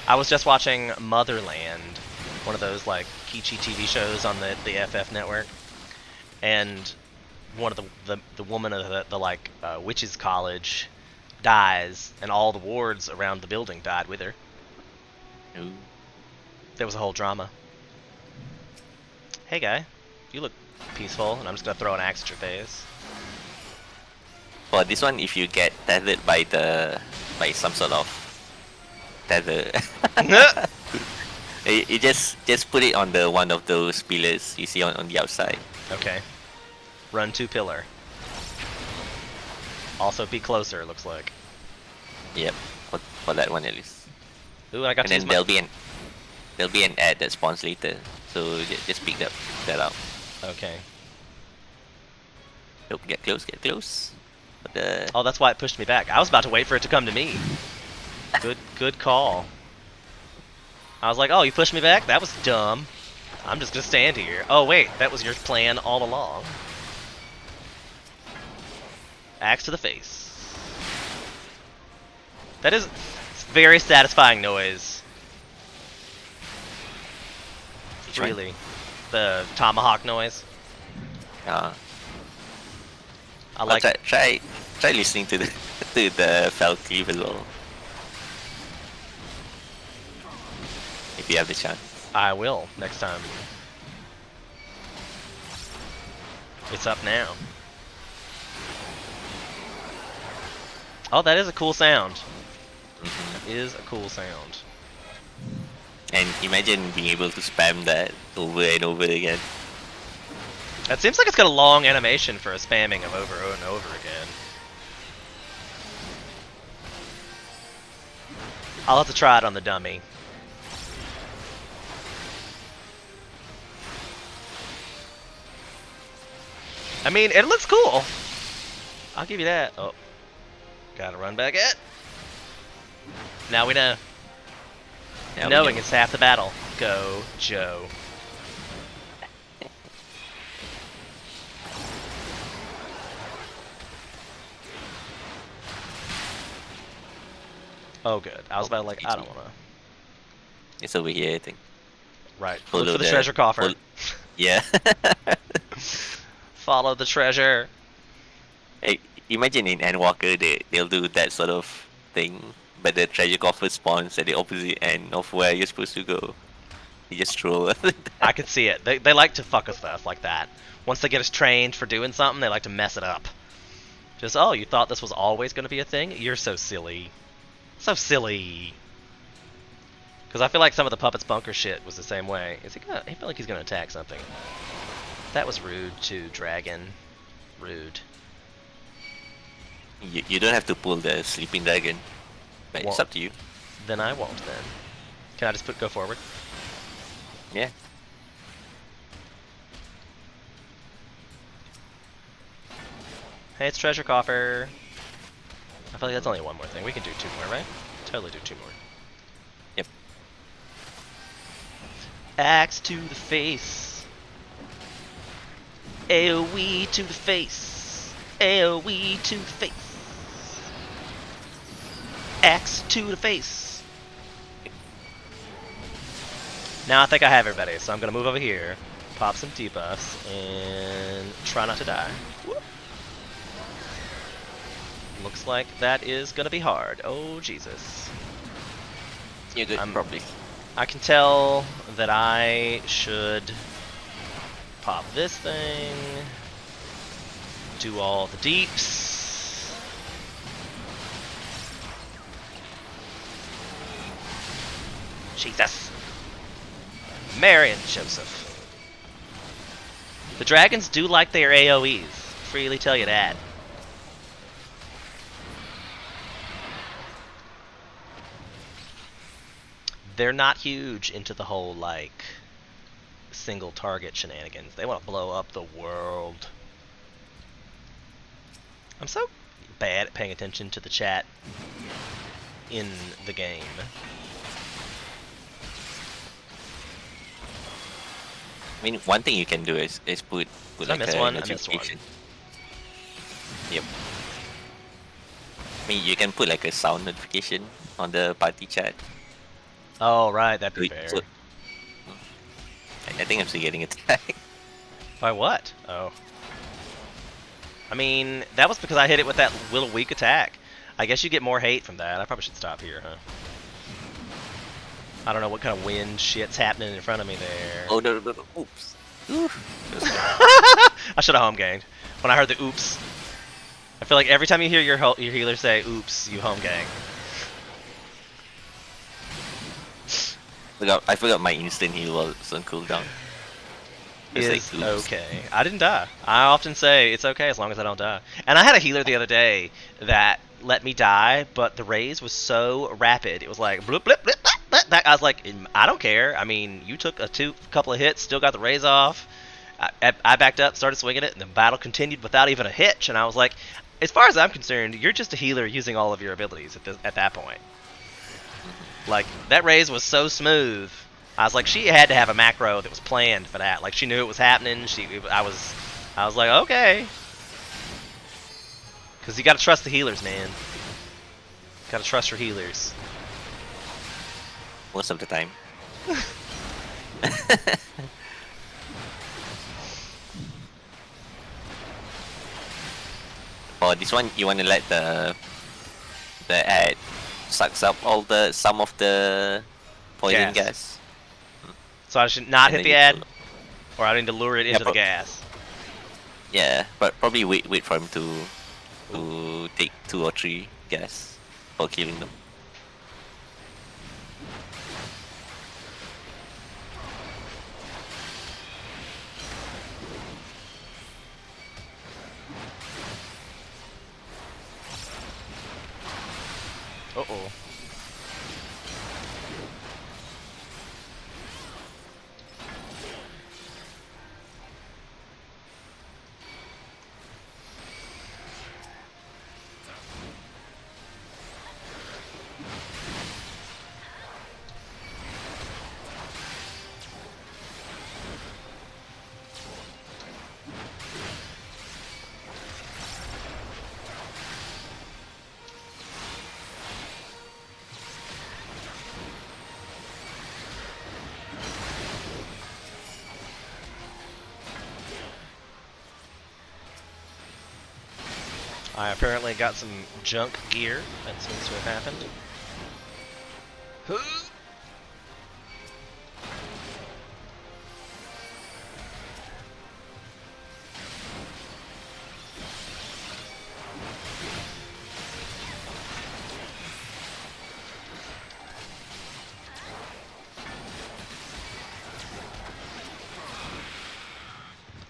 I was just watching Motherland, one of those like Kichi TV shows on the FF network, and one of the woman of the like witches college dies, and all the wards around the building died with her. Ooh. There was a whole drama. Hey guy, you look peaceful, and I'm just gonna throw an axe at your face. For this one, if you get tethered by some sort of tether, you just put it on the one of those pillars you see on the outside. Okay. Run to pillar. Also be closer, looks like. Yep, for that one at least. Ooh, I got And to then use there'll be an ad that spawns later, so just pick that up. Okay. Nope, get close. But, Oh, that's why it pushed me back. I was about to wait for it to come to me. Good call. I was like, oh, you pushed me back? That was dumb. I'm just gonna stand here. Oh wait, that was your plan all along. Axe to the face. That is very satisfying noise. Which one? Really. The tomahawk noise. Uh, I like. try listening to the to the Falcleave as well. If you have the chance. I will next time. It's up now. Oh, that is a cool sound. That is a cool sound. And imagine being able to spam that over and over again. That seems like it's got a long animation for a spamming of over and over again. I'll have to try it on the dummy. I mean, it looks cool. I'll give you that. Oh, gotta run back it. Now we know. Now we Knowing know. is half the battle. Go, Joe. Oh, good. I was about to like, I don't wanna. It's over here, I think. Right. Follow Look for the treasure coffer. Yeah. Follow the treasure. Hey, imagine in Endwalker they'll do that sort of thing, but the treasure coffer spawns at the opposite end of where you're supposed to go. You just stroll. I could see it. They like to fuck with us like that. Once they get us trained for doing something, they like to mess it up. Just, oh, you thought this was always going to be a thing? You're so silly. So silly. Because I feel like some of the Puppets Bunker shit was the same way. Is he gonna? I feel like he's gonna attack something. That was rude to Dragon. Rude. You don't have to pull the sleeping dragon, but it's Well- up to you. Then I won't. Then. Can I just go forward? Yeah. Hey, it's treasure coffer. I feel like that's only one more thing. We can do two more, right? Totally do two more. Yep. Axe to the face. AoE to the face. AoE to the face. Axe to the face. Now I think I have everybody, so I'm gonna move over here, pop some debuffs, and try not to die. Whoop. Looks like that is gonna be hard. Oh Jesus. You're good, probably. I can tell that I should pop this thing, do all the deeps. Jesus. Mary and Joseph. The dragons do like their AoEs. Freely tell you that. They're not huge into the whole, like, single target shenanigans. They want to blow up the world. I'm so bad at paying attention to the chat in the game. I mean, one thing you can do is put Did I like miss a one? I missed notification. Yep. I mean, you can put like a sound notification on the party chat. Oh, right, that'd be So- fair. so- I think I'm still getting attacked. By what? Oh. I mean, that was because I hit it with that little weak attack. I guess you get more hate from that. I probably should stop here, huh? I don't know what kind of wind shit's happening in front of me there. Oh no! Oops. I should have home ganged when I heard the oops. I feel like every time you hear your healer say oops, you home gang. I forgot my instant heal was on cooldown. It's Is like, oops. okay. I didn't die. I often say it's okay as long as I don't die. And I had a healer the other day that let me die, but the raise was so rapid. It was like bloop, bloop, bloop, bloop, bloop. That I was like, I don't care. I mean, you took a couple of hits, still got the raise off. I backed up, started swinging it, and the battle continued without even a hitch. And I was like, as far as I'm concerned, you're just a healer using all of your abilities at that point. Like, that raise was so smooth. I was like, she had to have a macro that was planned for that. Like, she knew it was happening. I was like, okay. Because you got to trust the healers, man. Got to trust your healers. Most of the time. for this one, you want to let the ad sucks up some of the poison gas. So I should not And hit then the you ad, pull- or I need to lure it into the prob- gas. Yeah, but probably wait for him to take 2 or 3 gas for killing them. Uh-oh. I apparently got some junk gear. That seems to have happened.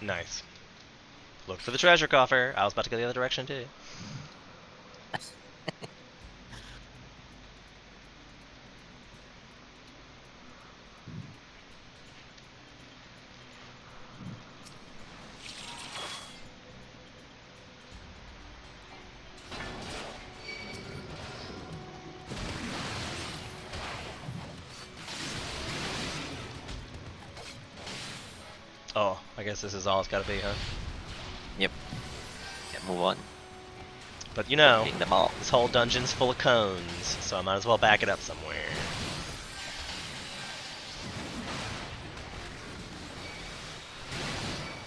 Nice. Look for the treasure coffer. I was about to go the other direction too. Oh, I guess this is all it's gotta be, huh? Yep. Yeah, move on. But you know, Hitting them all. this whole dungeon's full of cones, so I might as well back it up somewhere.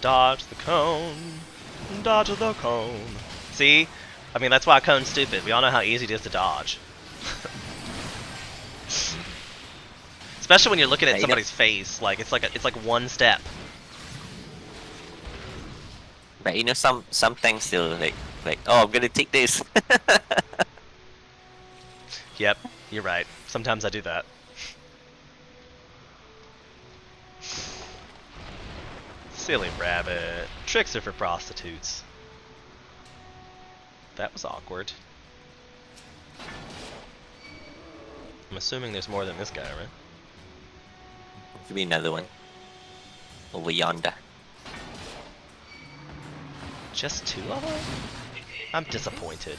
Dodge the cone, dodge the cone. See? I mean, that's why cone's stupid. We all know how easy it is to dodge. Especially when you're looking at Yeah, somebody's face, like it's like one step. But you know, some tanks still like, oh, I'm gonna take this. Yep, you're right. Sometimes I do that. Silly rabbit. Tricks are for prostitutes. That was awkward. I'm assuming there's more than this guy, right? Could be another one over yonder. Just 2 of them? I'm disappointed.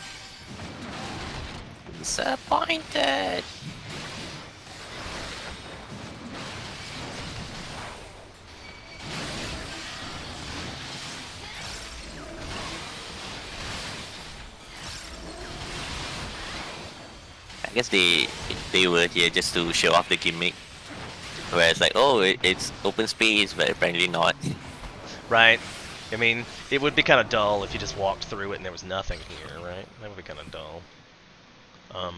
Disappointed. I guess they were here just to show off the gimmick. Where it's like, oh, it's open space, but apparently not. Right? I mean, it would be kind of dull if you just walked through it and there was nothing here, right? That would be kind of dull. I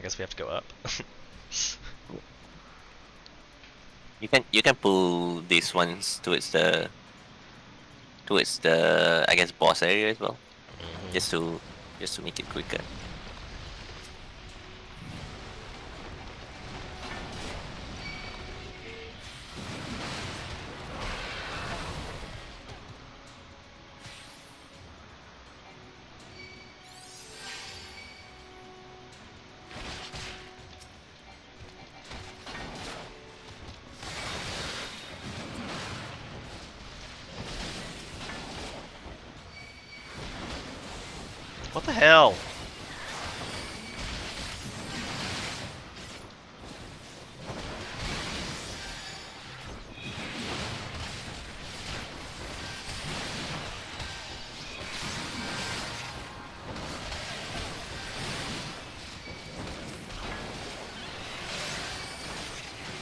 guess we have to go up. You can pull these ones towards the I guess boss area as well, just to make it quicker. What the hell?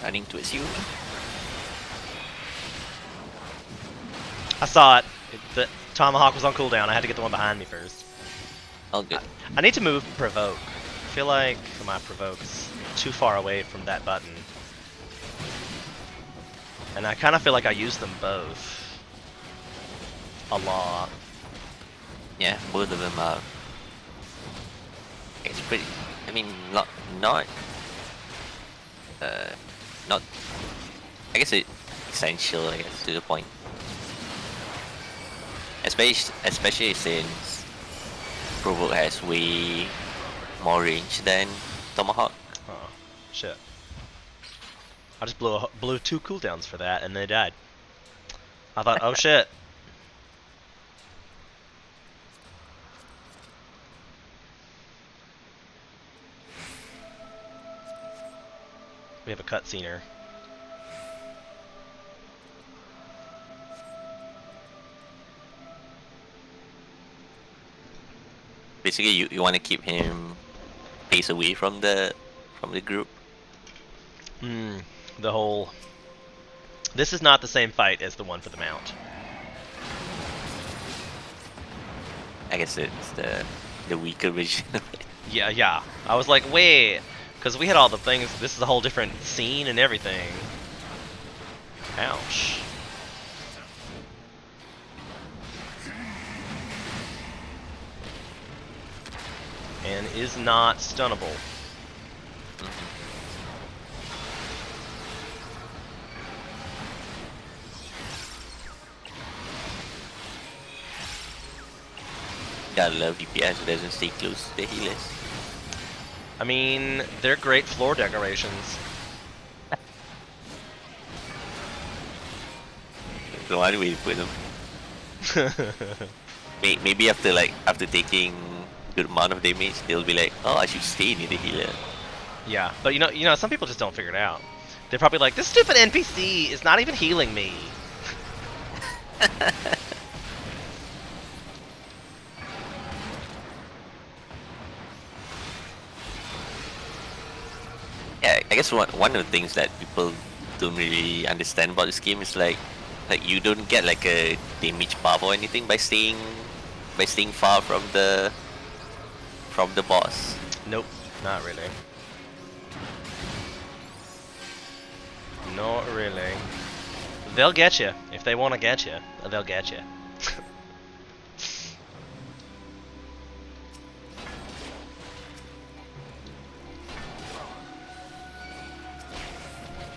Running towards you. I saw it. Tomahawk was on cooldown. I had to get the one behind me first. All good. I need to move provoke. I feel like my provoke is too far away from that button. And I kind of feel like I use them both a lot. Yeah, both of them are. It's pretty. I mean, not. Not. I guess it's essential. I guess to the point. Especially since Provoke has way more range than Tomahawk. Oh, shit. I just blew 2 cooldowns for that and they died. I thought, oh shit. We have a cutscener. Basically, you want to keep him pace away from the group. The whole... This is not the same fight as the one for the mount. I guess it's the weaker version of it. Yeah. I was like, wait, because we had all the things. This is a whole different scene and everything. Ouch. And is not stunnable. Gotta love DPS who doesn't stay close to the healers. I mean, they're great floor decorations. The one way to put them. Maybe after taking good amount of damage, they'll be like, oh, I should stay near the healer. Yeah, but you know, some people just don't figure it out. They're probably like, this stupid NPC is not even healing me. Yeah, I guess one of the things that people don't really understand about this game is like you don't get like a damage buff or anything by staying far from the boss. Nope, not really. Not really. They'll get you. If they want to get you, they'll get you.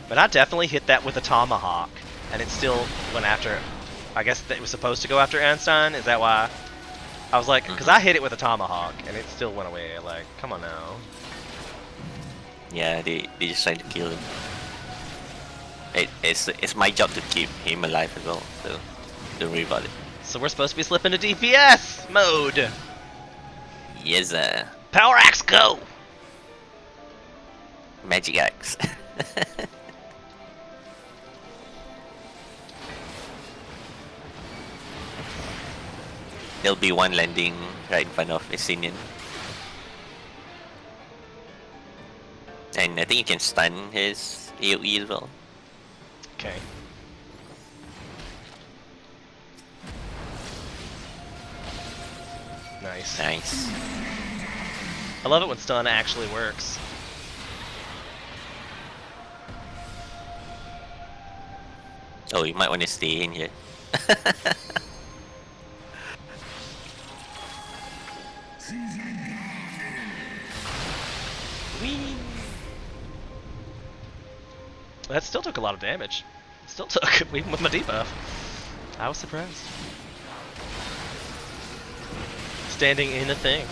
But I definitely hit that with a tomahawk, and it still went after. I guess that it was supposed to go after Einstein. Is that why? I was like, because I hit it with a tomahawk, and it still went away. Like, come on now. Yeah, they just tried to kill him. It's my job to keep him alive as well, so don't worry about it. So we're supposed to be slipping to DPS mode. Yes, Power Axe, go! Magic Axe. There'll be one landing right in front of Essenian. And I think you can stun his AoE as well. Okay. Nice. Nice. I love it when stun actually works. Oh, you might want to stay in here. Whee! That still took a lot of damage. Still took, even with my debuff. I was surprised. Standing in a thing.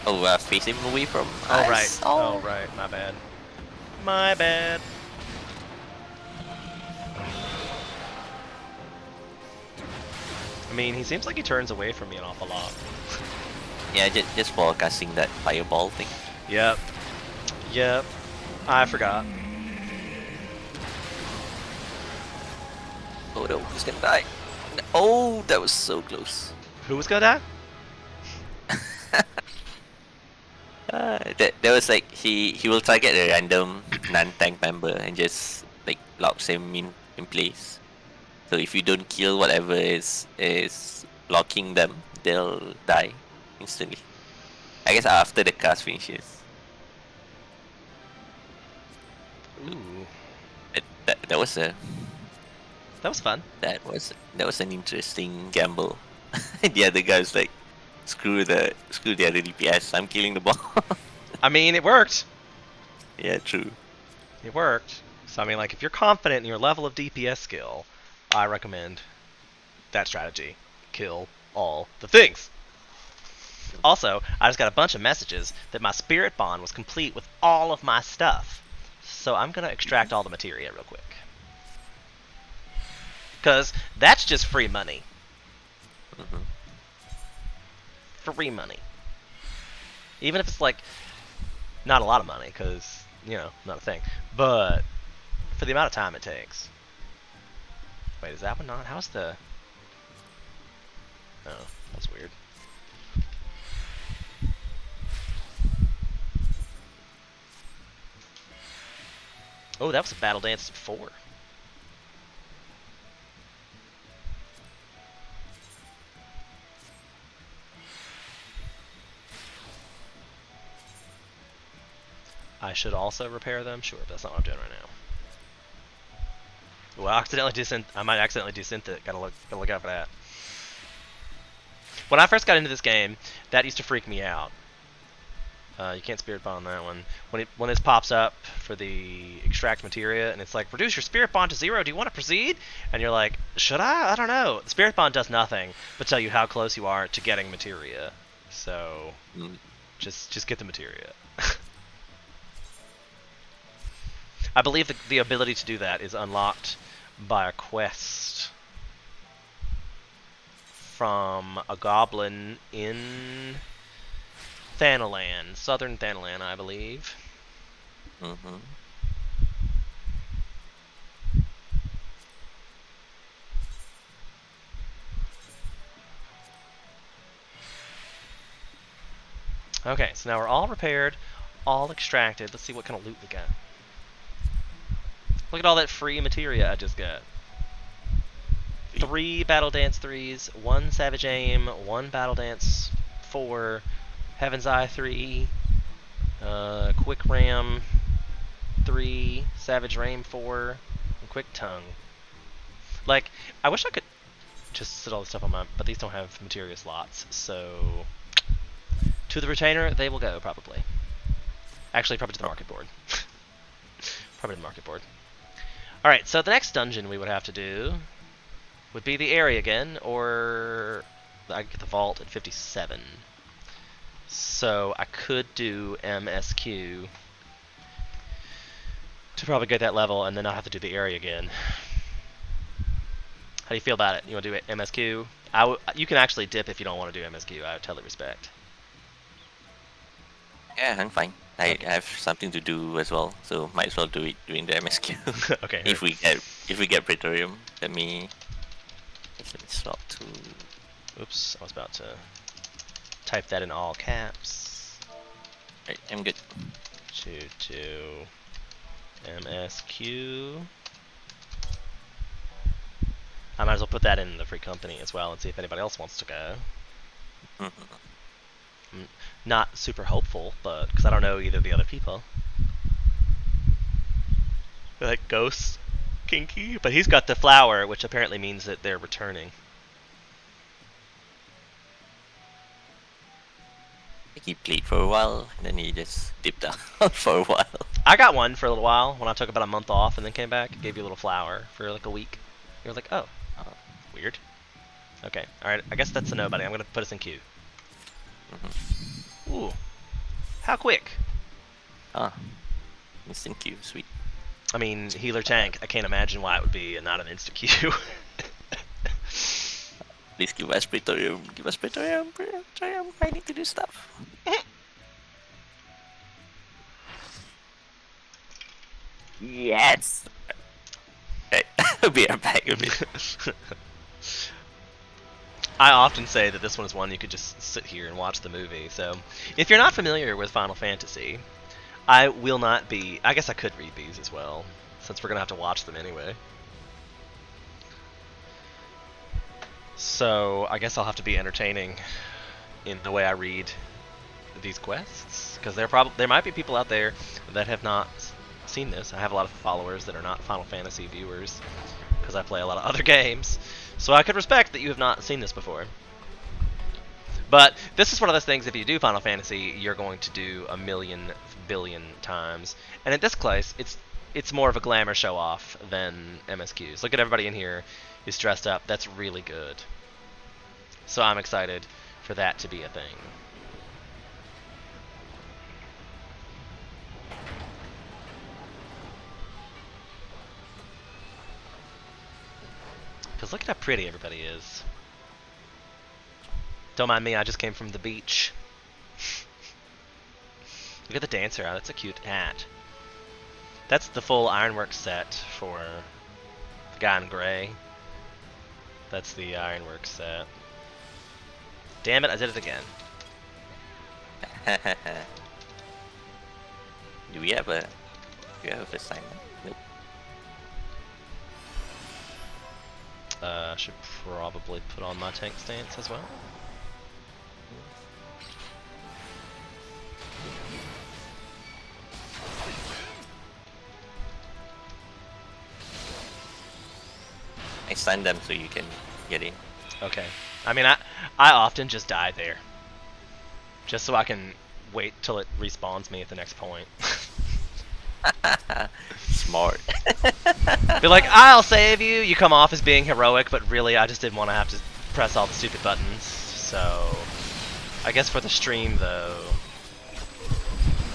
Oh, face him away from Oh us. right. Oh right. My bad. My bad. I mean, he seems like he turns away from me an awful lot. Yeah, just for casting that fireball thing. Yep. Yep. I forgot. Oh no, he's gonna die. Oh, that was so close. Who was gonna die? That was like he will target a random non-tank member and just like locks him in place. So if you don't kill whatever is blocking them, they'll die instantly. I guess after the cast finishes. Ooh, That was that was fun. that was an interesting gamble. The other guy's like, screw the other DPS. I'm killing the ball. I mean, it worked. Yeah, true. It worked. So I mean, like, if you're confident in your level of DPS skill, I recommend that strategy. Kill all the things. Also, I just got a bunch of messages that my spirit bond was complete with all of my stuff. So I'm gonna extract all the materia real quick. Because that's just free money. Hmm. Free money. Even if it's like not a lot of money, because, you know, not a thing. But for the amount of time it takes. Wait, is that one not? How's the... Oh, that's weird. Oh, that was a Battle Dance 4. I should also repair them? Sure, but that's not what I'm doing right now. Well, I might accidentally desynth it. Gotta look out for that. When I first got into this game, that used to freak me out. You can't spirit bond that one. When this pops up for the extract materia, and it's like, reduce your spirit bond to 0. Do you want to proceed? And you're like, should I? I don't know. The spirit bond does nothing but tell you how close you are to getting materia. So just get the materia. I believe the ability to do that is unlocked by a quest from a goblin in Thanalan, southern Thanalan, I believe. Mm-hmm. Okay, so now we're all repaired, all extracted. Let's see what kind of loot we got. Look at all that free materia I just got. 3 Battle Dance 3s, 1 Savage Aim, 1 Battle Dance 4, Heaven's Eye 3, Quick Ram 3, Savage Rain 4, and Quick Tongue. Like, I wish I could just sit all this stuff on my... But these don't have materia slots, so... To the retainer, they will go, probably. Actually, probably to the market board. Probably to the market board. Alright, so the next dungeon we would have to do would be the area again, or I could get the vault at 57. So I could do MSQ to probably get that level, and then I'll have to do the area again. How do you feel about it? You want to do MSQ? You can actually dip if you don't want to do MSQ. I totally respect. Yeah, I'm fine. I have something to do as well, so might as well do it during the MSQ. Okay. If we get Praetorium, let me swap to. Oops, I was about to type that in all caps. Right, I'm good. To MSQ. I might as well put that in the free company as well and see if anybody else wants to go. I'm not super hopeful, but because I don't know either of the other people. They're like Ghost, Kinky, but he's got the flower, which apparently means that they're returning. He played for a while, and then he just dipped out for a while. I got one for a little while when I took about a month off and then came back. It gave you a little flower for like a week. You're like, oh, weird. Okay, alright, I guess that's a nobody. I'm gonna put us in queue. Ooh, how quick? Missing queue, sweet. I mean, healer tank. I can't imagine why it would be not an insta queue. Please give us Praetorium. Give us Praetorium. Praetorium. I need to do stuff. Yes. Right. Be right back a bit. I often say that this one is one you could just sit here and watch the movie. So, if you're not familiar with Final Fantasy, I will not be... I guess I could read these as well, since we're going to have to watch them anyway. So I guess I'll have to be entertaining in the way I read these quests, because there might be people out there that have not seen this. I have a lot of followers that are not Final Fantasy viewers, because I play a lot of other games. So I could respect that you have not seen this before. But this is one of those things, if you do Final Fantasy, you're going to do a million billion times. And in this case, it's more of a glamour show off than MSQs. Look at everybody in here who's dressed up. That's really good. So I'm excited for that to be a thing. Because look at how pretty everybody is. Don't mind me, I just came from the beach. Look at the dancer, that's a cute hat. That's the full Ironworks set for the guy in gray. That's the Ironworks set. Damn it, I did it again. Do we have a first time? Nope. Should probably put on my tank stance as well. I stun them so you can get in. Okay. I mean, I often just die there. Just so I can wait till it respawns me at the next point. Smart. Be like, I'll save you! You come off as being heroic, but really I just didn't want to have to press all the stupid buttons. So, I guess for the stream though.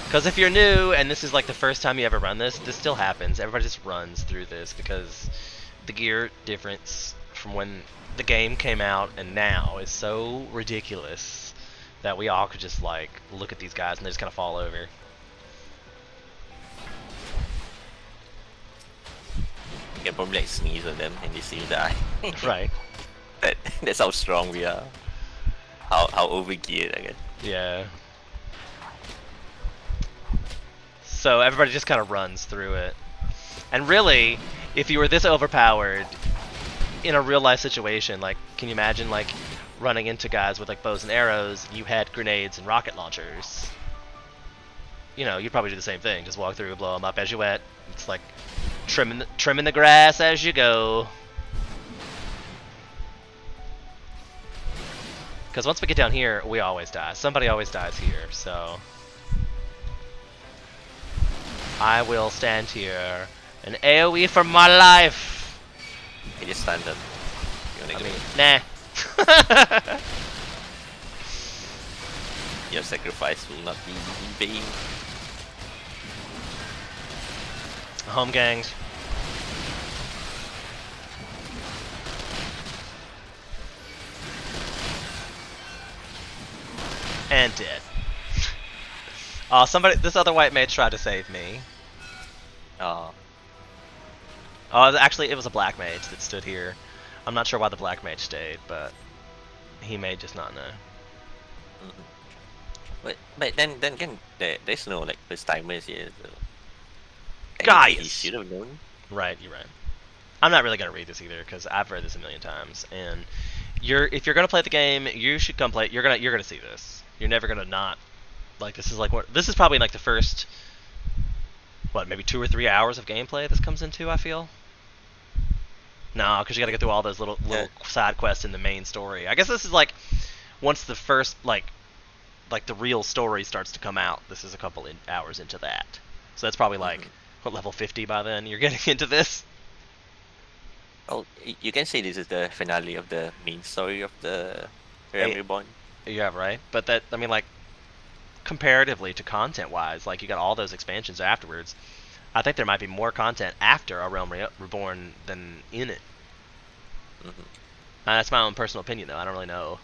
Because if you're new and this is like the first time you ever run this still happens. Everybody just runs through this because the gear difference from when the game came out and now is so ridiculous that we all could just like look at these guys and they just kind of fall over. You can probably like sneeze on them and they still die. Right. That's how strong we are. How overgeared, I guess. Yeah. So everybody just kind of runs through it. And really, if you were this overpowered in a real life situation, like, can you imagine like running into guys with like bows and arrows, you had grenades and rocket launchers? You know, you'd probably do the same thing. Just walk through, blow them up as you went. It's like trimming the grass as you go. Because once we get down here, we always die. Somebody always dies here, so I will stand here and AoE for my life. I just stand them. You wanna I go? mean, nah. Your sacrifice will not be in vain. Home gangs. And dead. Oh, this other white mage tried to save me. Oh, Oh, actually, it was a black mage that stood here. I'm not sure why the black mage stayed, but he may just not know. but then again, there's no like first timers here. So Guys! he should have known. Right, you're right. I'm not really gonna read this either because I've read this a million times, and if you're gonna play the game, you should come play. You're gonna see this. You're never gonna not like this. Is like what this is probably like the first maybe 2 or 3 hours of gameplay this comes into. I feel. No, because you gotta go through all those little side quests in the main story. I guess this is like once the first like the real story starts to come out. This is a couple hours into that, so that's probably like what level 50 by then. You're getting into this. Oh, you can say this is the finale of the main story of the Realm Reborn. Yeah, right. But that, I mean, like, comparatively to content-wise, like, you got all those expansions afterwards. I think there might be more content after A Realm Reborn than in it. That's my own personal opinion, though. I don't really know.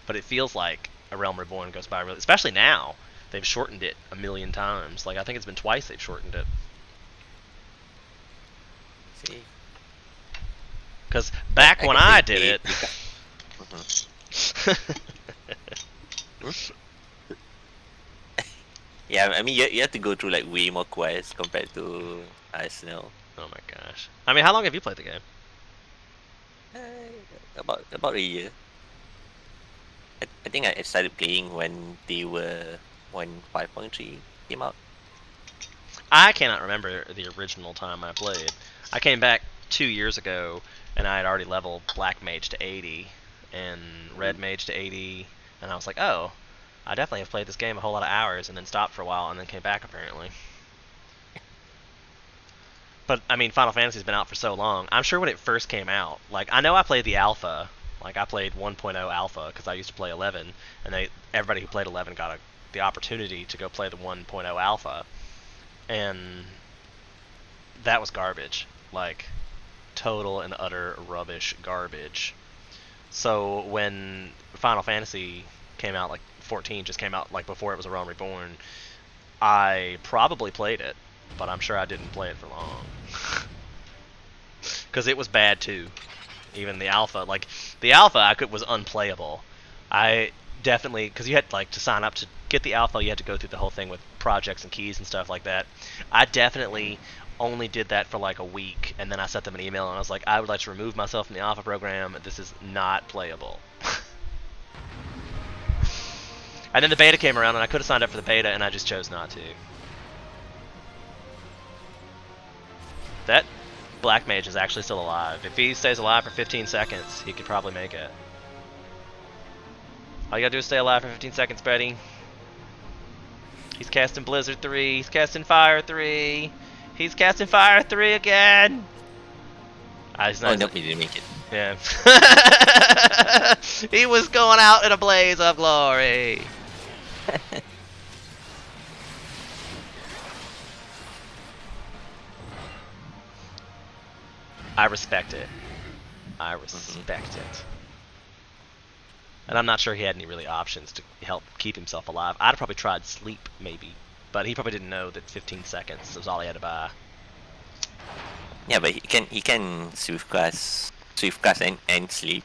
But it feels like A Realm Reborn goes by really... Especially now. They've shortened it a million times. Like, I think it's been twice they've shortened it. See? Because back when I did it... Yeah, I mean, you have to go through like way more quests compared to Arsenal. Oh my gosh. I mean, how long have you played the game? about a year. I think I started playing when 5.3 came out. I cannot remember the original time I played. I came back 2 years ago, and I had already leveled Black Mage to 80 and Red Mage to 80, and I was like, oh, I definitely have played this game a whole lot of hours, and then stopped for a while, and then came back apparently. But I mean, Final Fantasy's been out for so long. I'm sure when it first came out, like I know I played the alpha, like I played 1.0 alpha because I used to play 11, and everybody who played 11 got the opportunity to go play the 1.0 alpha, and that was garbage, like total and utter rubbish garbage. So when Final Fantasy came out, like 14 just came out like before it was A Realm Reborn, I probably played it, but I'm sure I didn't play it for long. Because it was bad too. Even the alpha, like the alpha was unplayable. I definitely, because you had like to sign up to get the alpha, you had to go through the whole thing with projects and keys and stuff like that. I definitely only did that for like a week, and then I sent them an email and I was like, I would like to remove myself from the alpha program. This is not playable. And then the beta came around and I could have signed up for the beta and I just chose not to. That Black Mage is actually still alive. If he stays alive for 15 seconds, he could probably make it. All you gotta do is stay alive for 15 seconds, buddy. He's casting Blizzard 3. He's casting Fire 3. He's casting Fire 3 again. He's not. Oh, nope, he didn't make it. Yeah. He was going out in a blaze of glory. I respect it. I respect it. And I'm not sure he had any really options to help keep himself alive. I'd have probably tried sleep, maybe. But he probably didn't know that 15 seconds was all he had to buy. Yeah, but he can swift cast and sleep.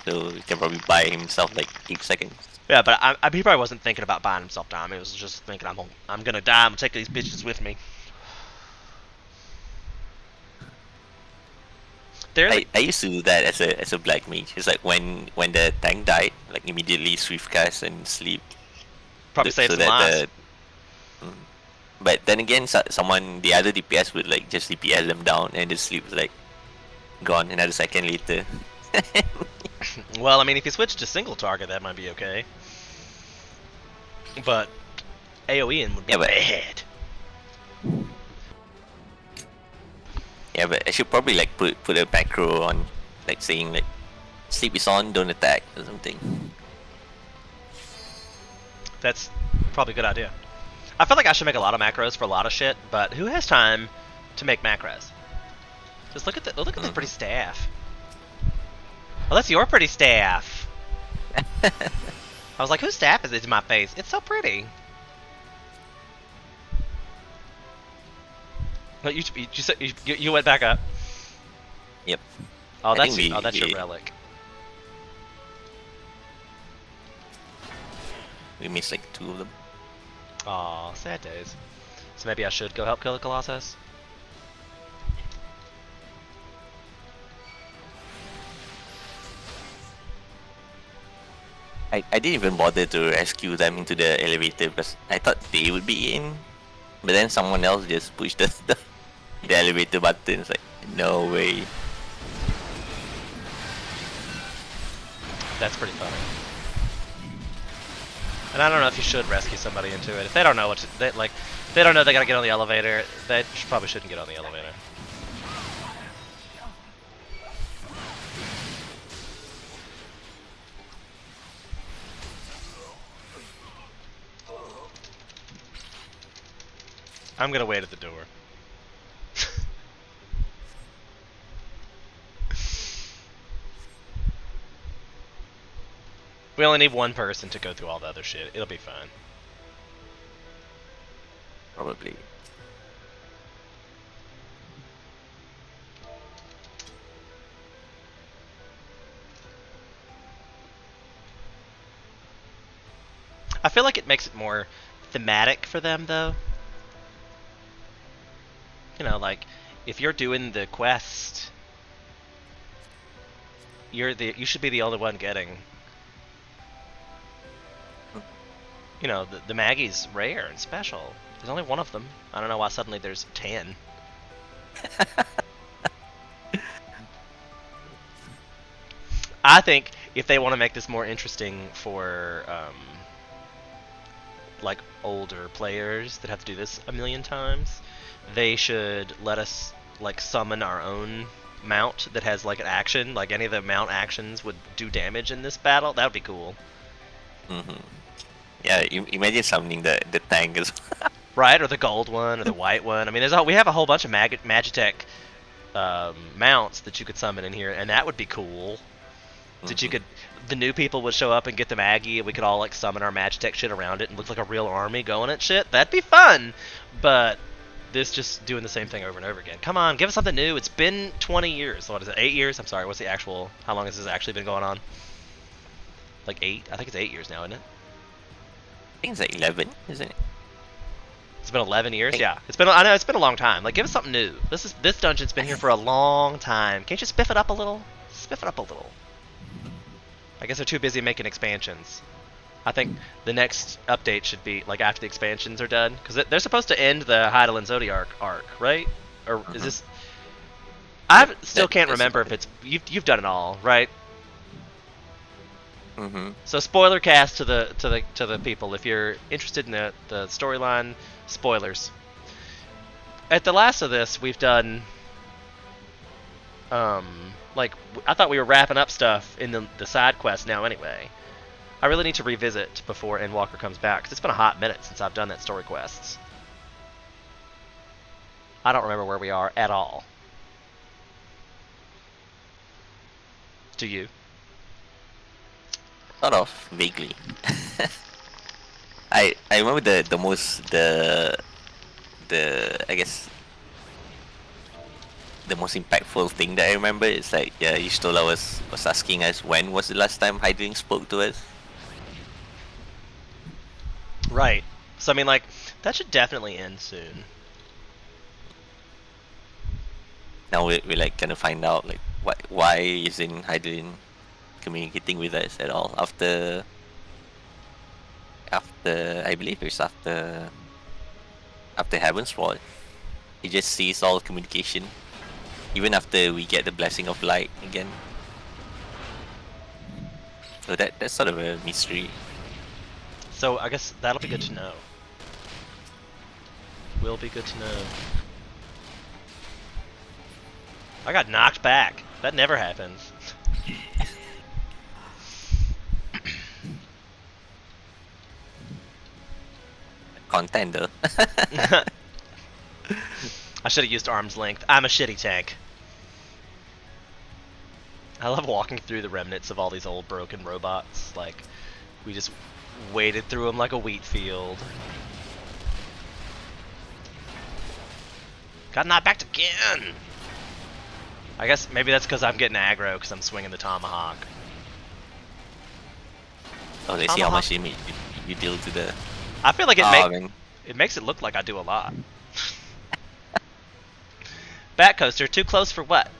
So he can probably buy himself like 8 seconds. Yeah, but he probably wasn't thinking about buying himself time. He was just thinking, I'm gonna die. I'm gonna take these bitches with me. I used to do that as a black mage. It's like when the tank died, like immediately swift cast and sleep. Probably saved some lives. But then again, the other DPS would like just DPS them down, and the sleep was like gone another second later. Well, I mean, if you switch to single target, that might be okay. But AoEing would be bad. Yeah, but I should probably like put a macro on, like saying like sleep is on, don't attack or something. That's probably a good idea. I feel like I should make a lot of macros for a lot of shit, but who has time to make macros? Just look at this pretty staff. Oh, that's your pretty staff. I was like, whose staff is it in my face? It's so pretty. No, you went back up. Yep. Oh, that's your relic. We missed like 2 of them. Aw, sad days. So maybe I should go help kill the Colossus? I didn't even bother to rescue them into the elevator because I thought they would be in. But then someone else just pushed the elevator button. It's like, no way. That's pretty funny. And I don't know if you should rescue somebody into it. If they don't know they don't know they gotta get on the elevator, they probably shouldn't get on the elevator. I'm gonna wait at the door. We only need one person to go through all the other shit. It'll be fine. Probably. I feel like it makes it more thematic for them, though. You know, like, if you're doing the quest you should be the only one getting. You know, the Maggie's rare and special. There's only one of them. I don't know why suddenly there's 10. I think if they want to make this more interesting for like older players that have to do this a million times, they should let us like summon our own mount that has like an action. Like any of the mount actions would do damage in this battle. That would be cool. Yeah, imagine summoning the tank as well. Right, or the gold one, or the white one. I mean, we have a whole bunch of Magitech mounts that you could summon in here, and that would be cool. That you could, the new people would show up and get the Maggie, and we could all like summon our Magitech shit around it and look like a real army going at shit. That'd be fun. But this just doing the same thing over and over again. Come on, give us something new. It's been 20 years. What is it? 8 years? I'm sorry. What's the actual? How long has this actually been going on? Like 8? I think it's 8 years now, isn't it? I think it's like 11, isn't it? It's been 11 years. Yeah, it's been. I know it's been a long time. Like, give us something new. This dungeon's been here for a long time. Can't you spiff it up a little? Spiff it up a little. I guess they're too busy making expansions. I think the next update should be like after the expansions are done, because they're supposed to end the Hydaelyn Zodiac arc, right? Or is this? I still can't remember if it's you've done it all, right? So spoiler cast to the people if you're interested in the storyline. Spoilers. At the last of this, we've done like I thought we were wrapping up stuff in the side quest now anyway. I really need to revisit before Endwalker comes back, because it's been a hot minute since I've done that story quests. I don't remember where we are at all. Do you? Sort of vaguely. I remember the I guess the most impactful thing that I remember is like, yeah, Y'shtola was asking us when was the last time Hydaelyn spoke to us. Right. So I mean, like, that should definitely end soon. Now we're like gonna find out like why isn't Hydaelyn communicating with us at all after I believe it's after Heavensward. He just sees all communication, even after we get the Blessing of Light again. So that's sort of a mystery. So I guess that'll be good to know. Will be good to know. I got knocked back. That never happens. Contender. I should have used arm's length. I'm a shitty tank. I love walking through the remnants of all these old broken robots. Like, we just waded through them like a wheat field. Got knocked back again! I guess maybe that's because I'm getting aggro because I'm swinging the tomahawk. Oh, they see how much damage you deal to the... I feel like it makes it look like I do a lot. Batcoaster, too close for what?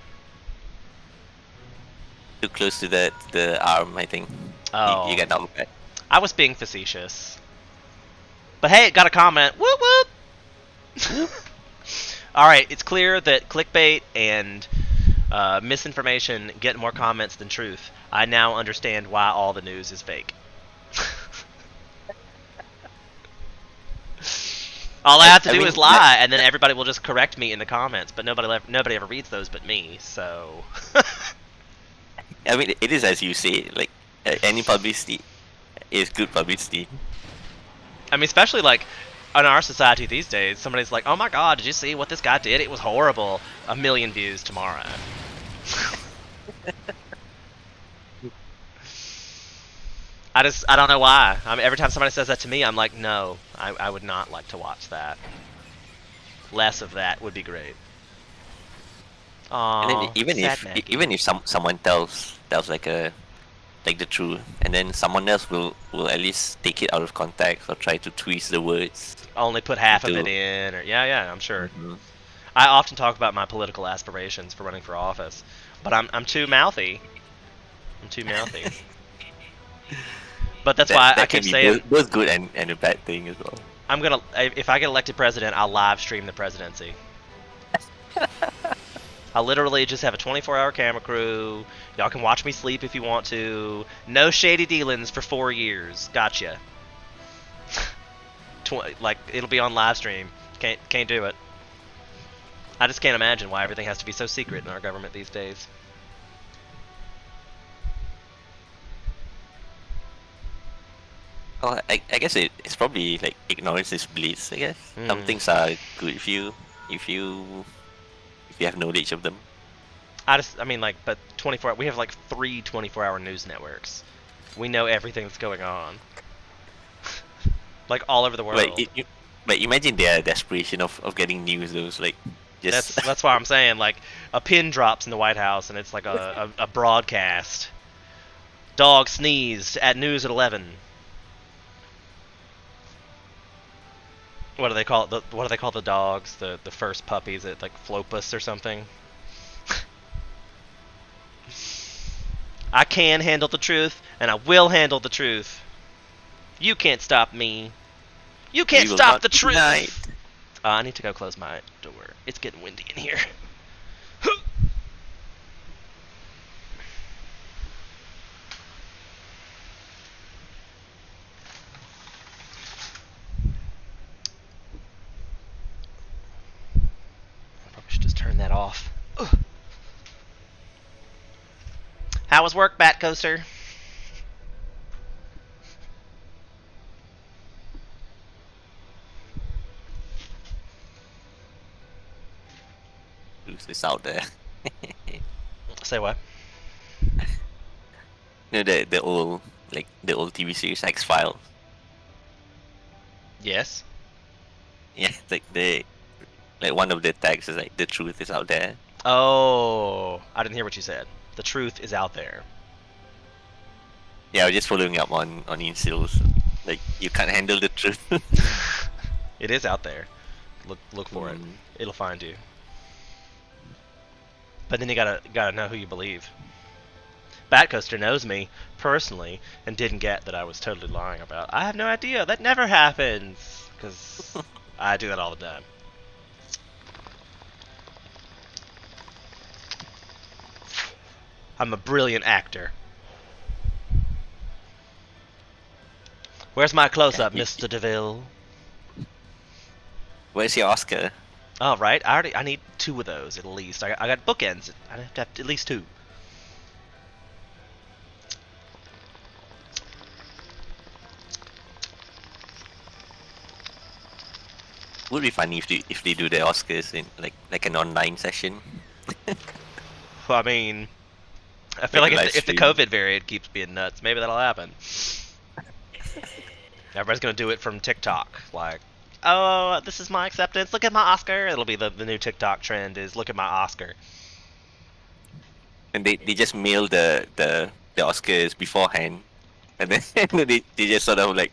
Too close to the arm, I think. Oh. You got knocked back. I was being facetious. But hey, it got a comment. Whoop whoop! Alright, it's clear that clickbait and misinformation get more comments than truth. I now understand why all the news is fake. All I have to do is lie, and then everybody will just correct me in the comments. But nobody ever reads those but me. So, I mean, it is as you say. Like any publicity is good publicity. I mean, especially like in our society these days, somebody's like, "Oh my God, did you see what this guy did? It was horrible." 1 million views tomorrow. I don't know why. I mean, every time somebody says that to me, I'm like, no, I would not like to watch that. Less of that would be great. Aww, even if someone tells like the truth, and then someone else will at least take it out of context or try to twist the words. Only put half of it in, or yeah, I'm sure. I often talk about my political aspirations for running for office, but I'm too mouthy. I'm too mouthy. But that's why I that keep can be saying both good and a bad thing as well. I'm gonna. If I get elected president, I'll live stream the presidency. I'll literally just have a 24-hour camera crew. Y'all can watch me sleep if you want to. No shady dealings for 4 years. Gotcha. Like it'll be on live stream. Can't do it. I just can't imagine why everything has to be so secret in our government these days. Well, I guess it's probably like ignorance is bliss. I guess some Mm. things are good if you have knowledge of them. I mean, like, but 24. We have like 3 24-hour news networks. We know everything that's going on, like all over the world. Like imagine their desperation of getting news. Those like just That's why I'm saying, like, a pin drops in the White House and it's like a broadcast. Dog sneezed at news at 11. What do they call it? What do they call the dogs? The first puppies at like Flopus or something? I can handle the truth, and I will handle the truth. You can't stop me. You can't We will stop not the truth. deny. I need to go close my door. It's getting windy in here. I probably should just turn that off. Ugh. How was work, Bat Coaster? Who's out there? Say what? You know the old TV series X-Files. Yes. Yeah, like one of the tags is like the truth is out there. Oh, I didn't hear what you said. The truth is out there. Yeah, I was just following up on incels. Like you can't handle the truth. It is out there. Look for it. Mm. It'll find you. But then you gotta know who you believe. Batcoaster knows me personally and didn't get that I was totally lying about. I have no idea. That never happens because I do that all the time. I'm a brilliant actor. Where's my close-up, Mr. DeVille? Where's your Oscar? Oh, right. I need 2 of those at least. I got bookends. I have to have at least 2. Would be funny if they do the Oscars in like an online session. Well, I mean, I feel like Like a if the live COVID variant keeps being nuts, maybe that'll happen. Everybody's gonna do it from TikTok, like, oh, this is my acceptance. Look at my Oscar. It'll be the new TikTok trend is look at my Oscar. And they just mail the Oscars beforehand, and then they just sort of like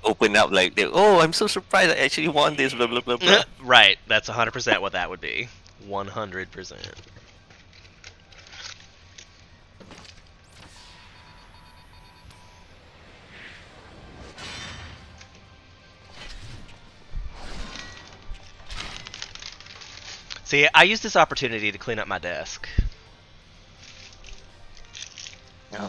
open up like oh, I'm so surprised I actually won this blah blah blah blah. Right. That's 100% what that would be. 100%. See, I used this opportunity to clean up my desk. No.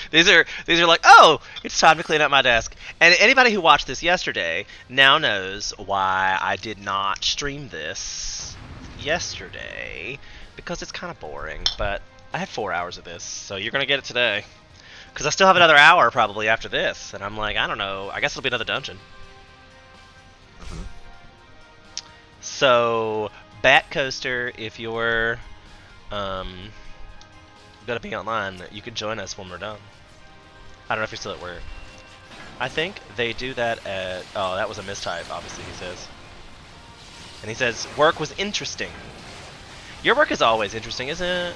These are like, oh, it's time to clean up my desk. And anybody who watched this yesterday now knows why I did not stream this yesterday, because it's kind of boring. But I had 4 hours of this, so you're gonna get it today. Because I still have another hour probably after this, and I'm like, I don't know. I guess it'll be another dungeon. So, Bat Coaster, if you're gonna be online, you can join us when we're done. I don't know if you're still at work. I think they do that at... Oh, that was a mistype, obviously, he says. And he says, work was interesting. Your work is always interesting, isn't it?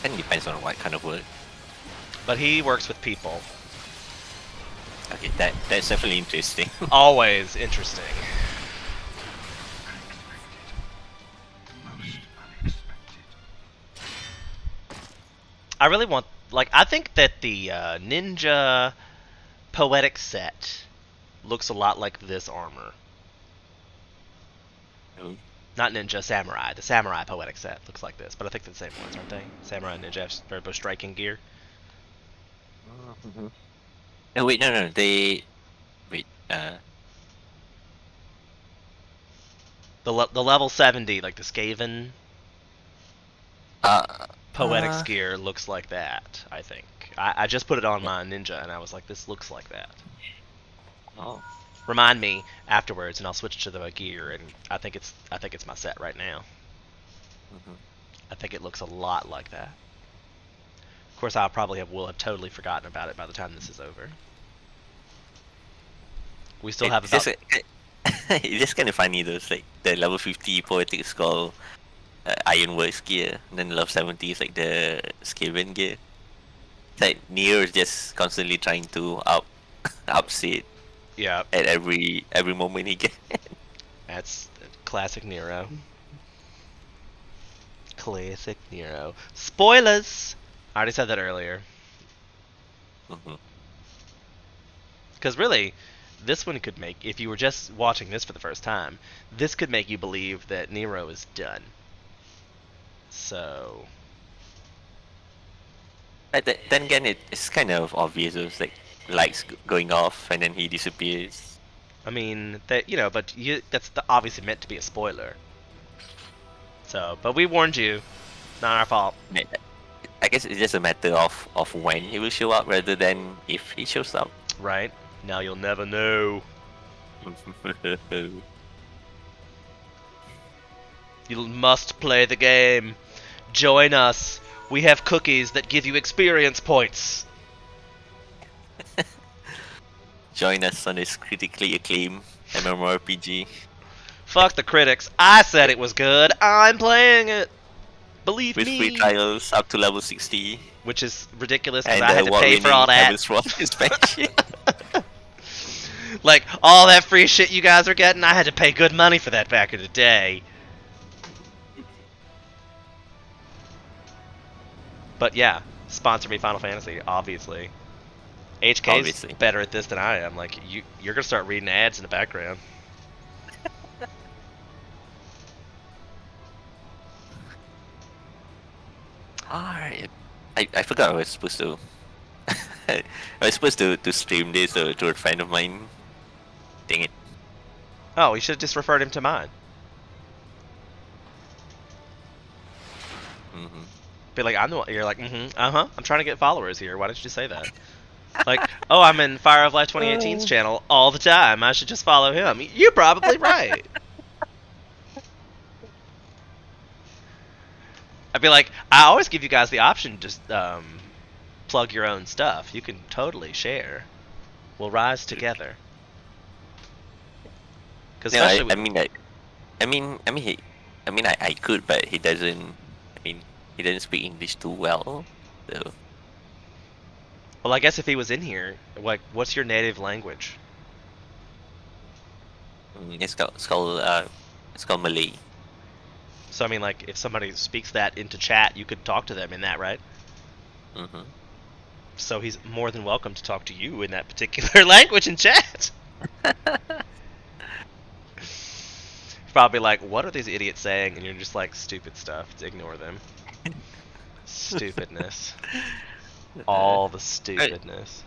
And depends on what kind of work. but he works with people. Okay, that's definitely interesting. Always interesting. I really want, like, I think that the ninja poetic set looks a lot like this armor. Oh. Not ninja, samurai. The samurai poetic set looks like this, but I think they're the same ones, aren't they? Samurai and ninja have both striking gear. Mhm. Oh wait, no, they wait. The level 70, like the Skaven poetic gear looks like that, I think. I just put it on my ninja and I was like, this looks like that. Oh. Remind me afterwards and I'll switch to the gear, and I think it's my set right now. Mhm. I think it looks a lot like that. Of course, I probably will have totally forgotten about it by the time this is over. We still have about... It's just kind of funny though. It's like the level 50 poetic skull Ironworks gear, and then level 70 is like the Skaven gear. It's like Neo is just constantly trying to upset Yeah. at every moment he gets. That's classic Nero. Classic Nero. Spoilers! I already said that earlier. Mhm. Because really, this one could make, if you were just watching this for the first time, this could make you believe that Nero is done. So... But then again, it's kind of obvious. It's like lights going off and then he disappears. I mean, that, you know, but that's obviously meant to be a spoiler. So, but we warned you. Not our fault. I guess it's just a matter of when he will show up rather than if he shows up. Right? Now you'll never know. You must play the game. Join us. We have cookies that give you experience points. Join us on this critically acclaimed MMORPG. Fuck the critics. I said it was good. I'm playing it. Believe With me. free trials up to level 60. Which is ridiculous because And I had to pay for all that. Heaven's Sword expansion. Like, all that free shit you guys are getting, I had to pay good money for that back in the day. But yeah, sponsor me Final Fantasy, obviously. HK's Obviously. better at this than I am. Like, you're gonna start reading ads in the background. Alright. I forgot I was supposed to... I was supposed to stream this to a friend of mine. Dang it. Oh, you should have just referred him to mine. Mm-hmm. Be like, I'm the one. You're like, I'm trying to get followers here. Why don't you just say that? Like, oh, I'm in Fire of Life 2018's channel all the time. I should just follow him. You're probably right. I'd be like, I always give you guys the option to just plug your own stuff. You can totally share. We'll rise together. Because No, I could, but he doesn't. I mean, he doesn't speak English too well. So well, I guess if he was in here, like, what's your native language? it's called Malay. So I mean, like, if somebody speaks that into chat, you could talk to them in that, right? Mm-hmm. So he's more than welcome to talk to you in that particular language in chat. Probably like, what are these idiots saying? And you're just like, stupid stuff. Ignore them. Stupidness. All the stupidness.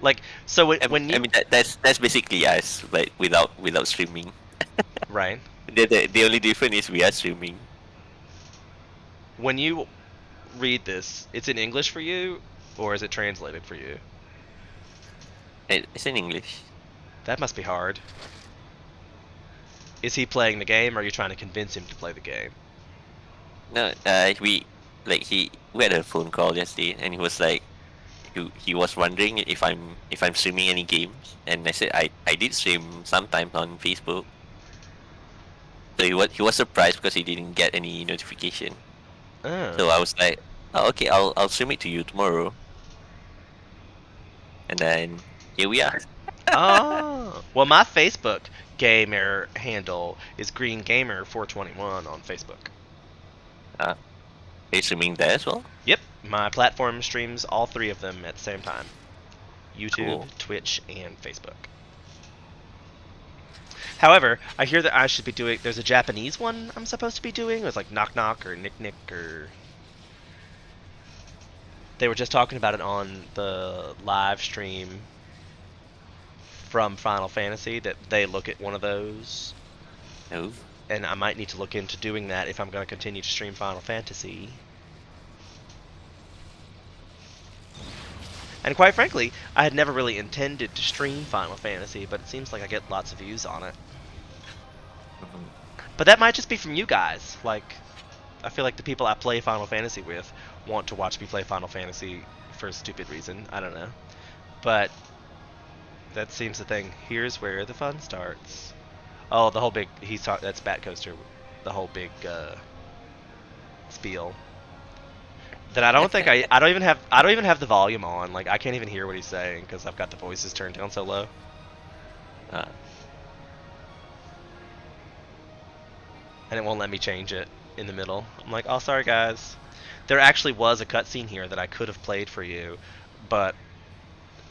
Like, so when you... I mean that's basically us, like without streaming. Right. The only difference is we are streaming. When you read this, it's in English for you, or is it translated for you? It's in English. That must be hard. Is he playing the game, or are you trying to convince him to play the game? No, we had a phone call yesterday, and he was like, he was wondering if I'm streaming any games, and I said I did stream sometimes on Facebook. So he was surprised because he didn't get any notification. Oh. So I was like, oh, okay, I'll stream it to you tomorrow. And then here we are. Oh. Well, my Facebook gamer handle is Green Gamer 421 on Facebook. Are you streaming there as well? Yep, my platform streams all 3 of them at the same time. YouTube, Cool. Twitch, and Facebook. However, I hear that I should be doing. There's a Japanese one I'm supposed to be doing. It was like Knock Knock or Nick Nick or. They were just talking about it on the live stream from Final Fantasy that they look at one of those, No. and I might need to look into doing that if I'm going to continue to stream Final Fantasy. And quite frankly, I had never really intended to stream Final Fantasy, but it seems like I get lots of views on it. But that might just be from you guys. Like, I feel like the people I play Final Fantasy with want to watch me play Final Fantasy for a stupid reason. I don't know. But that seems the thing. Here's where the fun starts. Oh, the whole big that's Bat Coaster. The whole big spiel. That I don't think I don't even have the volume on. Like, I can't even hear what he's saying because I've got the voices turned down so low. And it won't let me change it in the middle. I'm like, oh, sorry guys. There actually was a cutscene here that I could have played for you, but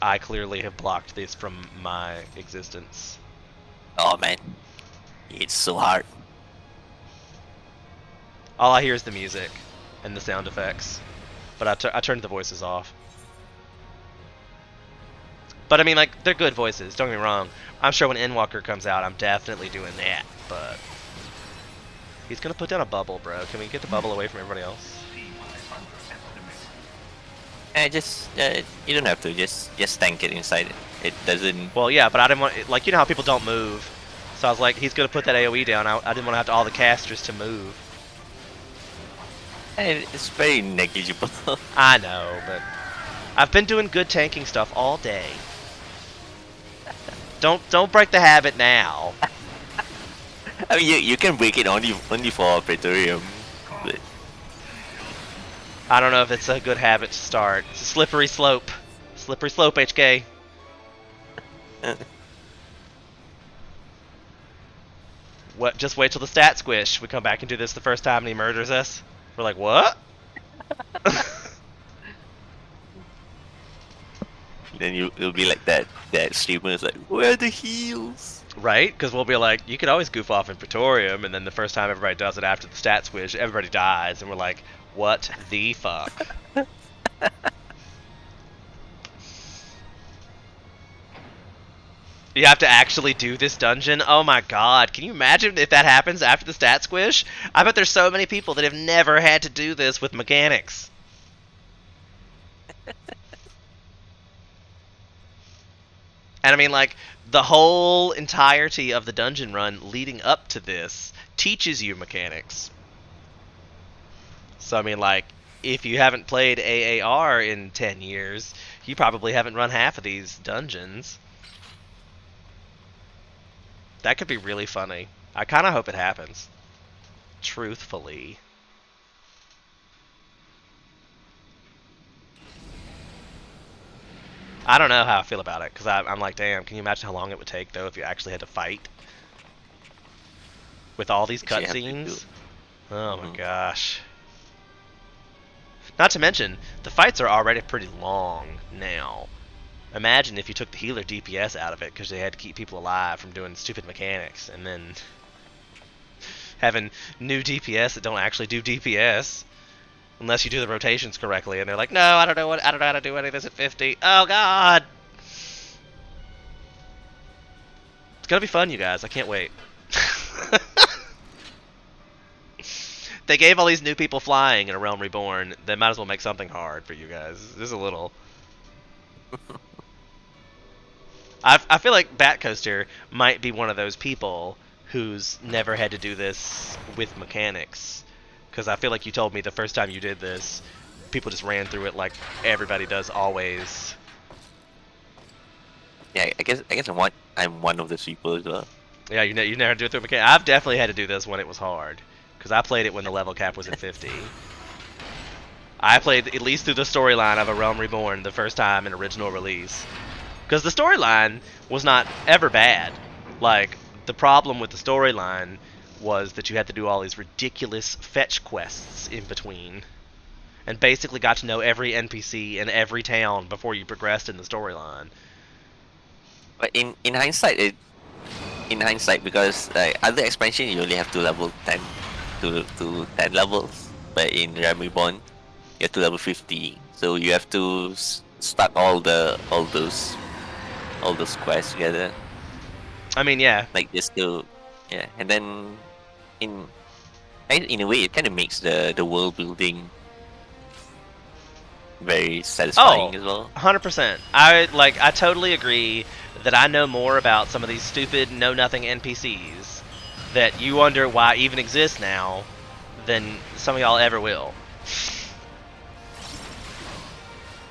I clearly have blocked this from my existence. Oh man, it's so hard. All I hear is the music and the sound effects, but I turned the voices off. But I mean, like, they're good voices, don't get me wrong. I'm sure when Endwalker comes out, I'm definitely doing that, but... He's gonna put down a bubble, bro. Can we get the bubble away from everybody else? Just you don't have to. Just tank it inside it. It doesn't. Well, yeah, but I didn't want... Like, you know how people don't move. So I was like, he's gonna put that AoE down. I didn't want to have all the casters to move. It's very negligible. I know, but... I've been doing good tanking stuff all day. Don't break the habit now. I mean, you can break it only for Praetorium. But... I don't know if it's a good habit to start. It's a slippery slope. Slippery slope, HK. What? Just wait till the stat squish. We come back and do this the first time and he murders us. We're like, what? Then you'll be like that streamer is like, where are the heals? Right? Because we'll be like, you could always goof off in Praetorium, and then the first time everybody does it after the stat squish, everybody dies, and we're like, what the fuck? You have to actually do this dungeon? Oh my god, can you imagine if that happens after the stat squish? I bet there's so many people that have never had to do this with mechanics. And I mean, like, the whole entirety of the dungeon run leading up to this teaches you mechanics. So, I mean, like, if you haven't played AAR in 10 years, you probably haven't run half of these dungeons. That could be really funny. I kind of hope it happens. Truthfully. I don't know how I feel about it, because I'm like, damn, can you imagine how long it would take, though, if you actually had to fight? With all these cutscenes? Oh my gosh. Not to mention, the fights are already pretty long now. Imagine if you took the healer DPS out of it, because they had to keep people alive from doing stupid mechanics, and then having new DPS that don't actually do DPS. Unless you do the rotations correctly, and they're like, no, I don't know how to do any of this at 50. Oh god! It's gonna be fun, you guys. I can't wait. They gave all these new people flying in A Realm Reborn. They might as well make something hard for you guys. Just a little. I feel like Bat Coaster might be one of those people who's never had to do this with mechanics. Because I feel like you told me the first time you did this, people just ran through it like everybody does always. Yeah, I guess I'm one of those people as well. Yeah, you never had to do it through mechanics. I've definitely had to do this when it was hard. Because I played it when the level cap was at 50. I played at least through the storyline of A Realm Reborn the first time in original release. Because the storyline was not ever bad. Like, the problem with the storyline was that you had to do all these ridiculous fetch quests in between. And basically got to know every NPC in every town before you progressed in the storyline. But in hindsight, because other expansion you only have to level 10 to 10 levels, but in Realm Reborn you have to level 50, so you have to stack all those quests together. I mean, yeah. Like just to, yeah, and then in a way it kind of makes the world building very satisfying as well. 100%. I totally agree that I know more about some of these stupid know-nothing NPCs that you wonder why even exist now than some of y'all ever will.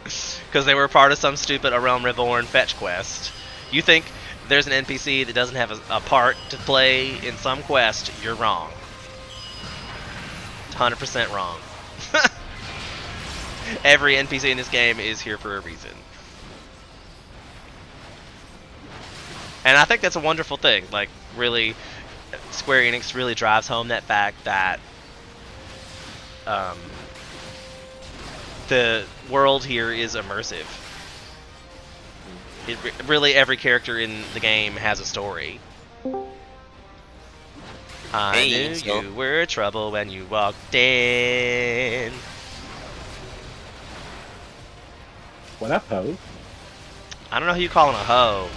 Because they were part of some stupid A Realm Reborn fetch quest. You think there's an NPC that doesn't have a part to play in some quest, you're wrong. 100% wrong. Every NPC in this game is here for a reason. And I think that's a wonderful thing. Like, really, Square Enix really drives home that fact that the world here is immersive. Really, every character in the game has a story. I knew you were trouble when you walked in. What up, ho? I don't know who you calling a hoe.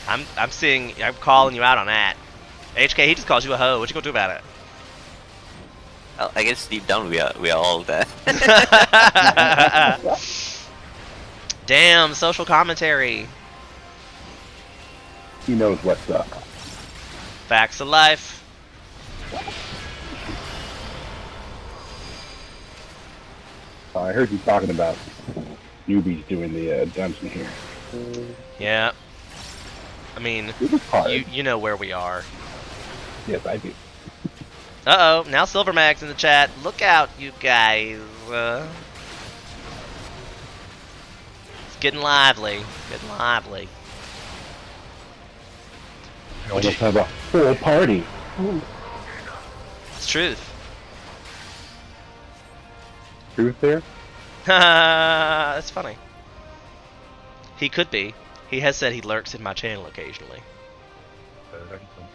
I'm calling you out on that. HK, he just calls you a hoe. What you gonna do about it? Well, I guess deep down we are all that. Damn, social commentary. He knows what's up. Facts of life. I heard you talking about newbies doing the dungeon here. Yeah. I mean, It was hard. you know where we are. Yes, I do. Uh-oh, now Silvermag's in the chat. Look out, you guys. It's getting lively. Getting lively. We almost have a full party. It's truth. Truth there? That's funny. He could be. He has said he lurks in my channel occasionally.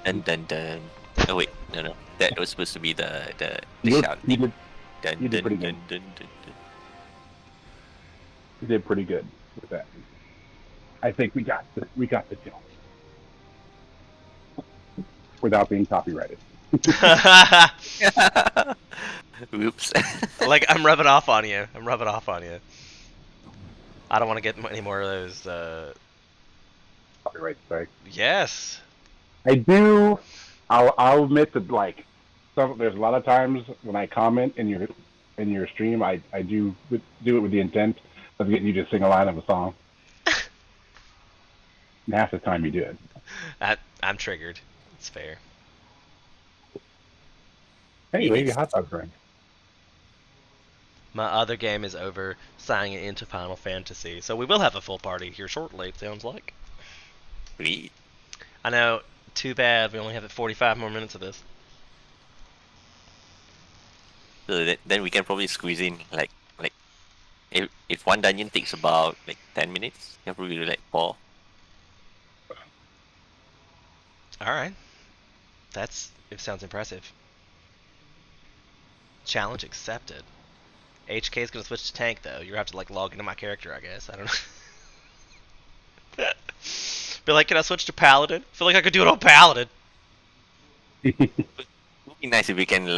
Dun dun dun. Oh wait, no. That was supposed to be the You shout. did Dun, you did dun, pretty dun, good. dun, dun, dun. You did pretty good with that. I think we got the deal. Without being copyrighted. Oops. Like, I'm rubbing off on you. I don't want to get any more of those, Copyright strike. Yes. I do. I'll admit that there's a lot of times when I comment in your stream, I do it with the intent of getting you to sing a line of a song. And half the time you do it. I'm triggered. It's fair. Hey, leave your hot dog drink. My other game is over, signing it into Final Fantasy. So we will have a full party here shortly, it sounds like. Sweet. I know, too bad we only have 45 more minutes of this. So then we can probably squeeze in like if one dungeon takes about 10 minutes, you can probably do 4. Alright. It sounds impressive. Challenge accepted. HK is gonna switch to tank though. You're gonna have to log into my character, I guess. I don't know. Be like, can I switch to Paladin? I feel like I could do it on Paladin. It would be nice if we can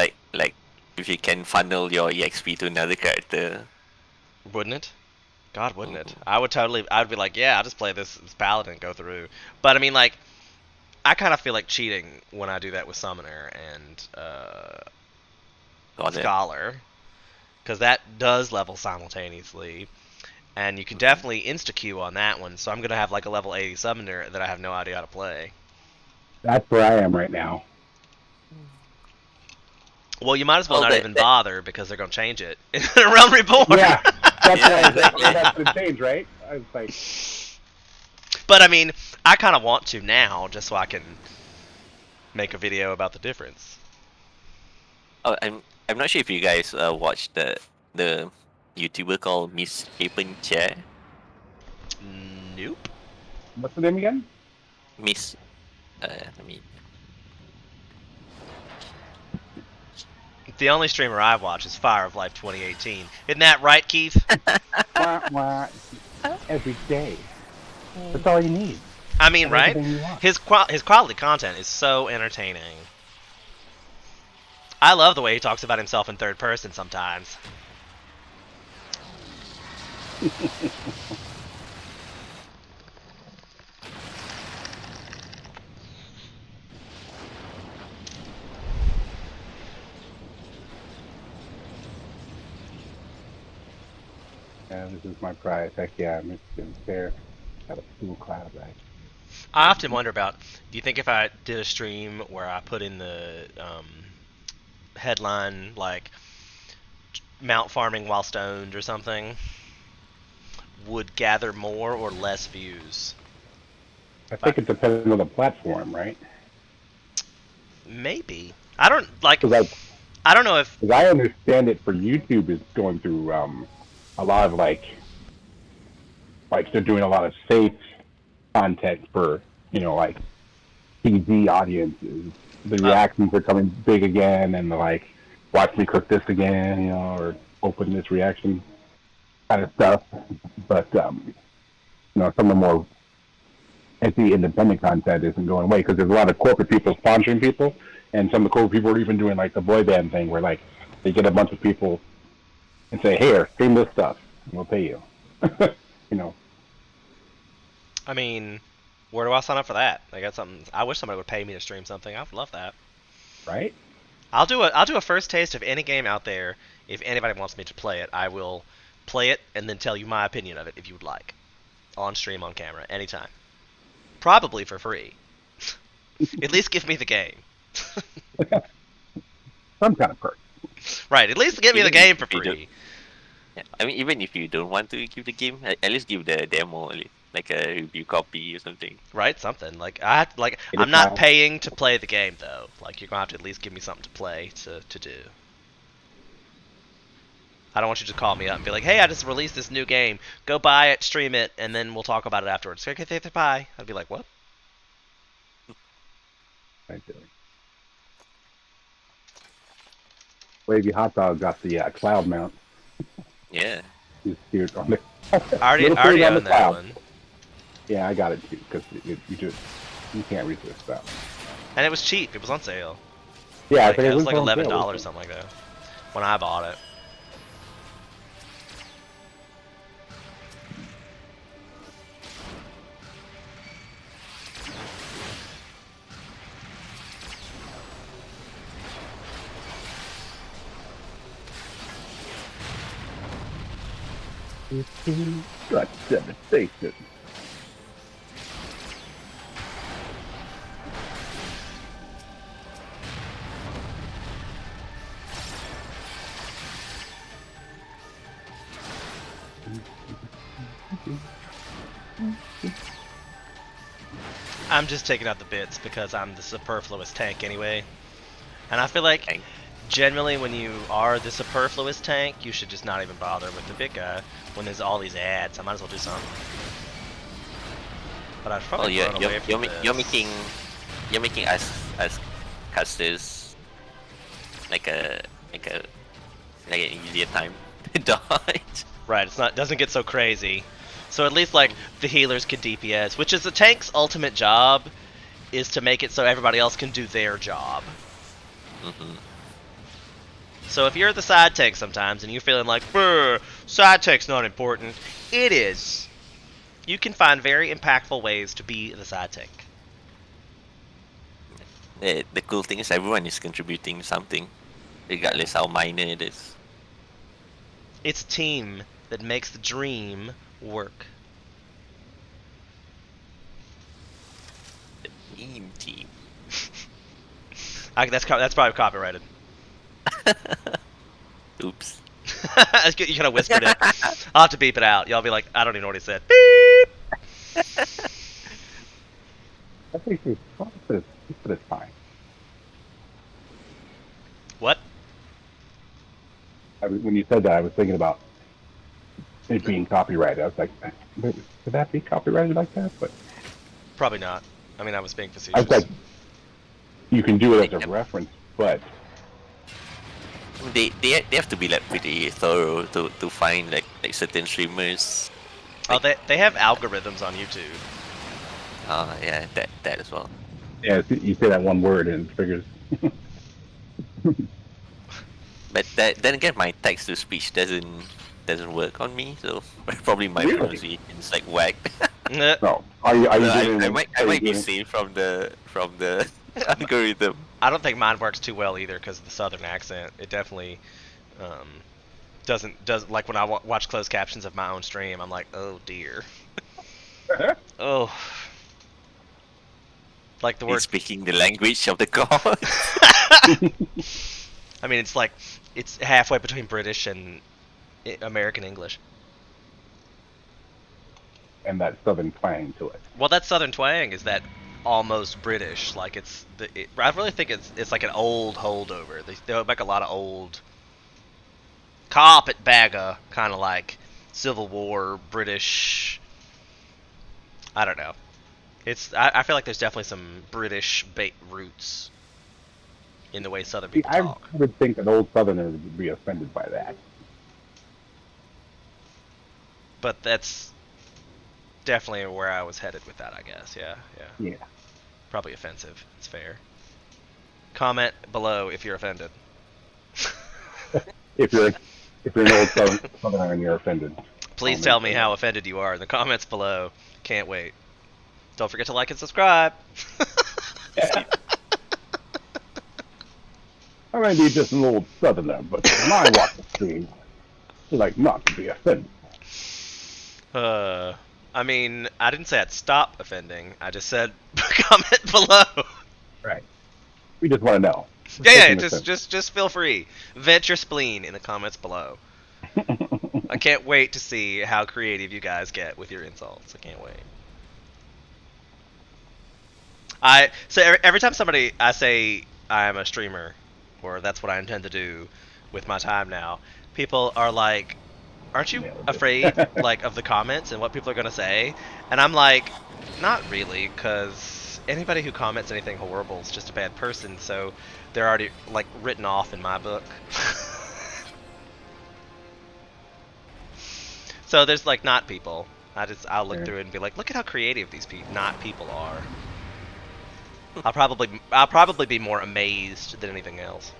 if you can funnel your EXP to another character. Wouldn't it? God, wouldn't it? I'd be like, yeah, I'll just play this Paladin and go through. But I mean, I kind of feel like cheating when I do that with Summoner and Scholar. Because that does level simultaneously. And you can definitely insta-queue on that one. So I'm going to have a level 80 Summoner that I have no idea how to play. That's where I am right now. Well, you might as well Well, not even bother because they're gonna change it in Realm Reborn. Yeah, that's Yeah, why exactly. that's the change, right? I was like, But I mean, I kind of want to now, just so I can make a video about the difference. Oh, I'm not sure if you guys watched the YouTuber called Miss Happen Chair. Nope. what's the name again? Miss, I mean, The only streamer I watch is Fire of Life 2018. Isn't that right, Keith? Wah, wah. Every day. That's all you need. I mean, right? Everything you want. His quality content is so entertaining. I love the way he talks about himself in third person sometimes. Yeah, this is my prize. Heck yeah, I'm just there. Got a cool cloud, right? I often wonder about, do you think if I did a stream where I put in the headline, like, Mount farming while stoned or something, would gather more or less views? I think it depends on the platform, right? Maybe. I don't, like, Because I don't know if, I understand it for YouTube is going through a lot of like they're doing a lot of safe content for like TV audiences. The reactions are coming big again, and they're like, watch me cook this again, or open this reaction kind of stuff. But some of the more independent content isn't going away because there's a lot of corporate people sponsoring people, and some of the corporate people are even doing like the boy band thing where like they get a bunch of people and say, "Here, stream this stuff, and we'll pay you." I mean, where do I sign up for that? I got something. I wish somebody would pay me to stream something. I would love that. Right? I'll do a first taste of any game out there. If anybody wants me to play it, I will play it and then tell you my opinion of it if you would like, on stream, on camera, anytime. Probably for free. At least give me the game. Some kind of perk. Right. At least give me the Even game for if you free. yeah, I mean, even if you don't want to give the game, at least give the demo, like a review copy or something. Right. Something like Get I'm it not now. paying to play the game though. Like you're gonna have to at least give me something to play to do. I don't want you to call me up and be like, "Hey, I just released this new game. Go buy it, stream it, and then we'll talk about it afterwards." Okay, bye. I'd be like, "What?" Right there. Wavy Hot Dog got the cloud mount. Yeah. He's steered on the. I already Little thing on own the that cloud. one, Yeah, I got it too because you can't resist that. and it was cheap. It was on sale. Yeah, Like, it was like on sale. $11, something like that, when I bought it. Got devastation. I'm just taking out the bits because I'm the superfluous tank anyway. And I feel like Tank. generally when you are the superfluous tank, you should just not even bother with the big guy when there's all these ads. I might as well do something. But I'd Well, probably run away from this. you're making us casters like an easier time to dodge. Right, doesn't get so crazy. So at least like the healers can DPS, which is the tank's ultimate job, is to make it so everybody else can do their job. Mm-hmm. So if you're the side tank sometimes and you're feeling like, side tank's not important, it is. You can find very impactful ways to be the side tank. The cool thing is everyone is contributing something, regardless how minor it is. It's a team that makes the dream work. Team. That's probably copyrighted. Oops. You kind of whispered it. I'll have to beep it out. Y'all be like, I don't even know what he said. Beep. I think it's fine. What? When you said that, I was thinking about it being copyrighted. I was like, could that be copyrighted like that? But Probably not. I mean, I was being I facetious. was like, you can do it as a reference, but They have to be like pretty thorough to find like certain streamers. Oh, they have algorithms on YouTube. Yeah, that as well. yeah, you say that one word and it figures. But then again, my text to speech doesn't work on me, so probably my Really? pronunciation is like whack. No, are you doing? I might be saved from the algorithm. I don't think mine works too well either because of the southern accent. It definitely does like when I watch closed captions of my own stream. I'm like, oh dear. Oh. Like the He's word. speaking the language of the god. I mean, it's like it's halfway between British and American English. And that southern twang to it. Well, that southern twang is that almost British. Like I really think it's like an old holdover. They make a lot of old carpetbagger kind of like Civil War British. I don't know. I feel like there's definitely some British roots in the way Southern people I talk. would think an old southerner would be offended by that. But that's definitely where I was headed with that, I guess. Yeah. Yeah. Probably offensive. It's fair. Comment below if you're offended. If you're an old southerner and you're offended. Please tell me how offended you are in the comments below. Can't wait. Don't forget to like and subscribe. I might be just an old southerner, but when I watch the stream, I like not to be offended. I mean, I didn't say I'd stop offending. I just said comment below. Right. We just want to know. Yeah, just feel free. Vent your spleen in the comments below. I can't wait to see how creative you guys get with your insults. I can't wait. So every time I say I'm a streamer, or that's what I intend to do with my time now, people are like, aren't you afraid like of the comments and what people are gonna say? And I'm like, not really, because anybody who comments anything horrible is just a bad person, so they're already like written off in my book. So there's like not people. I'll look through it and be like, look at how creative these not people are. I'll probably be more amazed than anything else.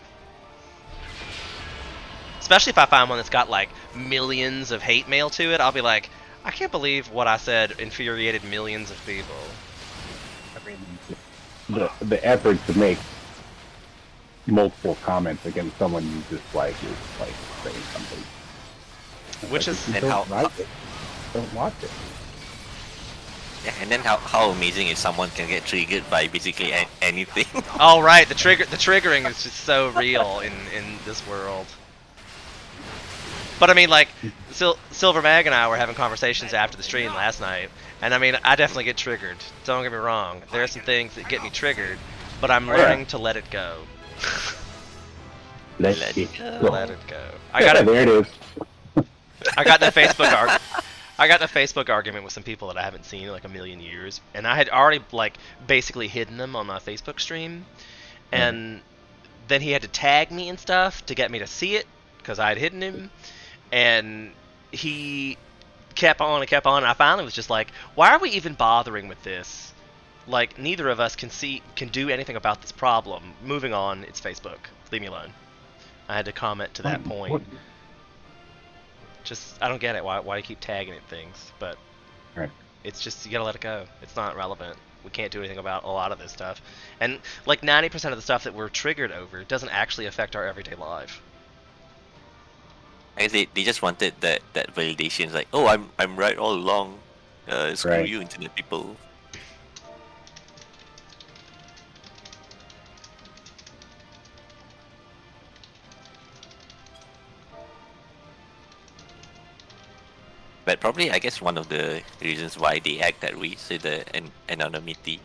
Especially if I find one that's got like millions of hate mail to it, I'll be like, I can't believe what I said infuriated millions of people. I mean, the effort to make multiple comments against someone you dislike is like saying something. Which like, is if you don't like it, don't watch it. Yeah, and then how amazing if someone can get triggered by basically anything. Oh right, the triggering is just so real in this world. But I mean, like, Silver Mag and I were having conversations after the stream last night, and I mean, I definitely get triggered. Don't get me wrong. There are some things that get me triggered, but I'm learning to let it go. Let it go. Let it go. I got it. There it is. I got the Facebook argument with some people that I haven't seen in like a million years, and I had already like basically hidden them on my Facebook stream, and then he had to tag me and stuff to get me to see it because I had hidden him, and he kept on and kept on, and I finally was just like, why are we even bothering with this? Like, neither of us can do anything about this problem. Moving on, it's Facebook. Leave me alone. I had to comment to that point. Just, I don't get it. Why do you keep tagging it things? But it's just, you gotta let it go. It's not relevant. We can't do anything about a lot of this stuff. And like 90% of the stuff that we're triggered over doesn't actually affect our everyday life. I guess they just wanted that validation. It's like, oh, I'm right all along. Screw you, internet people. but probably I guess one of the reasons why they act that way, so the anonymity,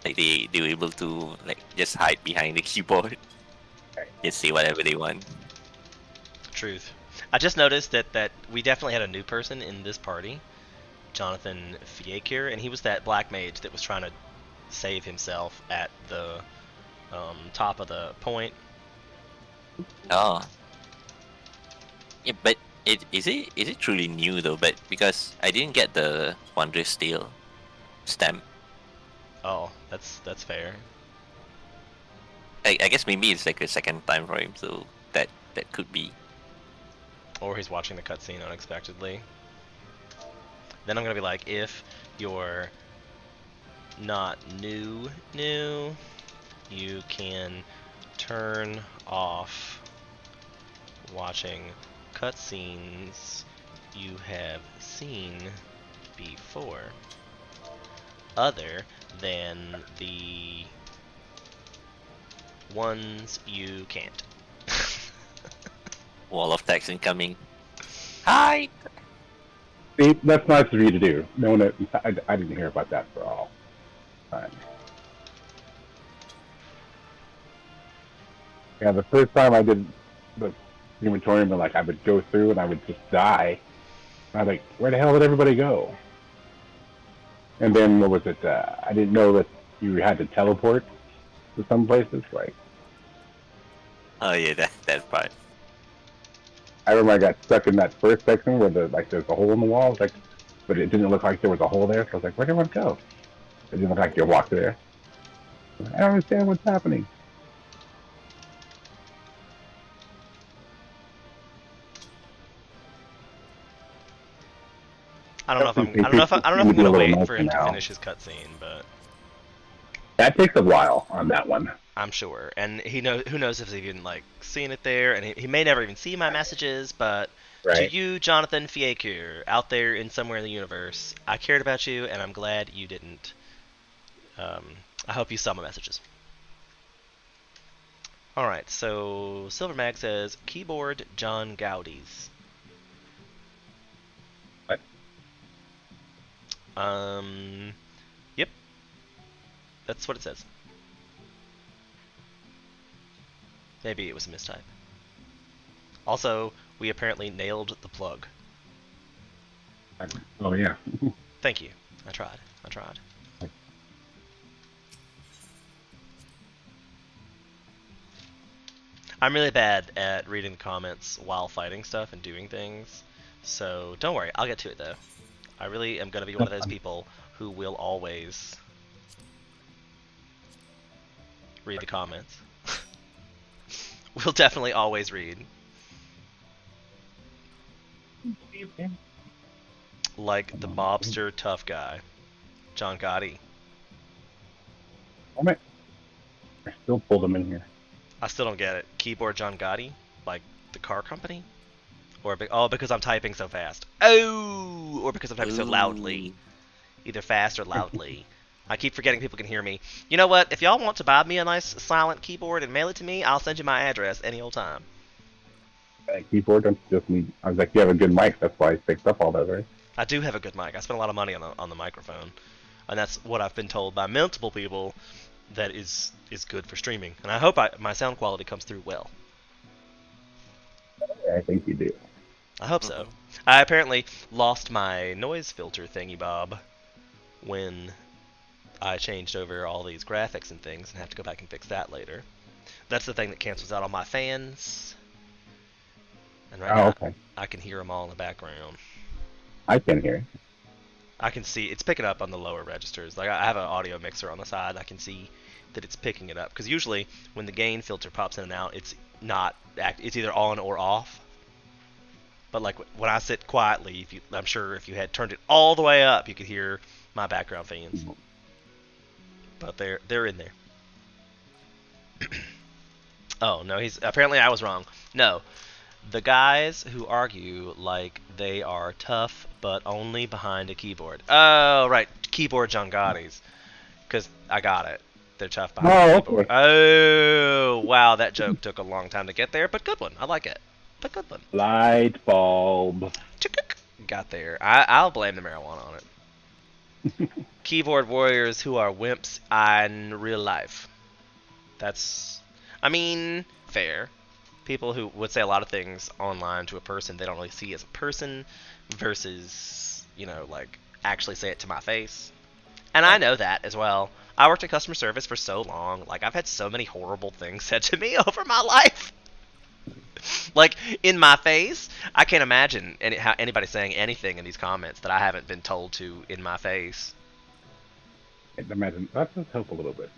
like they were able to like just hide behind the keyboard, just say whatever they want. Truth. I just noticed that we definitely had a new person in this party, Jonathan Fiekir, and he was that black mage that was trying to save himself at the top of the point. Oh. Yeah, but is it truly new though? But because I didn't get the Wondrous Tale stamp. Oh, that's fair. I guess maybe it's like a second time for him, so that could be. Or he's watching the cutscene unexpectedly. Then I'm gonna be like, if you're not new, you can turn off watching cutscenes you have seen before, other than the ones you can't. Wall of text incoming. Hi. See, that's nice of you to do. No one, I didn't hear about that for all. Fine. Yeah, the first time I did the inventory, like I would go through and I would just die. I was like, where the hell did everybody go? And then what was it? I didn't know that you had to teleport to some places. Like, Oh yeah, that part. I remember I got stuck in that first section where there's a hole in the wall. Like, but it didn't look like there was a hole there. So I was like, where'd everyone go? It didn't look like you walked there. I don't understand what's happening. I don't know if I'm gonna wait for him to finish his cutscene, but that takes a while on that one. I'm sure. And who knows if he's even like seen it there, and he may never even see my messages. But to you, Jonathan Fiekir, out there in somewhere in the universe, I cared about you, and I'm glad you didn't. I hope you saw my messages. All right. So Silver Mag says keyboard John Gaudi's. What? Yep. That's what it says. Maybe it was a mistype. Also, we apparently nailed the plug. Oh yeah. Thank you. I tried. I'm really bad at reading the comments while fighting stuff and doing things, so don't worry, I'll get to it though. I really am going to be one of those people who will always read the comments. We'll definitely always read. Like the mobster tough guy, John Gotti. I still pulled him in here. I still don't get it. Keyboard John Gotti? Like the car company? Or because I'm typing so fast. Oh! Or because I'm typing so loudly. Either fast or loudly. I keep forgetting people can hear me. You know what? If y'all want to buy me a nice silent keyboard and mail it to me, I'll send you my address any old time. Keyboard don't just need. I was like, you have a good mic. That's why I picked up all that, right? I do have a good mic. I spent a lot of money on the microphone, and that's what I've been told by multiple people that is good for streaming. And I hope my sound quality comes through well. I think you do. I hope so. I apparently lost my noise filter thingy bob when I changed over all these graphics and things, and have to go back and fix that later. That's the thing that cancels out all my fans. And right now, okay. I can hear them all in the background. I can hear. I can see it's picking up on the lower registers. Like I have an audio mixer on the side. I can see that it's picking it up. Because usually when the gain filter pops in and out, it's not it's either on or off. But like when I sit quietly, I'm sure if you had turned it all the way up, you could hear my background fans. But they're in there. Oh no, apparently I was wrong. No. The guys who argue like they are tough, but only behind a keyboard. Oh, right. Keyboard John Gotti's. Because I got it. They're tough behind a keyboard. Okay. Oh, wow. That joke took a long time to get there, but good one. I like it. But good one. Light bulb. got there. I'll blame the marijuana on it. Keyboard warriors who are wimps in real life. That's, I mean, fair. People who would say a lot of things online to a person they don't really see as a person versus, you know, like, actually say it to my face. And I know that as well. I worked in customer service for so long. Like, I've had so many horrible things said to me over my life. Like, in my face. I can't imagine anybody saying anything in these comments that I haven't been told to in my face. Imagine that does help a little bit.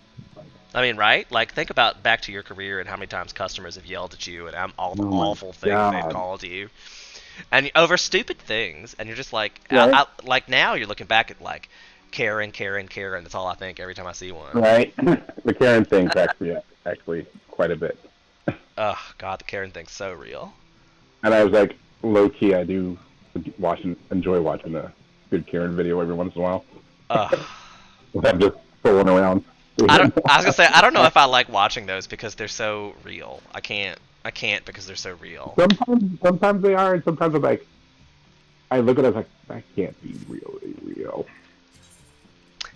I mean, right? Like, think about back to your career and how many times customers have yelled at you and all the awful things they've called you. And over stupid things. And you're just like, Right. like now you're looking back at, like, Karen. That's all I think every time I see one. Right. The Karen thing's actually quite a bit. Oh, God, the Karen thing's so real. And I was like, low key, I do enjoy watching a good Karen video every once in a while. I'm just fooling around. I was gonna say, I don't know if I like watching those because they're so real. I can't because they're so real. Sometimes they are, and sometimes I'm like, I look at it like, that can't be really real.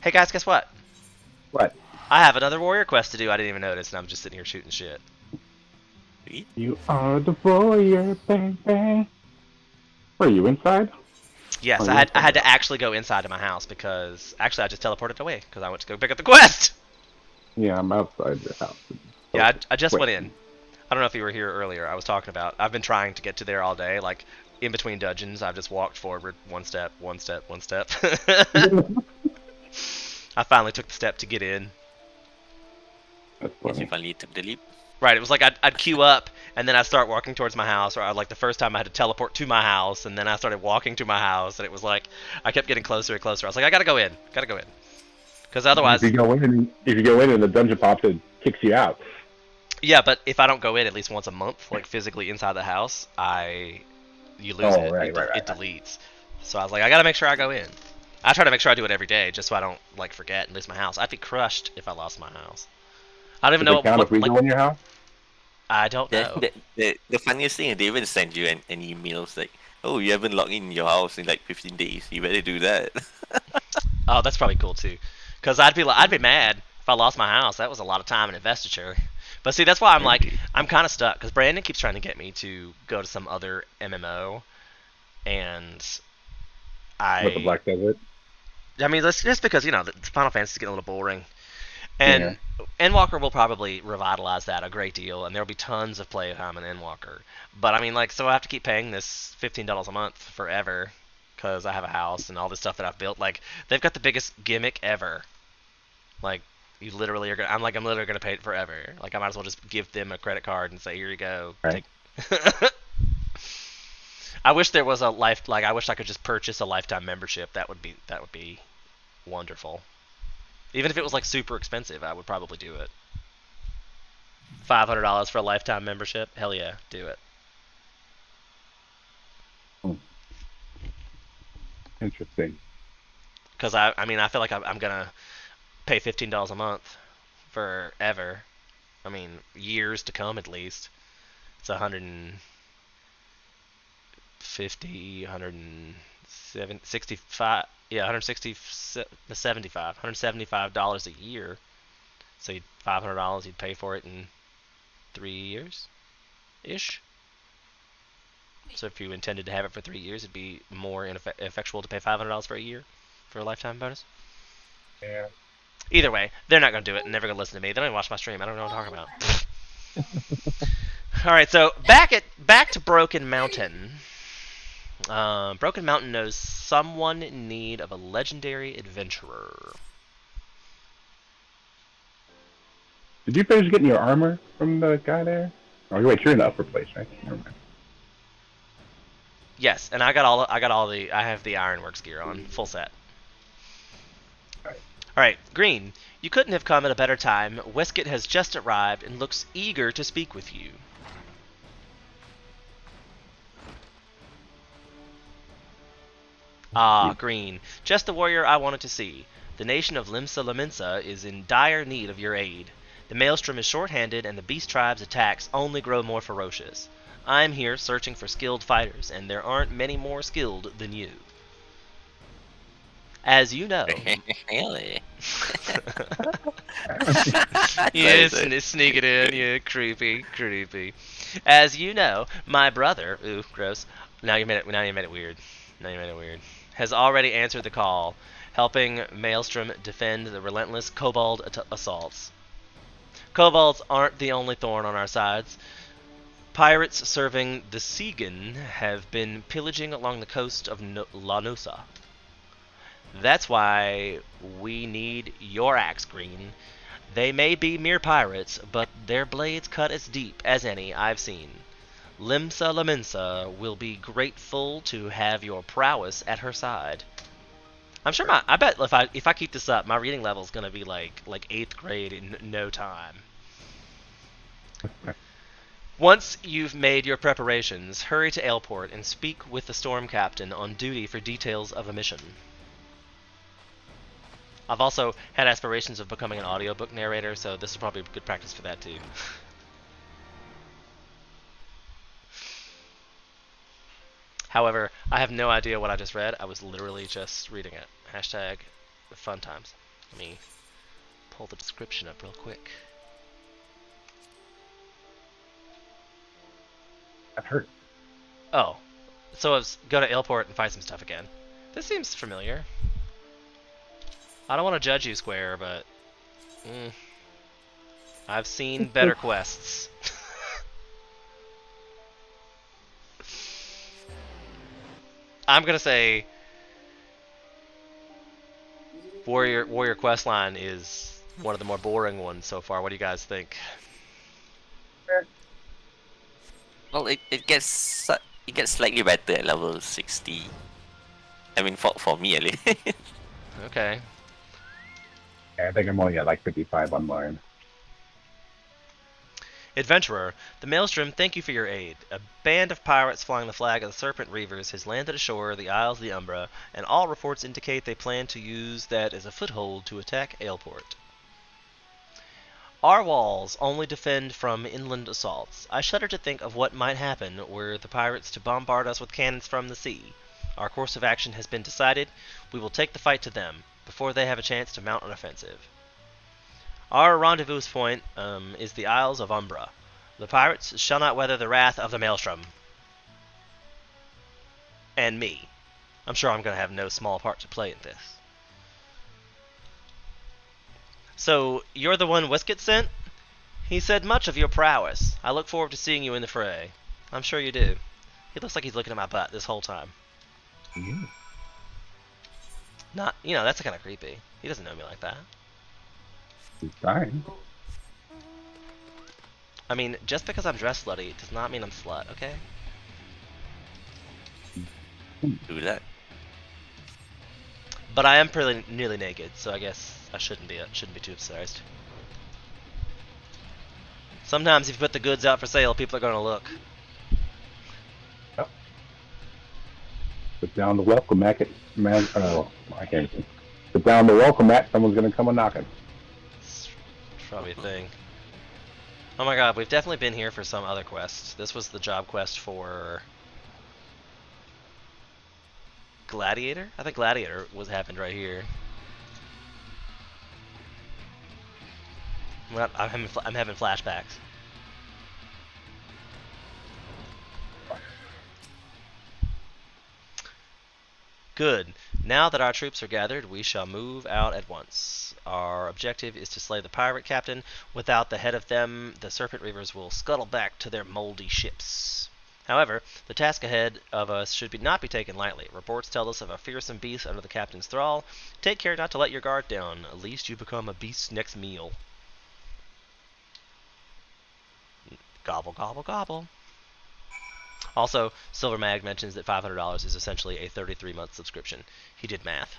Hey guys, guess what? What? I have another warrior quest to do. I didn't even notice, and I'm just sitting here shooting shit. You are the warrior, bang bang. Were you inside? Yes, I had to actually go inside to my house because actually I just teleported away because I went to go pick up the quest. Yeah, I'm outside your house. Yeah, I just went in. I don't know if you were here earlier. I was talking about. I've been trying to get to there all day. Like in between dungeons, I've just walked forward one step. I finally took the step to get in. That's Yes, funny. you finally took the leap. Right, it was like I'd queue up, and then I'd start walking towards my house, or like the first time I had to teleport to my house, and then I started walking to my house, and it was like, I kept getting closer and closer. I was like, I gotta go in. Because otherwise... If you go in and the dungeon pops, it kicks you out. Yeah, but if I don't go in at least once a month, like physically inside the house, you lose it. Right. It deletes. So I was like, I gotta make sure I go in. I try to make sure I do it every day, just so I don't, like, forget and lose my house. I'd be crushed if I lost my house. I don't even know If we like, go in your house? I don't know. The funniest thing is they even send you an email like, oh, you haven't logged in your house in like 15 days. You better do that. Oh, that's probably cool too. Cause I'd be mad if I lost my house. That was a lot of time and investiture. But see, that's why I'm like, I'm kind of stuck. Cause Brandon keeps trying to get me to go to some other MMO, and With the Black Desert? I mean, that's just because the Final Fantasy is getting a little boring, and Endwalker will probably revitalize that a great deal, and there'll be tons of playtime in Endwalker. But I mean, like, so I have to keep paying this $15 a month forever because I have a house and all this stuff that I've built. Like, they've got the biggest gimmick ever. Like, you literally are gonna. I'm literally gonna pay it forever. Like, I might as well just give them a credit card and say, here you go. Right. I wish there was a I wish I could just purchase a lifetime membership. That would be wonderful. Even if it was like super expensive, I would probably do it. $500 for a lifetime membership? Hell yeah, do it. Interesting. Because I mean, I feel like I'm gonna pay $15 a month forever. I mean, years to come at least. It's 150, 165. Yeah, $175 a year. So $500 you'd pay for it in 3 years, ish. So if you intended to have it for 3 years, it'd be more effectual to pay $500 for a year for a lifetime bonus. Yeah. Either way, they're not gonna do it and never gonna listen to me. They don't even watch my stream. I don't know what I'm talking about. All right, so back to Broken Mountain. Broken Mountain knows someone in need of a legendary adventurer. Did you finish getting your armor from the guy there? Oh, wait, you're in the upper place, right? Never mind. Yes, and I have the Ironworks gear on, full set. Alright, Green, you couldn't have come at a better time. Westgate has just arrived and looks eager to speak with you. Ah, Green, just the warrior I wanted to see. The nation of Limsa Laminsa is in dire need of your aid. The Maelstrom is short-handed and the beast tribe's attacks only grow more ferocious. I'm here searching for skilled fighters, and there aren't many more skilled than you. As you know, Really? you Sorry. sneak it in, you creepy. As you know, my brother, ooh, gross. Now you made it weird. Has already answered the call, helping Maelstrom defend the relentless kobold assaults. Kobolds aren't the only thorn on our sides. Pirates serving the Segan have been pillaging along the coast of Lanusa. That's why we need your axe, Green. They may be mere pirates, but their blades cut as deep as any I've seen. Limsa Laminsa will be grateful to have your prowess at her side. I'm sure I bet if I keep this up, my reading level is gonna be like 8th grade in no time. Once you've made your preparations, hurry to Aleport and speak with the Storm Captain on duty for details of the mission. I've also had aspirations of becoming an audiobook narrator, so this is probably good practice for that too. However, I have no idea what I just read. I was literally just reading it. Hashtag fun times. Let me pull the description up real quick. That hurt. Oh, so let's go to Aleport and find some stuff again. This seems familiar. I don't want to judge you, Square, but I've seen better quests. I'm gonna say Warrior questline is one of the more boring ones so far. What do you guys think? Well, it gets slightly better at level 60. I mean, for me at least. Okay. Yeah, I think I'm only at like 55 on mine. Adventurer, the Maelstrom, thank you for your aid. A band of pirates flying the flag of the Serpent Reavers has landed ashore the Isles of the Umbra, and all reports indicate they plan to use that as a foothold to attack Aleport. Our walls only defend from inland assaults. I shudder to think of what might happen were the pirates to bombard us with cannons from the sea. Our course of action has been decided. We will take the fight to them, before they have a chance to mount an offensive. Our rendezvous point is the Isles of Umbra. The pirates shall not weather the wrath of the Maelstrom. And me. I'm sure I'm going to have no small part to play in this. So, you're the one Wiskett sent? He said much of your prowess. I look forward to seeing you in the fray. I'm sure you do. He looks like he's looking at my butt this whole time. Mm-hmm. Not, that's kind of creepy. He doesn't know me like that. He's dying. I mean, just because I'm dressed slutty does not mean I'm slut, okay? Do that. But I am pretty nearly naked, so I guess I shouldn't be too surprised. Sometimes if you put the goods out for sale, people are going to look. Yep. Put down the welcome mat, man. Oh, I can't. Put down the welcome mat. Someone's gonna come a knocking. It's probably a thing. Oh my god, we've definitely been here for some other quest. This was the job quest for Gladiator? I think Gladiator happened right here. I'm having flashbacks. Good. Now that our troops are gathered, we shall move out at once. Our objective is to slay the pirate captain. Without the head of them, the Serpent Reavers will scuttle back to their moldy ships. However, the task ahead of us should not be taken lightly. Reports tell us of a fearsome beast under the captain's thrall. Take care not to let your guard down, lest you become a beast's next meal. Gobble, gobble, gobble. Also, Silver Mag mentions that $500 is essentially a 33-month subscription. He did math.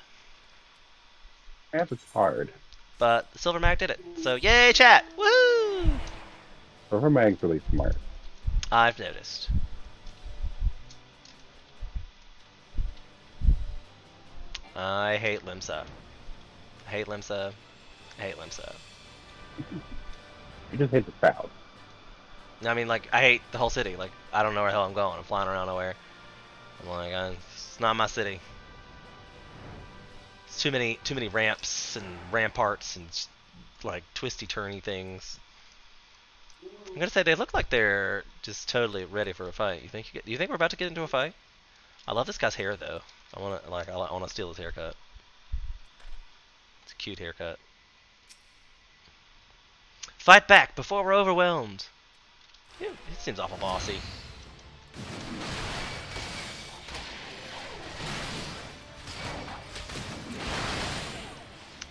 Math is hard. But Silver Mag did it. So, yay, chat! Woo! Silver Mag's really smart. I've noticed. I hate Limsa. I hate Limsa. I hate Limsa. You just hate the crowd. I mean, like, I hate the whole city. Like, I don't know where the hell I'm going. I'm flying around nowhere. I'm like, it's not my city. It's too many ramps and ramparts and like twisty turny things. I'm gonna say they look like they're just totally ready for a fight. Do you think we're about to get into a fight? I love this guy's hair though. I wanna steal his haircut. It's a cute haircut. Fight back before we're overwhelmed. Yeah, it seems awful bossy.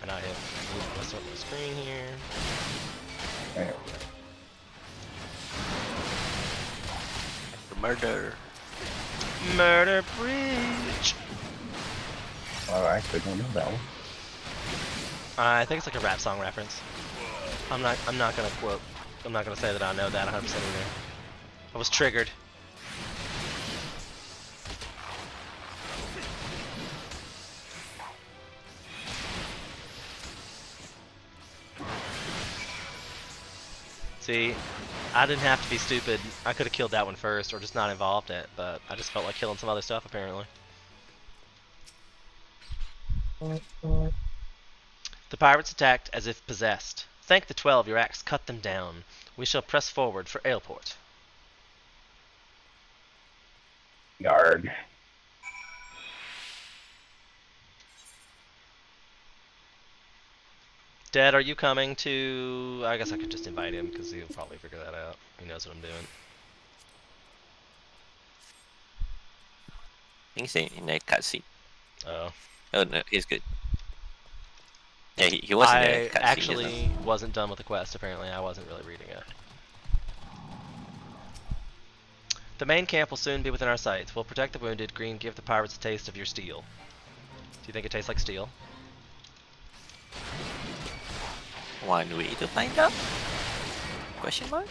And I have moved myself on the screen here. Anyway. The murder. Murder Bridge. Oh, I actually don't know that one. I think it's like a rap song reference. I'm not gonna quote. I'm not gonna say that I know that 100% either. I was triggered. See, I didn't have to be stupid. I could have killed that one first or just not involved in it, but I just felt like killing some other stuff apparently. The pirates attacked as if possessed. Thank the 12, your axe cut them down. We shall press forward for Aleport. Yard. Dad, are you coming to... I guess I could just invite him because he'll probably figure that out. He knows what I'm doing. I think it's in a cutscene. Oh. Oh no, he's good. Yeah, he was in a I cutscene. actually wasn't done with the quest, apparently. I wasn't really reading it. The main camp will soon be within our sights. We'll protect the wounded. Green, give the pirates a taste of your steel. Do you think it tastes like steel? One way to find out? Question mark?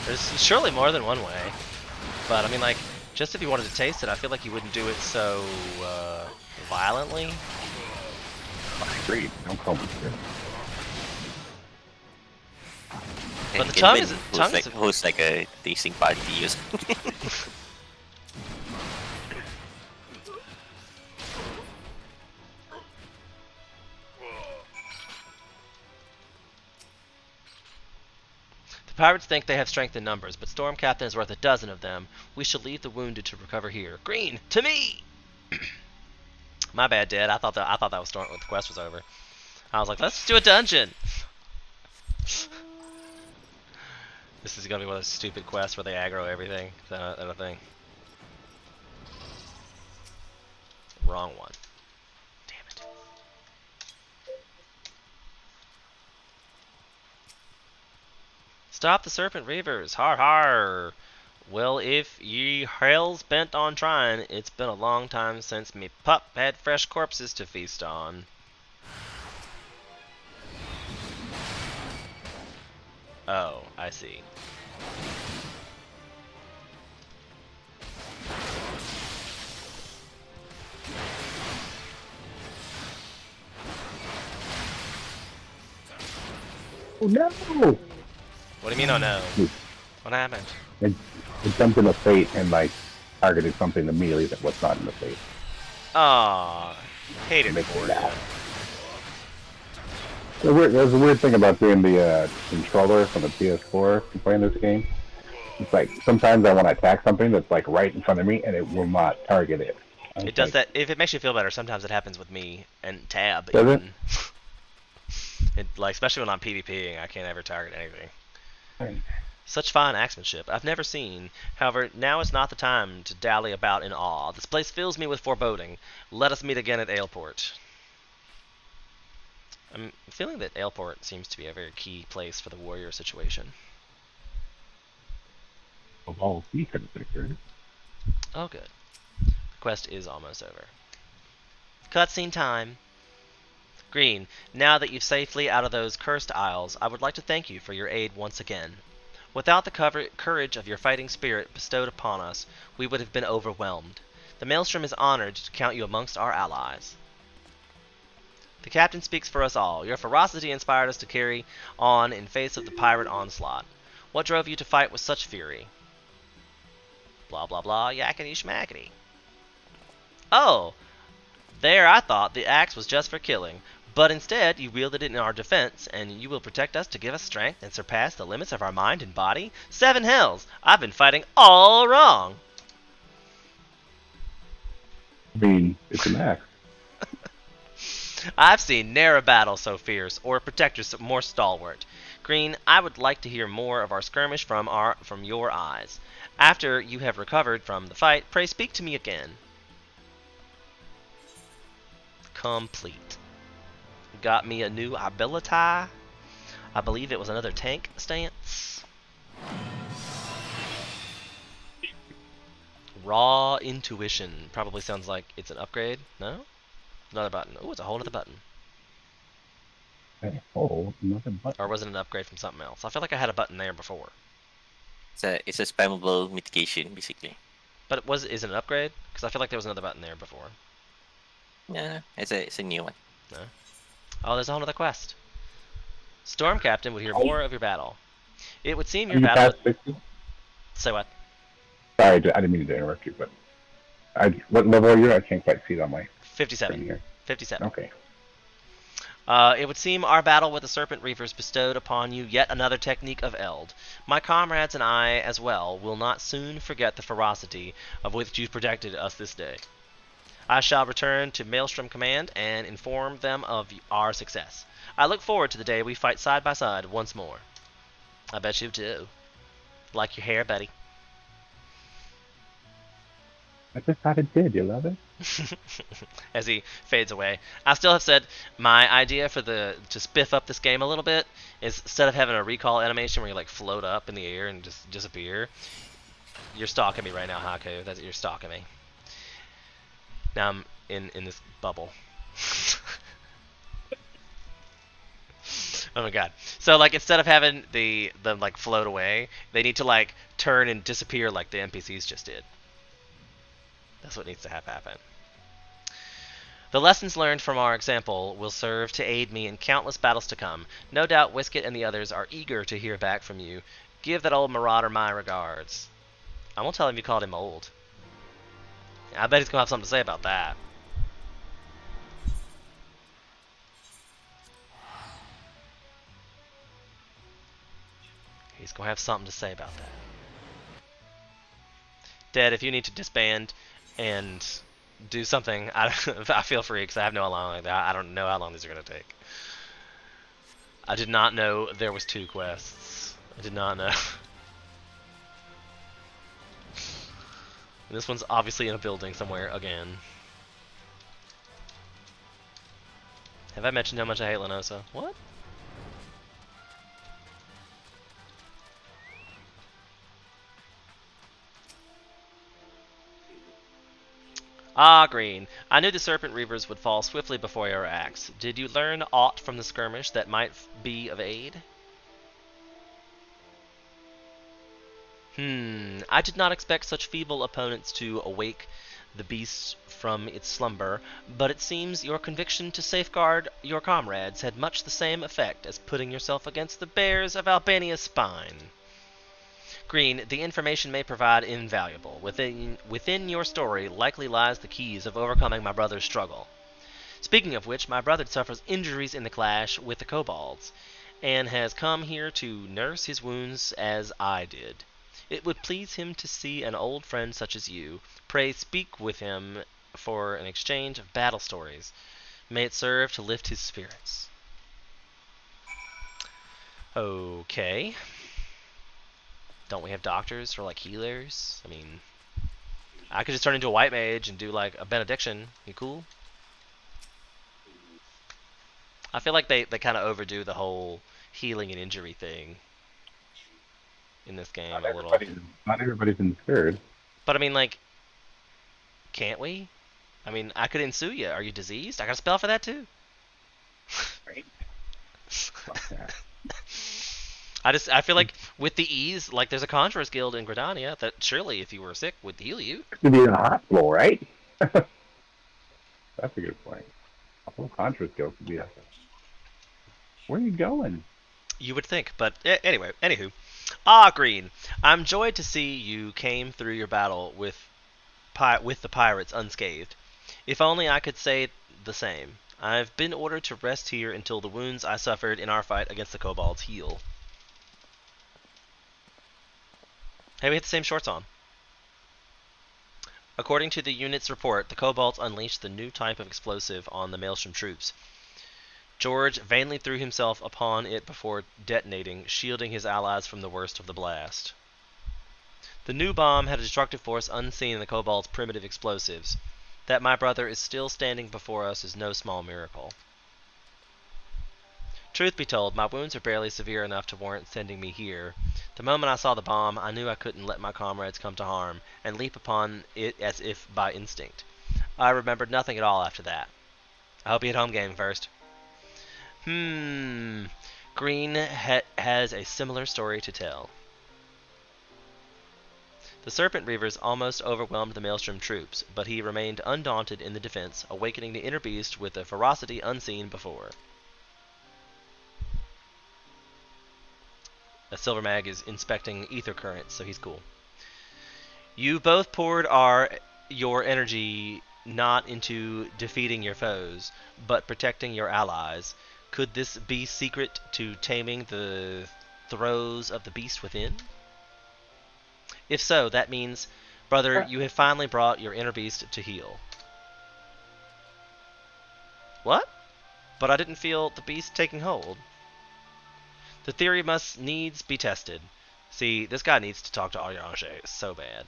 There's surely more than one way. But, I mean, like, just if you wanted to taste it, I feel like you wouldn't do it so, violently. I agree. Don't call me sir. But the tongue is... Host like a tasting party or something. The pirates think they have strength in numbers, but Storm Captain is worth a dozen of them. We shall leave the wounded to recover here. Green, to me! My bad, Dad. I thought that was Storm when the quest was over. I was like, let's do a dungeon. This is gonna be one of those stupid quests where they aggro everything. Is that a thing? Wrong one. Damn it. Stop the Serpent Reavers! Har har! Well, if ye hell's bent on trying, it's been a long time since me pup had fresh corpses to feast on. Oh, I see. Oh no! What do you mean, oh no? What happened? It jumped in the fate and like targeted something immediately that was not in the fate. Aw, hate it Make for it you. out. There's a weird thing about doing the controller from the PS4 to playing this game. It's like sometimes I want to attack something that's like right in front of me and it will not target it. It does that if it makes you feel better. Sometimes it happens with me and Tab. Does it? It like especially when I'm PvPing, I can't ever target anything. Right. Such fine axemanship I've never seen. However, now is not the time to dally about in awe. This place fills me with foreboding. Let us meet again at Aleport. I'm feeling that Aleport seems to be a very key place for the warrior situation. Of all secrets, Oh, good. The quest is almost over. Cutscene time. Green, now that you've safely out of those cursed isles, I would like to thank you for your aid once again. Without the courage of your fighting spirit bestowed upon us, we would have been overwhelmed. The Maelstrom is honored to count you amongst our allies. The captain speaks for us all. Your ferocity inspired us to carry on in face of the pirate onslaught. What drove you to fight with such fury? Blah blah blah, yakety schmackety. Oh, there I thought the axe was just for killing, but instead you wielded it in our defense, and you will protect us to give us strength and surpass the limits of our mind and body? 7 hells! I've been fighting all wrong! I mean, it's an axe. I've seen ne'er a battle so fierce, or a protector more stalwart. Green, I would like to hear more of our skirmish from your eyes. After you have recovered from the fight, pray speak to me again. Complete. Got me a new ability. I believe it was another tank stance. Raw intuition. Probably sounds like it's an upgrade. No? Another button. Oh, it's a whole other button. Oh, nothing but. Or was it an upgrade from something else? I feel like I had a button there before. It's a spammable mitigation, basically. But is it an upgrade? Because I feel like there was another button there before. Yeah, it's a new one. No. Oh, there's a whole other quest. Storm Captain would hear more of your battle. It would seem your You battle... past 60? Say what? Sorry, I didn't mean to interrupt you, but what level are you at? I can't quite see it on my screen 57. here. 57. Okay. It would seem our battle with the Serpent Reavers bestowed upon you yet another technique of Eld. My comrades and I, as well, will not soon forget the ferocity of which you protected us this day. I shall return to Maelstrom Command and inform them of our success. I look forward to the day we fight side by side once more. I bet you do. Like your hair, buddy. I just thought it did. You love it? As he fades away. I still have said my idea for to spiff up this game a little bit is instead of having a recall animation where you like float up in the air and just disappear. You're stalking me right now, Haku. You're stalking me. Now I'm in this bubble. Oh my god. So like instead of having them like float away, they need to like turn and disappear like the NPCs just did. That's what needs to happen. The lessons learned from our example will serve to aid me in countless battles to come. No doubt Whisket and the others are eager to hear back from you. Give that old marauder my regards. I won't tell him you called him old. I bet he's going to have something to say about that. He's going to have something to say about that. Dad, if you need to disband and do something, I feel free because I have no long. I don't know how long these are going to take. I did not know there was 2 quests. I did not know. And this one's obviously in a building somewhere again. Have I mentioned how much I hate Lenosa? What? Ah, Green. I knew the Serpent Reavers would fall swiftly before your axe. Did you learn aught from the skirmish that might be of aid? I did not expect such feeble opponents to awake the beast from its slumber, but it seems your conviction to safeguard your comrades had much the same effect as putting yourself against the bears of Albania's spine. Green, the information may provide invaluable. Within your story likely lies the keys of overcoming my brother's struggle. Speaking of which, my brother suffers injuries in the clash with the kobolds, and has come here to nurse his wounds as I did. It would please him to see an old friend such as you. Pray speak with him for an exchange of battle stories. May it serve to lift his spirits. Okay. Don't we have doctors for like healers? I mean, I could just turn into a white mage and do like a benediction. You cool? I feel like they kind of overdo the whole healing and injury thing in this game a little. Not everybody's insured. But I mean, like, can't we? I mean, I could ensue you. Are you diseased? I got a spell for that too. Right. I feel like with the ease, like there's a Conjurer's Guild in Gridania that surely if you were sick would heal you. To be in a hospital, right? That's a good point. A whole Contra skill could be a... Where are you going? You would think, but anyway, anywho. Green. I'm joyed to see you came through your battle with the pirates unscathed. If only I could say the same. I've been ordered to rest here until the wounds I suffered in our fight against the kobolds heal. Hey, we have the same shorts on. According to the unit's report, the kobolds unleashed the new type of explosive on the Maelstrom troops. George vainly threw himself upon it before detonating, shielding his allies from the worst of the blast. The new bomb had a destructive force unseen in the kobolds' primitive explosives. That my brother is still standing before us is no small miracle. Truth be told, my wounds are barely severe enough to warrant sending me here. The moment I saw the bomb, I knew I couldn't let my comrades come to harm, and leap upon it as if by instinct. I remembered nothing at all after that. I hope you hit home game first. Green has a similar story to tell. The Serpent Reavers almost overwhelmed the Maelstrom troops, but he remained undaunted in the defense, awakening the inner beast with a ferocity unseen before. A Silver Mag is inspecting ether currents, so he's cool. You both poured your energy not into defeating your foes, but protecting your allies. Could this be secret to taming the throes of the beast within? If so, that means, brother, you have finally brought your inner beast to heal. What? But I didn't feel the beast taking hold. The theory must needs be tested. See, this guy needs to talk to Ariange so bad.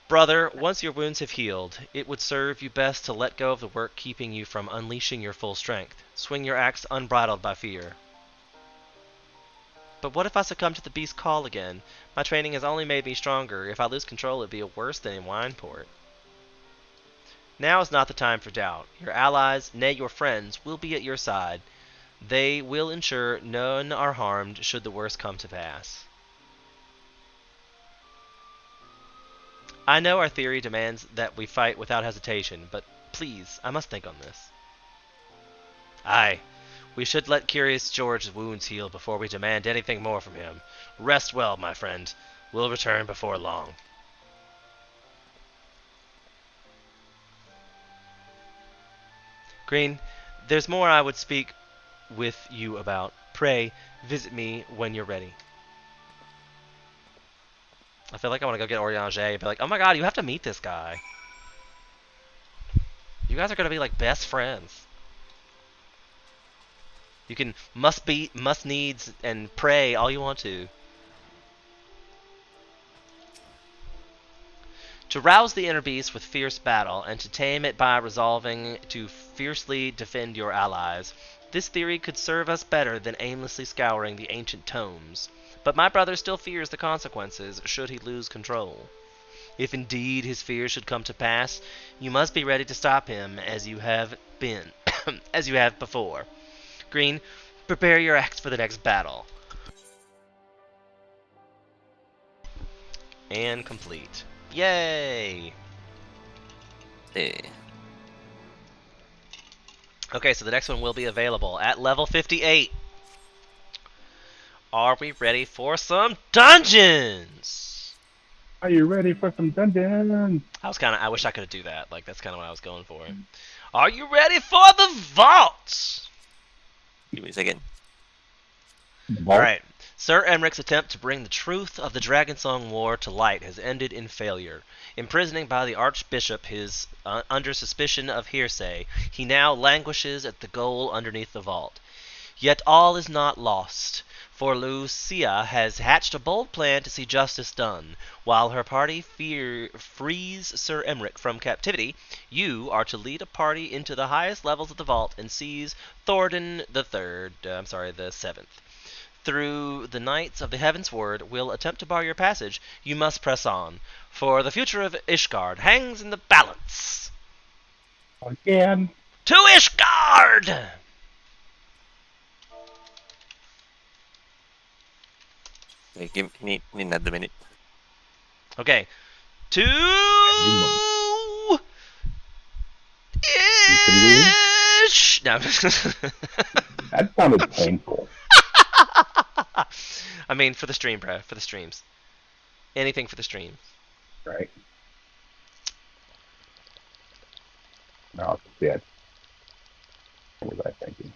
Brother, once your wounds have healed, it would serve you best to let go of the work keeping you from unleashing your full strength. Swing your axe unbridled by fear. But what if I succumb to the beast's call again? My training has only made me stronger. If I lose control, it'd be worse than in Wineport. Now is not the time for doubt. Your allies, nay your friends, will be at your side. They will ensure none are harmed should the worst come to pass. I know our theory demands that we fight without hesitation, but please, I must think on this. Aye. We should let Curious George's wounds heal before we demand anything more from him. Rest well, my friend. We'll return before long. Green, there's more I would speak with you about. Pray, visit me when you're ready. I feel like I want to go get Oriange and be like, oh my god, you have to meet this guy. You guys are going to be like best friends. You can must needs and pray all you want to. To rouse the inner beast with fierce battle, and to tame it by resolving to fiercely defend your allies. This theory could serve us better than aimlessly scouring the ancient tomes. But my brother still fears the consequences should he lose control. If indeed his fears should come to pass, you must be ready to stop him as you have been, as you have before. Green, prepare your axe for the next battle. And complete. Yay! Hey. Okay, so the next one will be available at level 58. Are we ready for some dungeons? Are you ready for some dungeons? I wish I could do that. Like, that's kind of what I was going for. Are you ready for the vaults? Give me a second. Alright. Sir Emric's attempt to bring the truth of the Dragonsong War to light has ended in failure. Imprisoning by the Archbishop his under suspicion of hearsay, he now languishes at the goal underneath the vault. Yet all is not lost, for Lucia has hatched a bold plan to see justice done. While her party frees Sir Emric from captivity, you are to lead a party into the highest levels of the vault and seize Thordan the Seventh. Through the Knights of the Heaven's Word will attempt to bar your passage. You must press on, for the future of Ishgard hangs in the balance. Again. To Ishgard! Okay, need another minute. Okay. To No. That sounded painful. I mean, for the stream, bro. For the streams. Anything for the stream. Right. No, yeah. What was I thinking?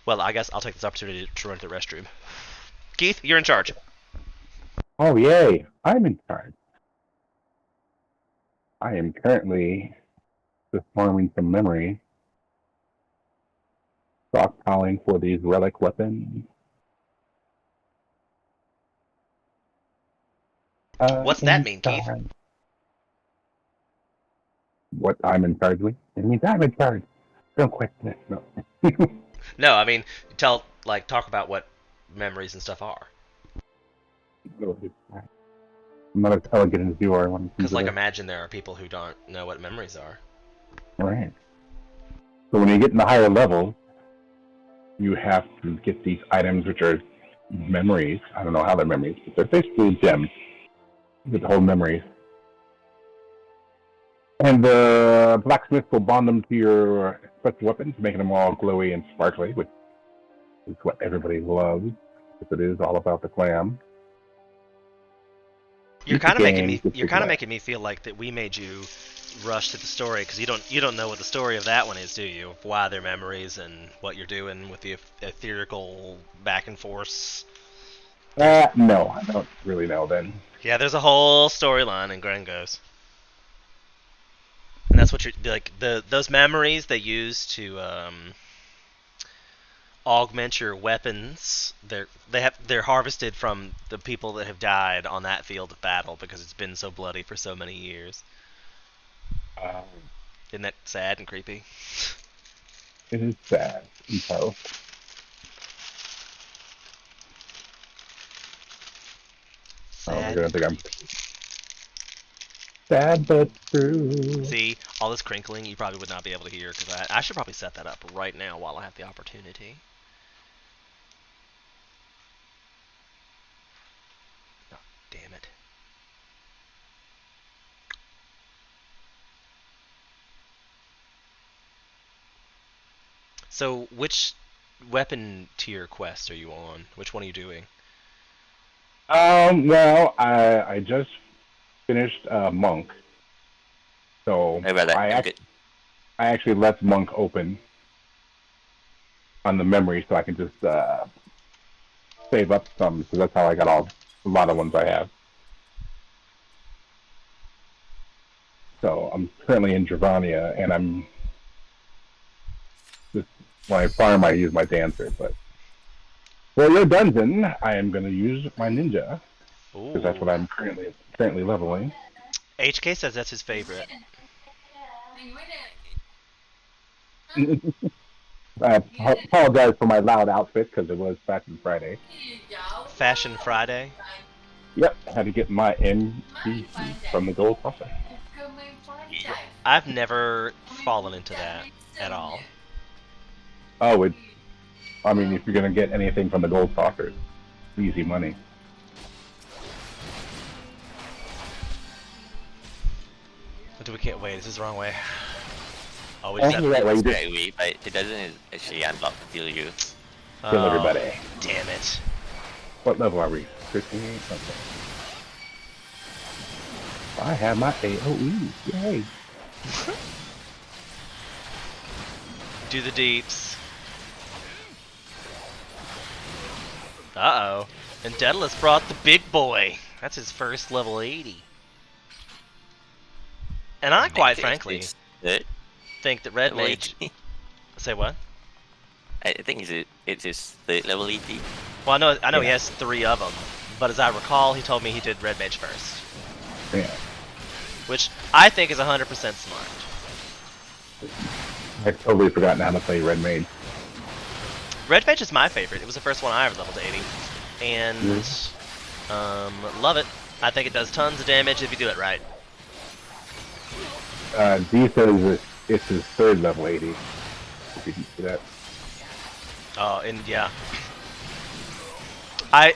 Well, I guess I'll take this opportunity to run to the restroom. Keith, you're in charge. Oh, yay. I'm in charge. I am currently just farming some memory. Stockpiling for these relic weapons. What's that mean, Keith? What I'm in charge with? It means I'm in charge. Don't question it. No. No, I mean, talk about what memories and stuff are. I'm not as elegant as you are. Because, like, imagine there are people who don't know what memories are. Right. So when you get in the higher level, you have to get these items, which are memories. I don't know how they're memories, but they're basically gems. You get the whole memories. And the blacksmith will bond them to your special weapons, making them all glowy and sparkly, which is what everybody loves, because it is all about the glam. You're kind of making me feel like that we made you rush to the story because you don't know what the story of that one is, do you? Why they're memories and what you're doing with the ethereal back and forth. No, I don't really know then. Yeah, there's a whole storyline in Grengos. And that's what you're like. Those memories they use to augment your weapons. They're harvested from the people that have died on that field of battle because it's been so bloody for so many years. Isn't that sad and creepy? It is sad. So. Sad. I don't think I'm sad but true. See, all this crinkling you probably would not be able to hear because I should probably set that up right now while I have the opportunity. Oh, damn it. So, which weapon tier quest are you on? Which one are you doing? Well, I just finished Monk, so I actually left Monk open on the memory, so I can just save up some, because that's how I got a lot of ones I have. So I'm currently in Dravania, and I'm just when I farm, I use my dancer, but for your dungeon, I am going to use my ninja, because that's what I'm currently leveling. HK says that's his favorite. I apologize for my loud outfit, because it was Fashion Friday. Fashion Friday? Yep, I had to get my NPC from the Gold Saucer. I've never fallen into that at all. Oh, I mean, if you're going to get anything from the Gold Saucer, it's easy money. We can't wait. This is the wrong way. Oh, we Oh, just have yeah, to well, you Right way, but it doesn't actually unlock until you. kill everybody. Damn it. What level are we? 58? Okay. I have my AoE. Yay. Do the deeps. Uh-oh. And Daedalus brought the big boy. That's his first level 80. And I, quite frankly, think that Red Mage... Say what? I think it's his third level ET. Well, I know he has 3 of them. But as I recall, he told me he did Red Mage first. Yeah. Which I think is 100% smart. I've totally forgotten how to play Red Mage. Red Mage is my favorite. It was the first one I ever leveled to 80. And, love it. I think it does tons of damage if you do it right. D says it's his third level 80. If you can see that. Oh, and yeah. I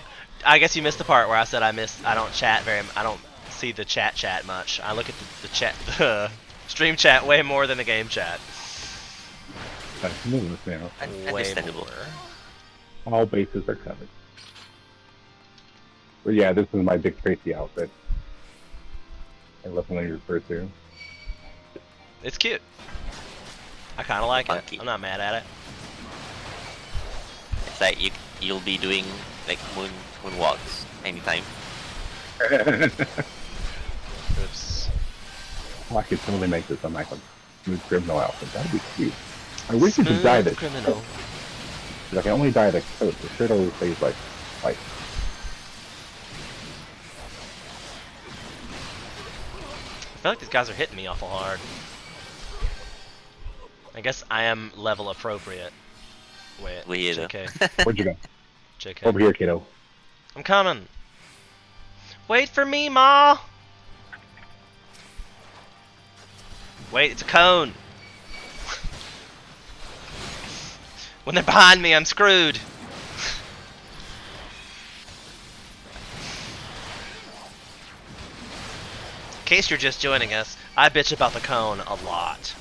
guess you missed the part where I said I don't chat I don't see the chat much. I look at the chat Stream chat way more than the game chat. That's moving this now. Way Understandable. more. All bases are covered. But yeah, this is my Dick Tracy outfit. I lovingly refer to. It's cute. I kind of like Funky. it. I'm not mad at it. It's like you'll be doing like moonwalks anytime. Oops. Oh, I could totally make this on like a smooth criminal outfit. That'd be cute. I wish you could dye this. Criminal. I can only dye the coat. The shirt always stays like white. I feel like these guys are hitting me awful hard. I guess I am level appropriate. Wait, Weird. JK. Where'd you go? JK. Over here, kiddo. I'm coming. Wait for me, Ma! Wait, it's a cone! When they're behind me, I'm screwed! In case you're just joining us, I bitch about the cone a lot.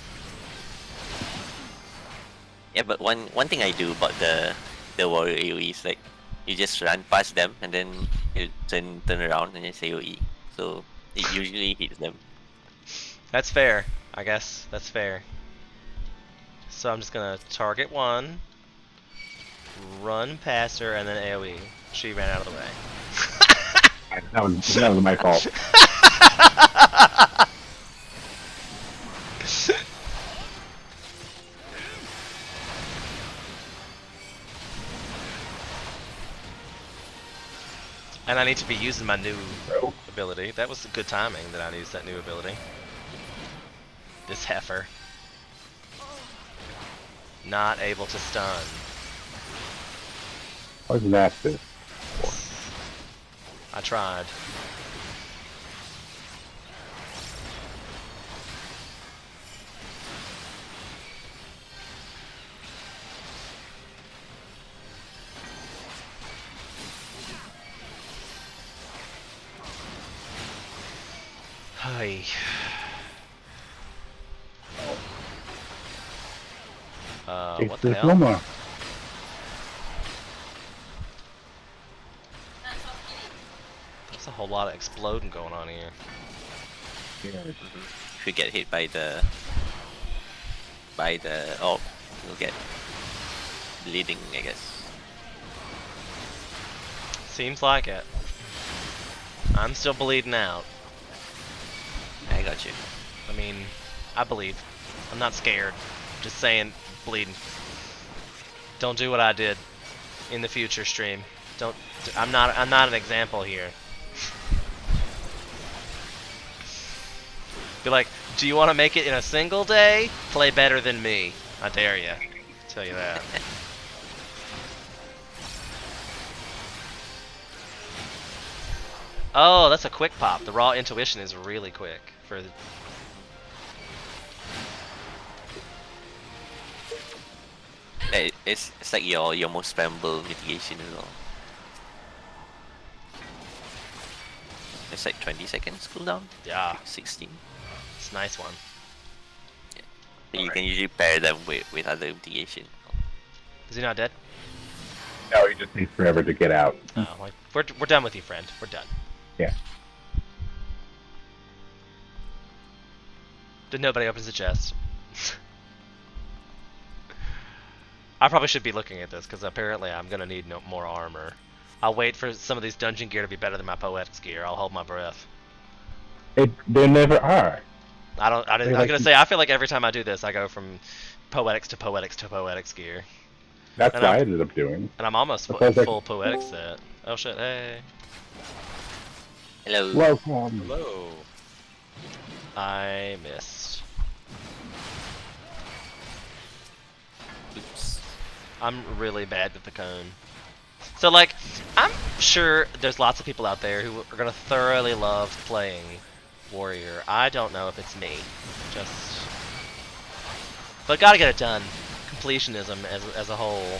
Yeah, but one thing I do about the warrior AoE is like you just run past them and then you turn around and just AoE. So it usually hits them. That's fair. I guess that's fair. So I'm just gonna target one, run past her, and then AoE. She ran out of the way. That was my fault. And I need to be using my new ability. That was good timing that I used that new ability. This heifer. Not able to stun. Wasn't that this? I tried. Hi. What the hell? Loma. There's a whole lot of exploding going on here. If you get hit by the oh, you'll get bleeding, I guess. Seems like it. I'm still bleeding out. I got you. I mean, I believe. I'm not scared. Just saying, bleeding. Don't do what I did in the future stream. Don't. I'm not an example here. Be like, do you want to make it in a single day? Play better than me. I dare you. Tell you that. Oh, that's a quick pop. The raw intuition is really quick for. It's like your most spammable mitigation as well. It's like 20 seconds cooldown. Yeah, 16. it's a nice one. So you can usually pair them with other mitigation. Is he not dead? No, he just takes forever to get out. Oh, like we're done with you, friend. We're done. Yeah. Did nobody opens the chest? I probably should be looking at this because apparently I'm gonna need more armor. I'll wait for some of these dungeon gear to be better than my poetics gear. I'll hold my breath. They never are. I was gonna say I feel like every time I do this, I go from poetics to poetics to poetics gear, That's And what I I'm- ended up doing. and I'm almost Because I- full poetics set. Oh shit! Hey, Hello. Welcome. Hello. I missed. Oops. I'm really bad with the cone. So like, I'm sure there's lots of people out there who are gonna thoroughly love playing Warrior. I don't know if it's me. But gotta get it done. Completionism as a whole.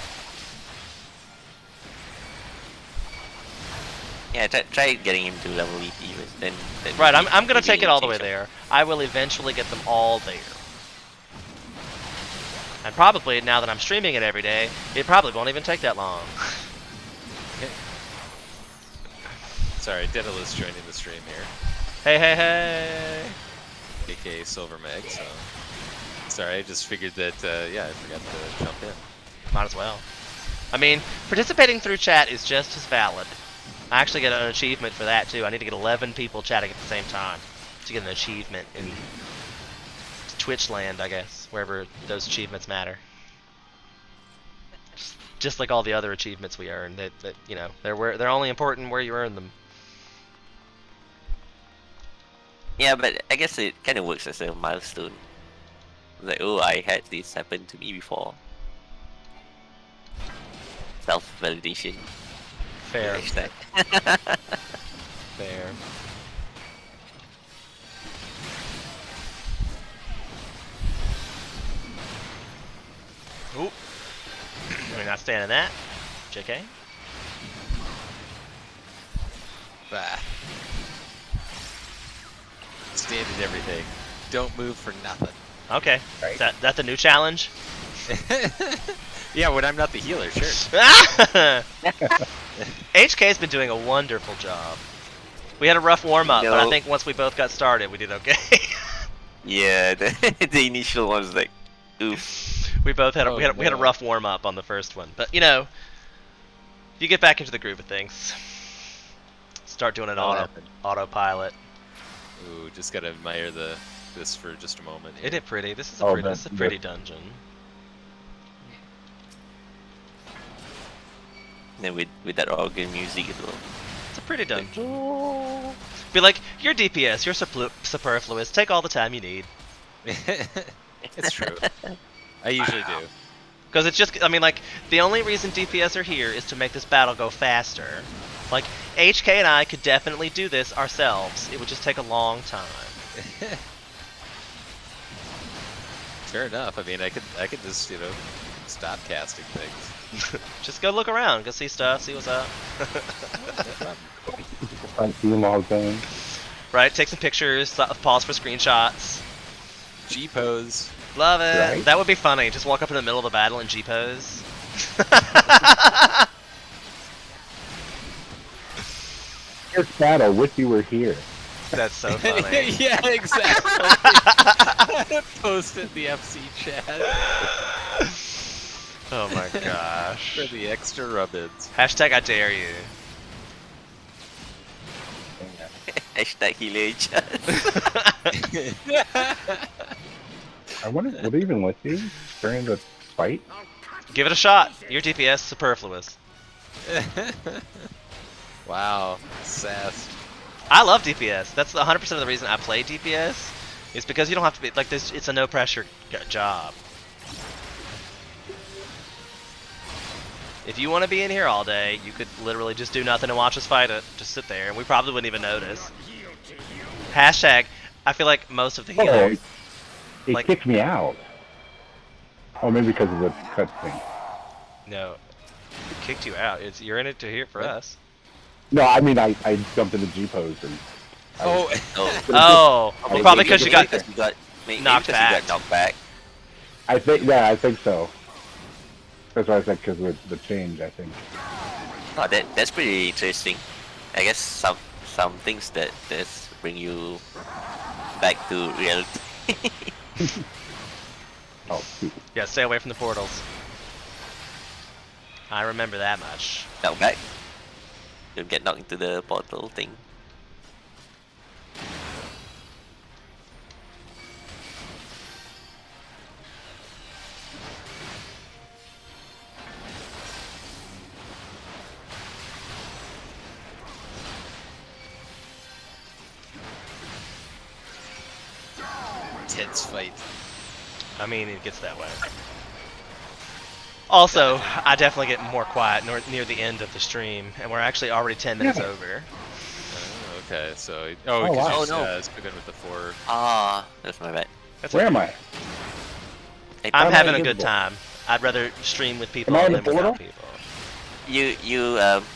Yeah, try getting him to level 80 first, then Right, maybe- I'm gonna maybe take it all the way change there. I will eventually get them all there. And probably, now that I'm streaming it every day, it probably won't even take that long. Sorry, Daedalus joining the stream here, Hey, hey, hey! aka Silver Meg. So sorry, I just figured that yeah, I forgot to jump in. Might as well. I mean, participating through chat is just as valid. I actually get an achievement for that too. I need to get 11 people chatting at the same time to get an achievement in Twitch land, I guess, wherever those achievements matter. Just like all the other achievements we earn, that you know, they're only important where you earn them. Yeah, but I guess it kind of works as a milestone. Like, oh, I had this happen to me before. Self-validation. Fair. Hashtag. Fair. Oop. We're not standing that. JK. Bah. Standard everything. Don't move for nothing. Okay. Right. Is that the new challenge? Yeah, when I'm not the healer, sure. HK's been doing a wonderful job. We had a rough warm up, but I No. think once we both got started, we did okay. Yeah, the initial one was like, oof. we both had Oh, we had a no. rough warm up on the first one, but you know, you get back into the groove of things. Start doing it That'll on happen. autopilot. Ooh, just gotta admire this for just a moment. Here. Isn't it pretty? This is Oh, this is a the- pretty dungeon. And then with that organ music as well. It's a pretty dungeon. Be like, you're DPS, you're superfluous. Take all the time you need. It's true. I usually do. Because it's just, I mean, like, the only reason DPS are here is to make this battle go faster. Like, HK and I could definitely do this ourselves. It would just take a long time. Fair enough. I mean, I could just stop casting things. Just go look around, go see stuff, see what's up. Front view log thing. Right, take some pictures, pause for screenshots. G pose. Love it. Right. That would be funny. Just walk up in the middle of the battle and G-pose. First battle, wish you were here. That's so funny. Yeah, exactly. Post in the FC chat Oh my gosh. for the extra rub-ins. Hashtag I dare you. Hashtag healer chat. I wonder, would it even let you during the fight? Give it a shot. Your DPS superfluous. Wow, sass. I love DPS. That's 100% of the reason I play DPS. Is because you don't have to be like this. It's a no pressure job. If you want to be in here all day, you could literally just do nothing and watch us fight it. Just sit there, and we probably wouldn't even notice. Hashtag. I feel like most of the Oh, healers. it Like- kicked me out. Oh, maybe because of the cutscene. No, it kicked you out. You're in it to hear for What? us. No, I mean I jumped into G pose and Oh, Oh, Oh, well, probably because you got. maybe knocked because back. you got knocked back. I think so. That's why I said because of the change. I think. Oh, that's pretty interesting. I guess some things that bring you back to reality. Oh, shoot. Yeah, stay away from the portals. I remember that much. Knocked back. Don't get knocked into the portal thing. intense fight. I mean, it gets that way. Also, I definitely get more quiet near the end of the stream, and we're actually already 10 minutes Yeah. over. Oh, okay, so Oh, because wow. you Oh, no. spoken with the 4. Ah, that's my bad. That's Where okay. am I? Hey, I'm Am I having a good invisible? time. I'd rather stream with people Am I in than the without portal? people. You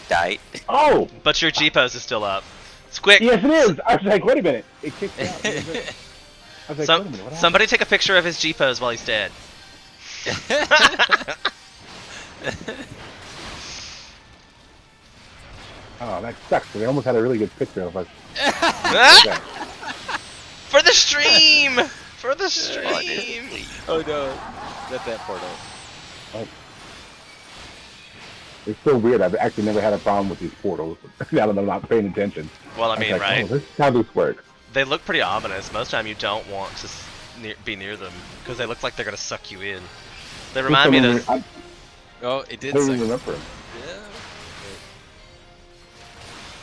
died. Oh, But your G pose is still up. It's quick. yes, it is. I was like, wait a minute. It kicked out. I was like, Some, wait a minute. What somebody take a picture of his G pose while he's dead. Oh, that sucks. We almost had a really good picture of us. For the stream! For the stream! Oh no, not that portal. It's so weird. I've actually never had a problem with these portals. Now that I'm not paying attention. Well, I was mean, like, right? Oh, this is how this works. They look pretty ominous. Most of the time you don't want to be near them because they look like they're gonna suck you in. They remind me of those. I Oh, it did don't suck. even remember them.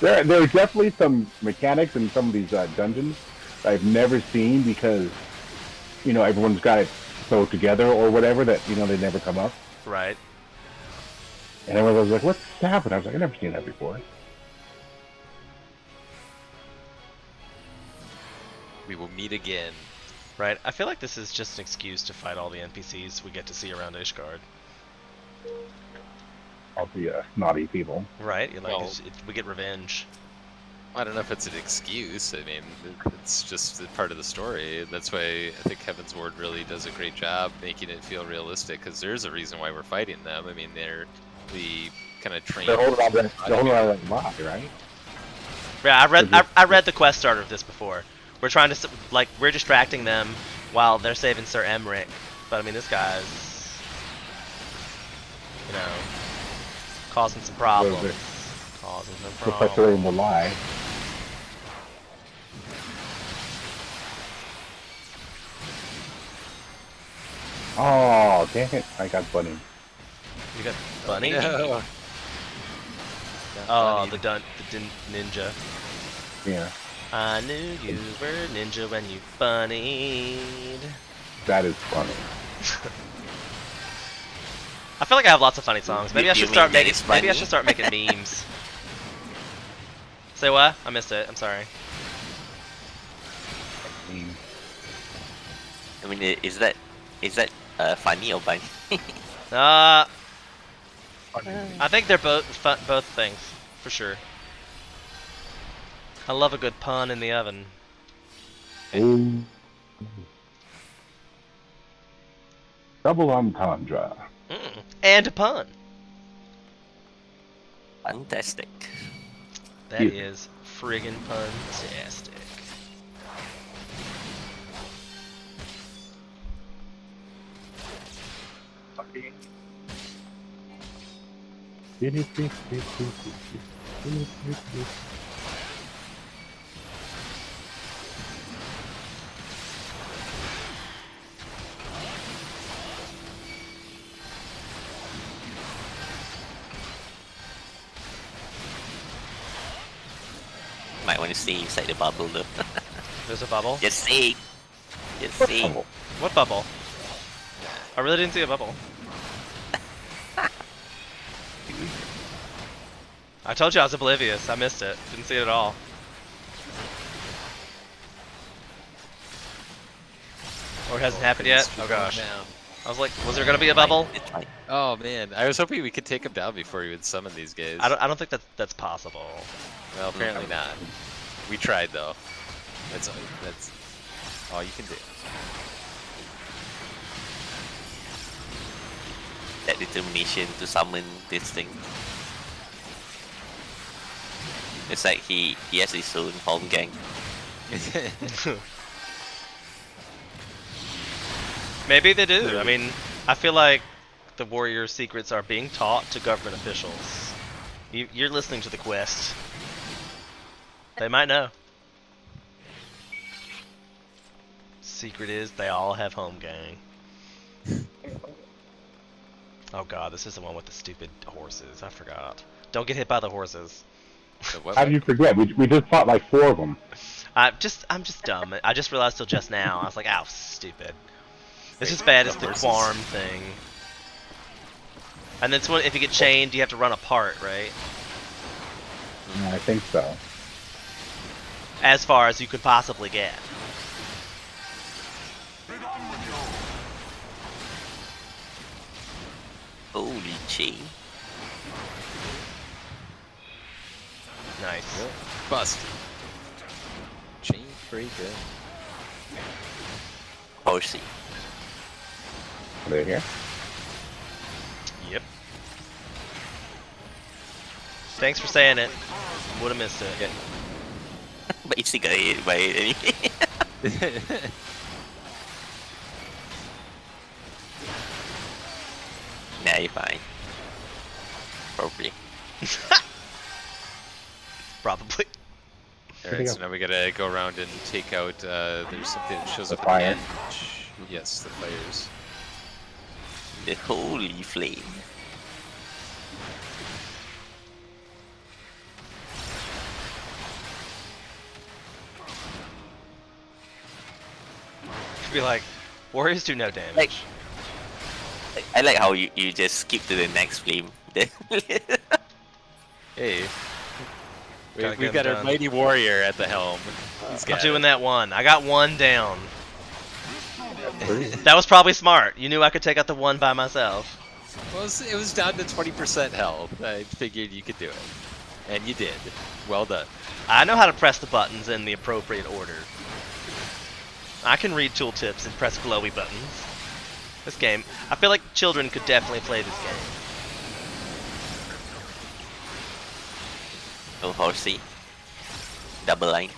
Yeah. There are definitely some mechanics in some of these dungeons I've never seen because, everyone's got it so together or whatever that, they never come up. Right. And everyone was like, what's happening? I was like, I've never seen that before. We will meet again. Right. I feel like this is just an excuse to fight all the NPCs we get to see around Ishgard. All the naughty people. Right. You're like, Well- we get revenge. I don't know if it's an excuse. I mean, it's just a part of the story. That's why I think Heaven's Ward really does a great job making it feel realistic. Because there's a reason why we're fighting them. I mean, they're the kind of trained. They're holding on to that lie, right? Yeah, I read the quest starter of this before. We're trying to we're distracting them while they're saving Sir Emmerich. But I mean, this guy's causing some problems. Causing some problems. Perpetuating the lie. Oh, dang it. I got bunny. You got Bunny? No. Oh, the ninja. Yeah, I knew you were a ninja when you bunnied. that is funny. I feel like I have lots of funny songs. Maybe I You should mean start that making. it's Maybe I funny? should start making memes. Say what? I missed it. I'm sorry. I mean, is that funny or funny? I think they're both things for sure. I love a good pun in the oven. Ooh. Double entendre. And a pun. Fantastic. That is friggin' puntastic. Might want to stay inside the bubble though. There's a bubble. Just say. Just say. What bubble? I really didn't see a bubble. I told you I was oblivious. I missed it. Didn't see it at all. Or it hasn't happened yet? Oh gosh. I was like, was there gonna be a bubble? It's fine. Oh man, I was hoping we could take him down before we would summon these guys. I don't think that's possible. Well, apparently not. We tried though. That's all you can do. That determination to summon this thing. It's like he has his own home gang. Maybe they do. I mean, I feel like the warrior secrets are being taught to government officials. You're listening to the quest. They might know. Secret is they all have home gang. Oh god, this is the one with the stupid horses. I forgot. Don't get hit by the horses. How do you forget? We just fought like 4 of them. I'm just dumb. I just realized till just now. I was like, "Ow, stupid." It's as bad as the Quarm thing. And then if you get chained, you have to run apart, right? I think so. As far as you could possibly get. Holy chain. Nice. Yep. Bust. Chain breaker. Horsey. Are they here? Yep. Thanks for saying it. Would have missed it. But you still got hit by it anyway. Nah, you're fine. Probably. Probably. Alright, so now we gotta go around and take out, there's something that shows The up fire. at the end. Yes, the fires. The holy flame. Be like, warriors do no damage. Like- I like how you just skip to the next flame. Hey. Gotta get We've got him our done. mighty warrior at the helm. He's I'm got doing it. that one. I got one down. That was probably smart. You knew I could take out the one by myself. Well, it was down to 20% health. I figured you could do it. And you did. Well done. I know how to press the buttons in the appropriate order. I can read tooltips and press glowy buttons. This game, I feel like children could definitely play this game. No horsey. Double line.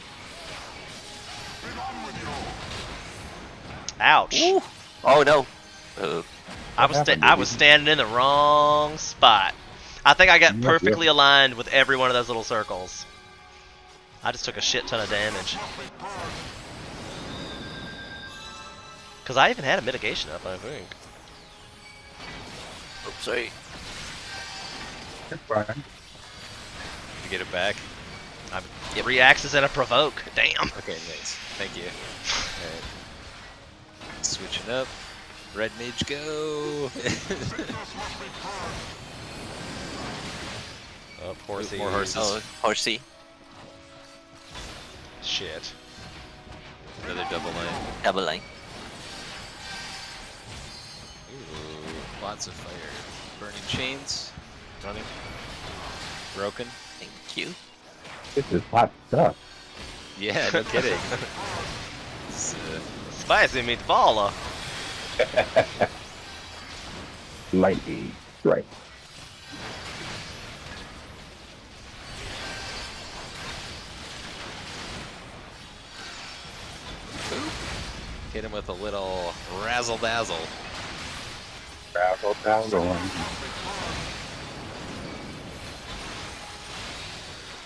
Ouch! Ooh. Oh no. I was standing in the wrong spot. I think I got Yep, perfectly aligned with every one of those little circles. I just took a shit ton of damage. Cause I even had a mitigation up, I think. Oh, sorry. You're fine. You get it back. I'm 3 axes and a provoke. Damn. Okay, nice. Thank you. Alright. Switching up. Red mage go. Oh, horsey. More horses. Oh, horsey. Shit. Another double line. Double line. Ooh, lots of fire. Burning chains. Running. Broken. Thank you. This is hot stuff. Yeah, no kidding. It's, Spicy meatball. Lightning strike. hit him with a little razzle dazzle. Razzle dazzle.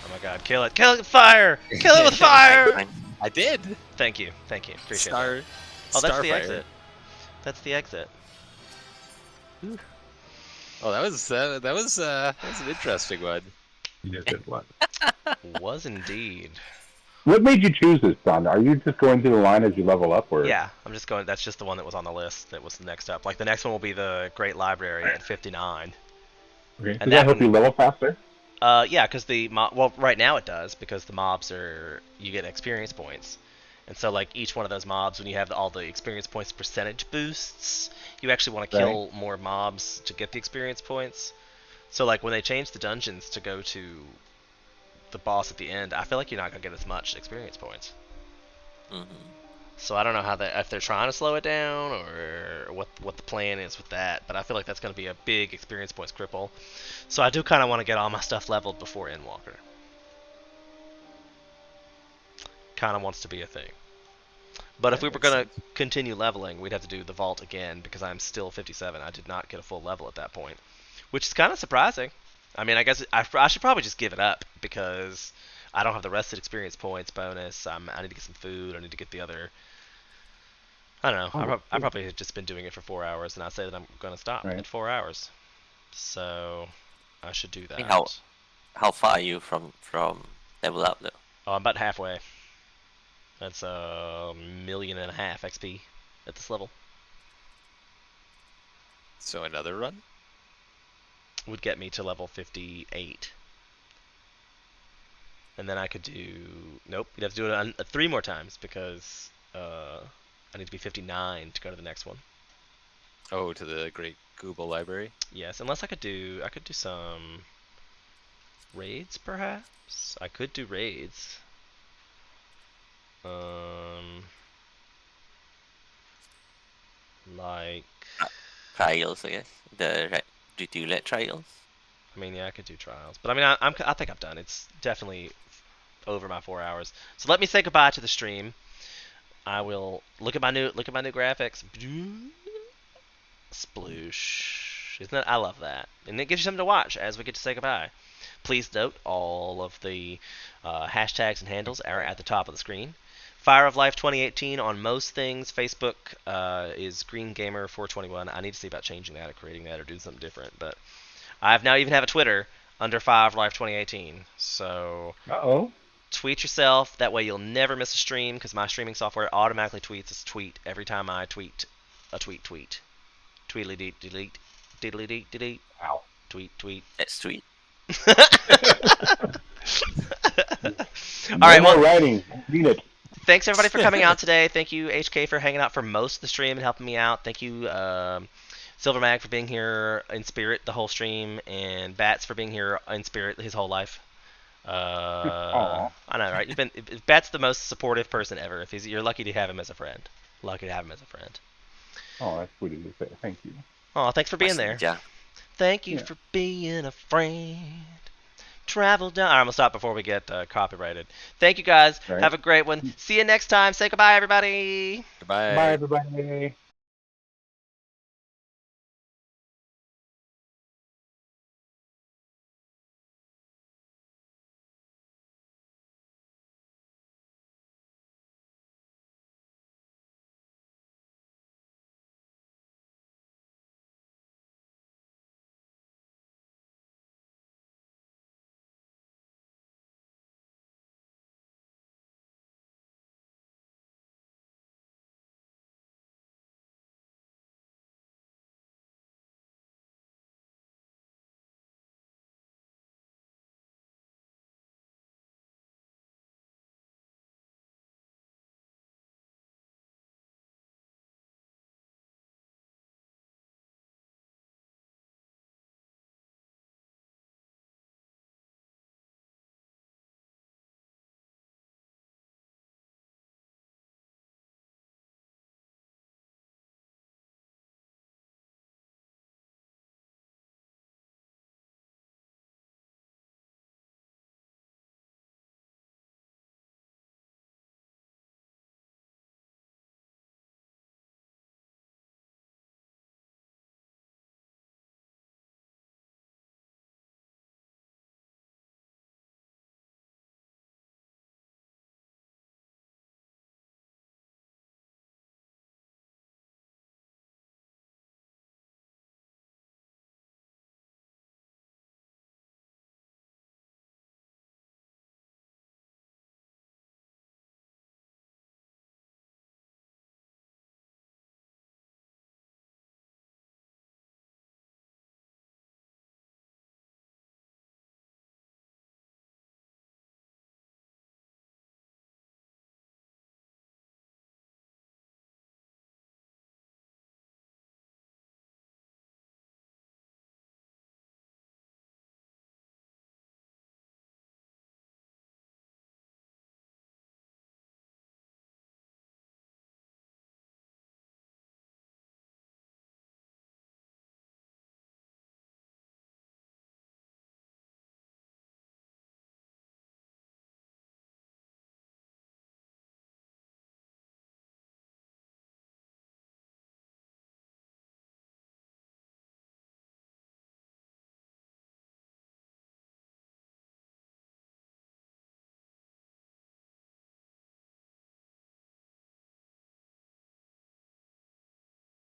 Oh my god, kill it. Kill it with fire! Kill it with fire! I did. Thank you. Thank you. Appreciate it. Star. Oh, that's the Starfire. exit. That's the exit. Oh, that was an interesting one. Yes, it was. Was indeed. What made you choose this, Don? Are you just going through the line as you level up, or? Yeah, I'm just going. That's just the one that was on the list. That was next up. Like the next one will be the Great Library at 59. Okay. And Does that that help one- you level faster? Yeah, because the well, right now it does because the mobs are you get experience points, and so like each one of those mobs, when you have all the experience points percentage boosts, you actually want to kill more mobs to get the experience points. So like when they change the dungeons to go to the boss at the end, I feel like you're not gonna get as much experience points. Mm-hmm. So I don't know how that if they're trying to slow it down or what the plan is with that, but I feel like that's going to be a big experience points cripple. So I do kind of want to get all my stuff leveled before Endwalker. Kind of wants to be a thing. But if we were going to continue leveling, we'd have to do the vault again because I'm still 57. I did not get a full level at that point, which is kind of surprising. I mean, I guess I should probably just give it up because I don't have the rested experience points bonus. I need to get some food. I need to get the other. I don't know. I probably have just been doing it for 4 hours, and I say that I'm going to stop Right. at 4 hours. So I should do that. mean, how far are you from level up though? Oh, I'm about halfway. That's 1.5 million XP at this level. So another run. Would get me to level 58. And then I could do... Nope, you'd have to do it 3 more times because I need to be 59 to go to the next one. Oh, to the Great Google Library. Yes, unless I could do some... Raids, perhaps? I could do raids. Like, Trials, I guess. Do you let trials? I mean, yeah, I could do trials, but I mean, I think I'm done. It's definitely over my 4 hours. So let me say goodbye to the stream. I will look at my new graphics. Sploosh. Isn't that? I love that, and it gives you something to watch as we get to say goodbye. Please note all of the hashtags and handles are at the top of the screen. Fire of Life 2018 on most things. Facebook is Green Gamer 421. I need to see about changing that or creating that or doing something different. But I've now even have a Twitter under Fire of Life 2018. So tweet yourself. That way you'll never miss a stream because my streaming software automatically tweets a tweet every time I tweet a tweet. Tweetly deet delete. Diddly deet delete. Ow. Tweet. That's sweet. All right, more well, writing. Read it. Thanks everybody for coming out today. Thank you HK for hanging out for most of the stream and helping me out. Thank you Silvermag for being here in spirit the whole stream, and Bats for being here in spirit his whole life. I know, right? Bats the most supportive person ever. You're lucky to have him as a friend. Lucky to have him as a friend. Oh, that's sweet of you to say. Thank you. Oh, thanks for being there. Yeah. Thank you for being a friend. Travel down. All right, I'm gonna stop before we get copyrighted. Thank you guys. Right. Have a great one. See you next time. Say goodbye, everybody. Goodbye. Bye, everybody.